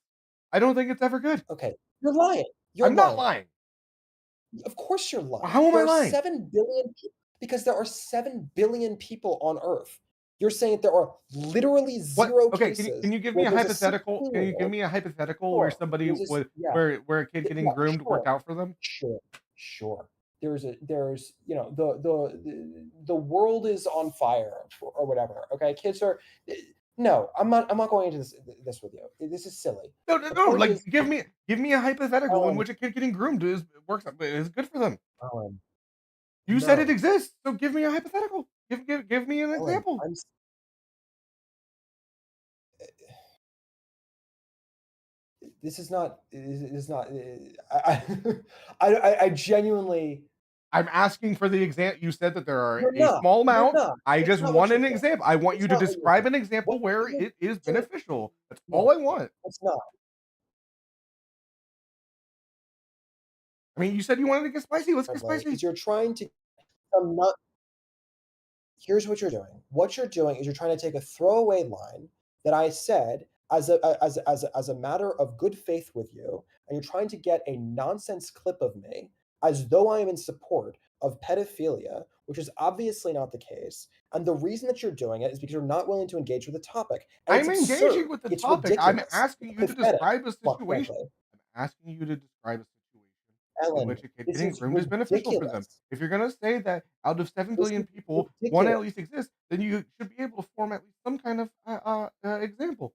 I don't think it's ever good. Okay, you're lying, you're I'm not lying. lying. Of course you're Well, lying. how am I There are lying? 7 billion peo because there are 7 billion people on Earth. You're saying that there are literally What 0 okay, cases can you give me where a there's a hypothetical? Can you give 16-year-old. me a hypothetical where Sure, somebody there's this would yeah, where a kid getting yeah, groomed worked sure, out for them? sure, sure. There's the world is on fire or whatever, okay? Kids are no, I'm not going into this with you. This is silly. No, no, The no, point like, is, give me a hypothetical in Ellen, which a kid getting groomed is good for them. Ellen, You said it no, exists, so give me a hypothetical. Give me an Ellen, example. This is not I I genuinely I'm asking for the example. You said that there are you're a not, small you're amount. not. I That's just not what want you're an doing. example. I want That's you to not what you're describe doing. an example where What you're it is doing beneficial. That's all no, I want. it's not. I mean, you said you wanted to get spicy. Let's get Hard way spicy. is you're trying to not here's what you're doing. What you're doing is you're trying to take a throwaway line that I said as a matter of good faith with you, and you're trying to get a nonsense clip of me as though I am in support of pedophilia, which is obviously not the case. And the reason that you're doing it is because you're not willing to engage with the topic. And it's I'm engaging absurd. with the It's topic. I'm ridiculous. asking It's you to pathetic, describe a situation. frankly. I'm asking you to describe a situation in Ellen, which a kid this getting is groomed is beneficial for them. ridiculous. If you're gonna say that out of 7 This billion is people, one at ridiculous. least exists, then you should be able to form at least some kind of example.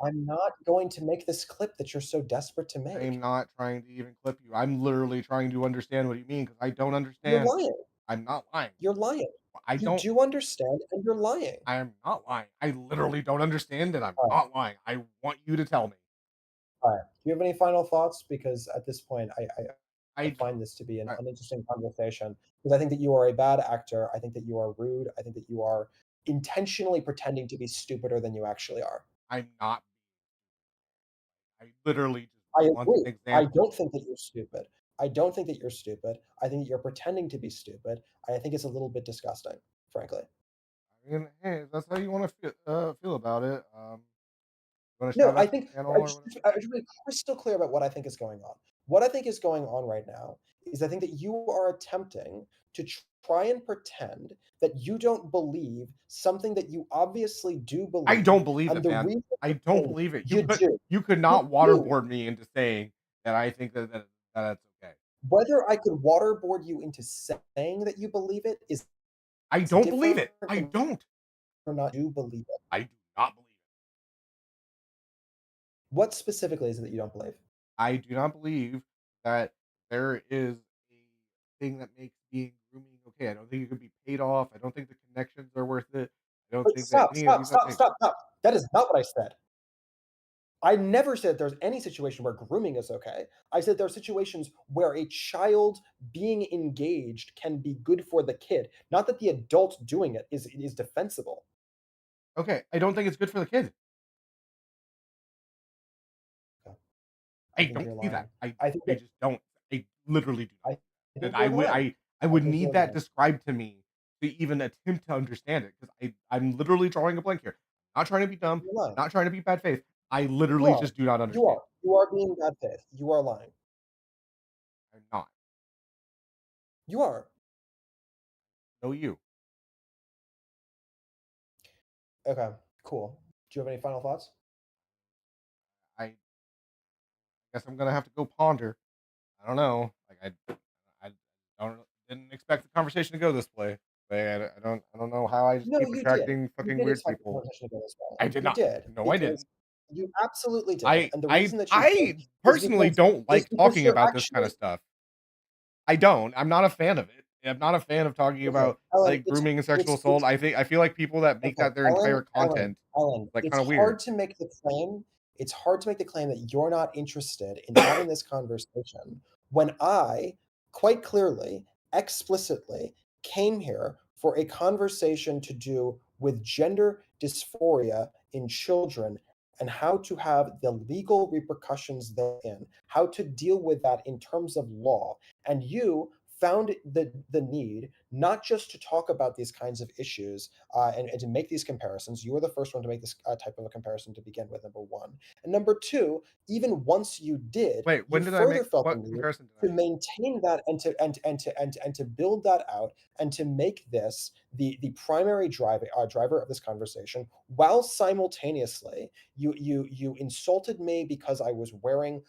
I'm not going to make this clip that you're so desperate to I'm make. not trying to even clip you. I'm literally trying to understand what you mean because I don't You're understand. lying. I'm not lying. You're lying. I You don't. do understand, and you're lying. I am not lying. I literally don't understand, and I'm Alright, not lying. I want you to tell me. All right. Do you have any final thoughts? Because at this point, I I find this to be an I uninteresting conversation because I think that you are a bad actor. I think that you are rude. I think that you are intentionally pretending to be stupider than you actually are. I'm not. I literally just I want agree. an I example. don't think that you're stupid. I don't think that you're stupid. I think that you're pretending to be stupid. I think it's a little bit disgusting, frankly. I mean, hey, if that's how you want to feel about it. You want to No, shout I out your think channel or whatever? I should be crystal clear about what I think is going on. What I think is going on right now is I think that you are attempting to try and pretend that you don't believe something that you obviously do I believe, don't believe and it, the man. reason I for don't saying believe it. you do. You could You not do. waterboard me into saying that I think that that's okay. Whether I could waterboard you into saying that you believe it is I don't believe different it. I than don't. or not do believe it. I do not believe it. What specifically is it that you don't believe? I do not believe that there is a thing that makes being grooming okay. I don't think you could be paid off. I don't think the connections are worth it. I don't Wait, think that any of these are things. stop. That is not what I said. I never said there's any situation where grooming is okay. I said there are situations where a child being engaged can be good for the kid, not that the adult doing it is defensible. Okay, I don't think it's good for the kid. Okay. I I think don't you're see that. lying. I think I that just don't. I literally do not. I And think you're lying. I I would think need you're that lying. described to me to even attempt to understand it because I'm literally drawing a blank here. Not trying to be dumb, You're lying. not trying to be bad faith. I You literally are. just do not You understand. are. You are being bad faith. You are lying. I'm not. You are. No, you. Okay. Cool. Do you have any final thoughts? I guess I'm gonna have to go ponder. I don't know. Like I don't didn't expect the conversation to go this way. Like, I don't know how I just No, keep you did. attracting You fucking did weird expect the people. conversation to go this way. I did You not. did, No, I because didn't. you absolutely did, and the reason that you did I personally don't is like because talking you're about this kind of actually stuff. I don't. I'm not a fan of it. I'm not a fan of talking okay, about Ellen, like grooming and sexual assault. it's I feel like people that make okay, that their entire content like it's kind of weird. hard to make the claim that you're not interested in having this conversation when I, quite clearly, explicitly came here for a conversation to do with gender dysphoria in children and how to have the legal repercussions therein, how to deal with that in terms of law. And you found the need not just to talk about these kinds of issues and to make these comparisons. You were the first one to make this type of a comparison to begin with, number one. And number two, even once you did, Wait, you when did I further make felt the what need comparison did I to make? maintain that and to build that out and to make this the primary driver of this conversation, while simultaneously you insulted me because I was wearing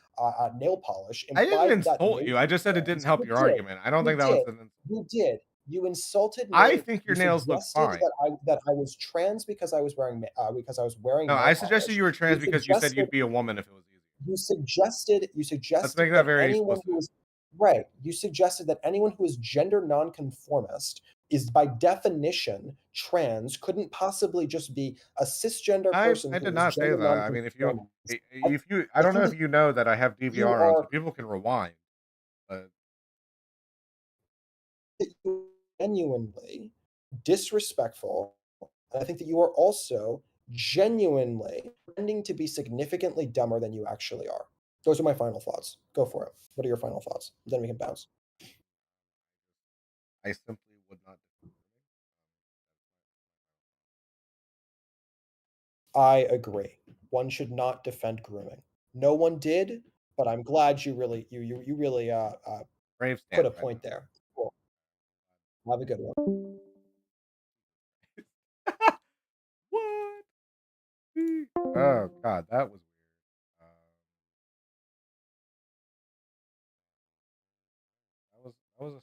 nail polish, I didn't implied that insult nail you. I just said it didn't help you your did. argument. I don't You think that was did. an. You did. You insulted I me. think You your nails look suggested fine. that I was trans because I was wearing No, nail I suggested polish. you were trans because you said you'd be a woman if it was easier. You Let's make suggested that that very anyone who explicit. is right. You suggested that anyone who is gender nonconformist is by definition trans, couldn't possibly just be a cisgender person I who did is not say gender that. I mean, nonconformist. if you I I don't know think if that you know that I have you DVR on, so are people can rewind. But genuinely disrespectful. And I think that you are also genuinely pretending to be significantly dumber than you actually are. Those are my final thoughts. Go for it. What are your final thoughts? Then we can bounce. I simply would not. I agree. One should not defend grooming. No one did, but I'm glad you really Brave put stance, a by the point there. Cool. Have a good one. way. What? Oh god, that was weird. That was a strange one.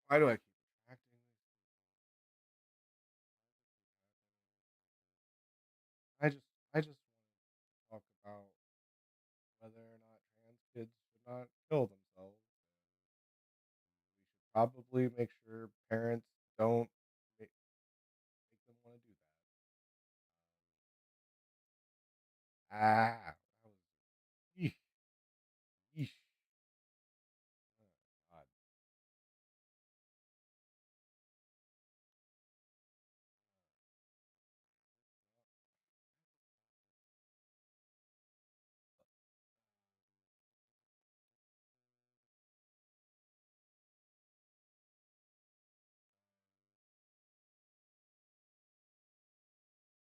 Why do I keep attracting this? I just want to talk about whether or not trans kids should not kill themselves. We should probably make sure parents don't make them want to do that. Ah, that was. Yeesh, yeesh. Oh,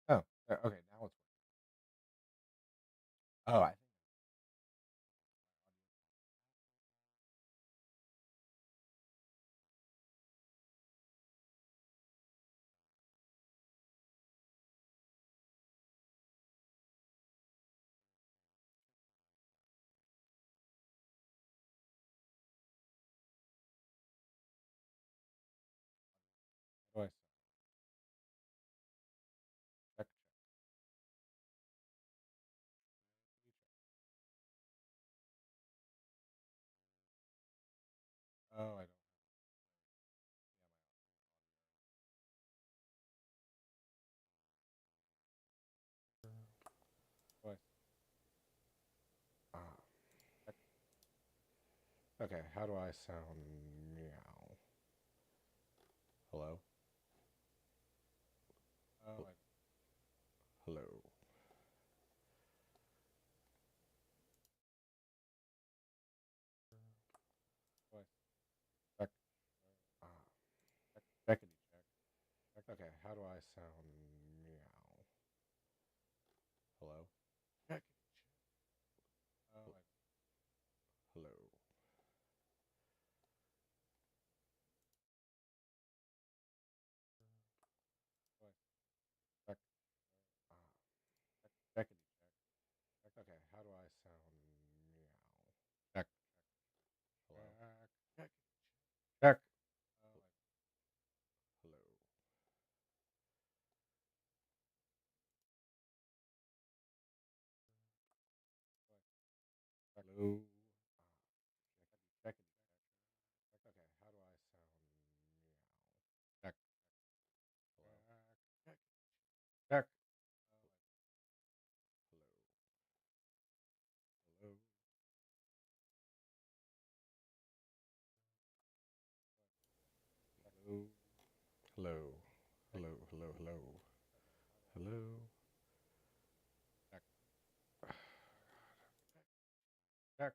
God. Oh, okay. Now it's. Oh, I think. How do I check? Oh, I don't. How do I check? Okay. How do I sound? Meow. Hello. Oh, I. Hello. How do I check? Checkity check. Okay. How do I sound? Meow. Hello. Checkity check. Oh, I. Hello. How do I check? Checkity check. Okay. How do I sound? Meow. Check. Hello. Check. Check. Oh, I. Hello. Hello. Checkity check. Okay. How do I sound? Meow. Check. Hello. Check. Check. Hello. Hello. Hello. Hello. Hello. Hello. Hello. Hello. Check. Check. Check.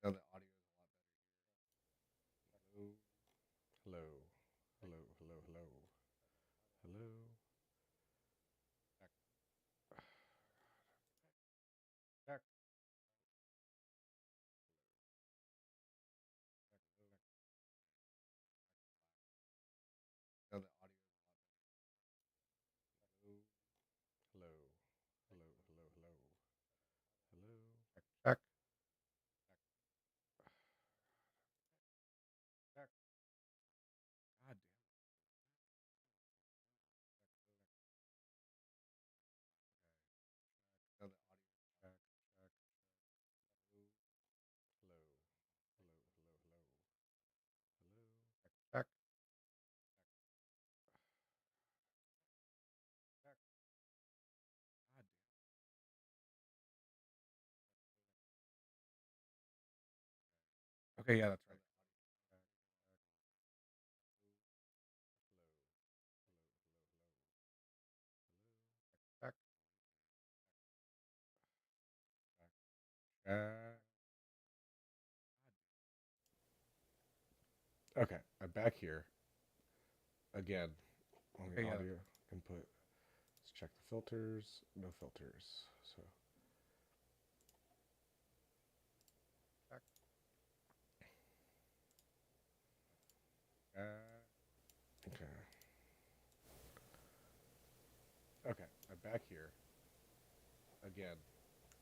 Hello. Now the audio is a lot better here. Hello. Hello. Hello. Hello. Hello. Hello. Check. Check. Check. Now the audio is a lot better. Hello. Hello. Hello. Hello. Hello. Check. Check. Check. God damn. Now the audio. Check. Check. Hello. Hello. Hello. Hello. Hello. Hello. Check. Check. Check. God damn. Okay, yeah, that's right. Check. Check. Okay, I'm back here again on the audio input. Let's check the filters. No filters. So check. Okay. Okay, I'm back here again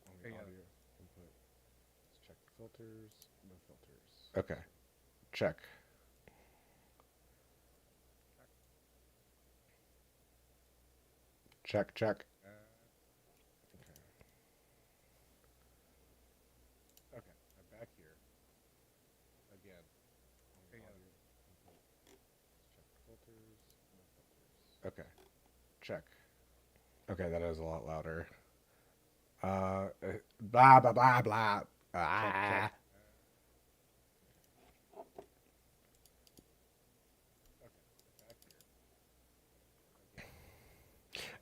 on the audio input. Let's check the filters. No filters. Okay. Check. Check. Check. Okay. Okay, I'm back here again on the audio input. Okay, check. Okay, that is a lot louder. Blah blah blah blah. Ah.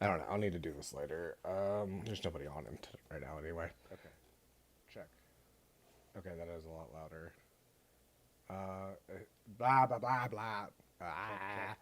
I don't know. I'll need to do this later. There's nobody on him right now anyway. Okay, check. Okay, that is a lot louder. Blah blah blah blah. Ah.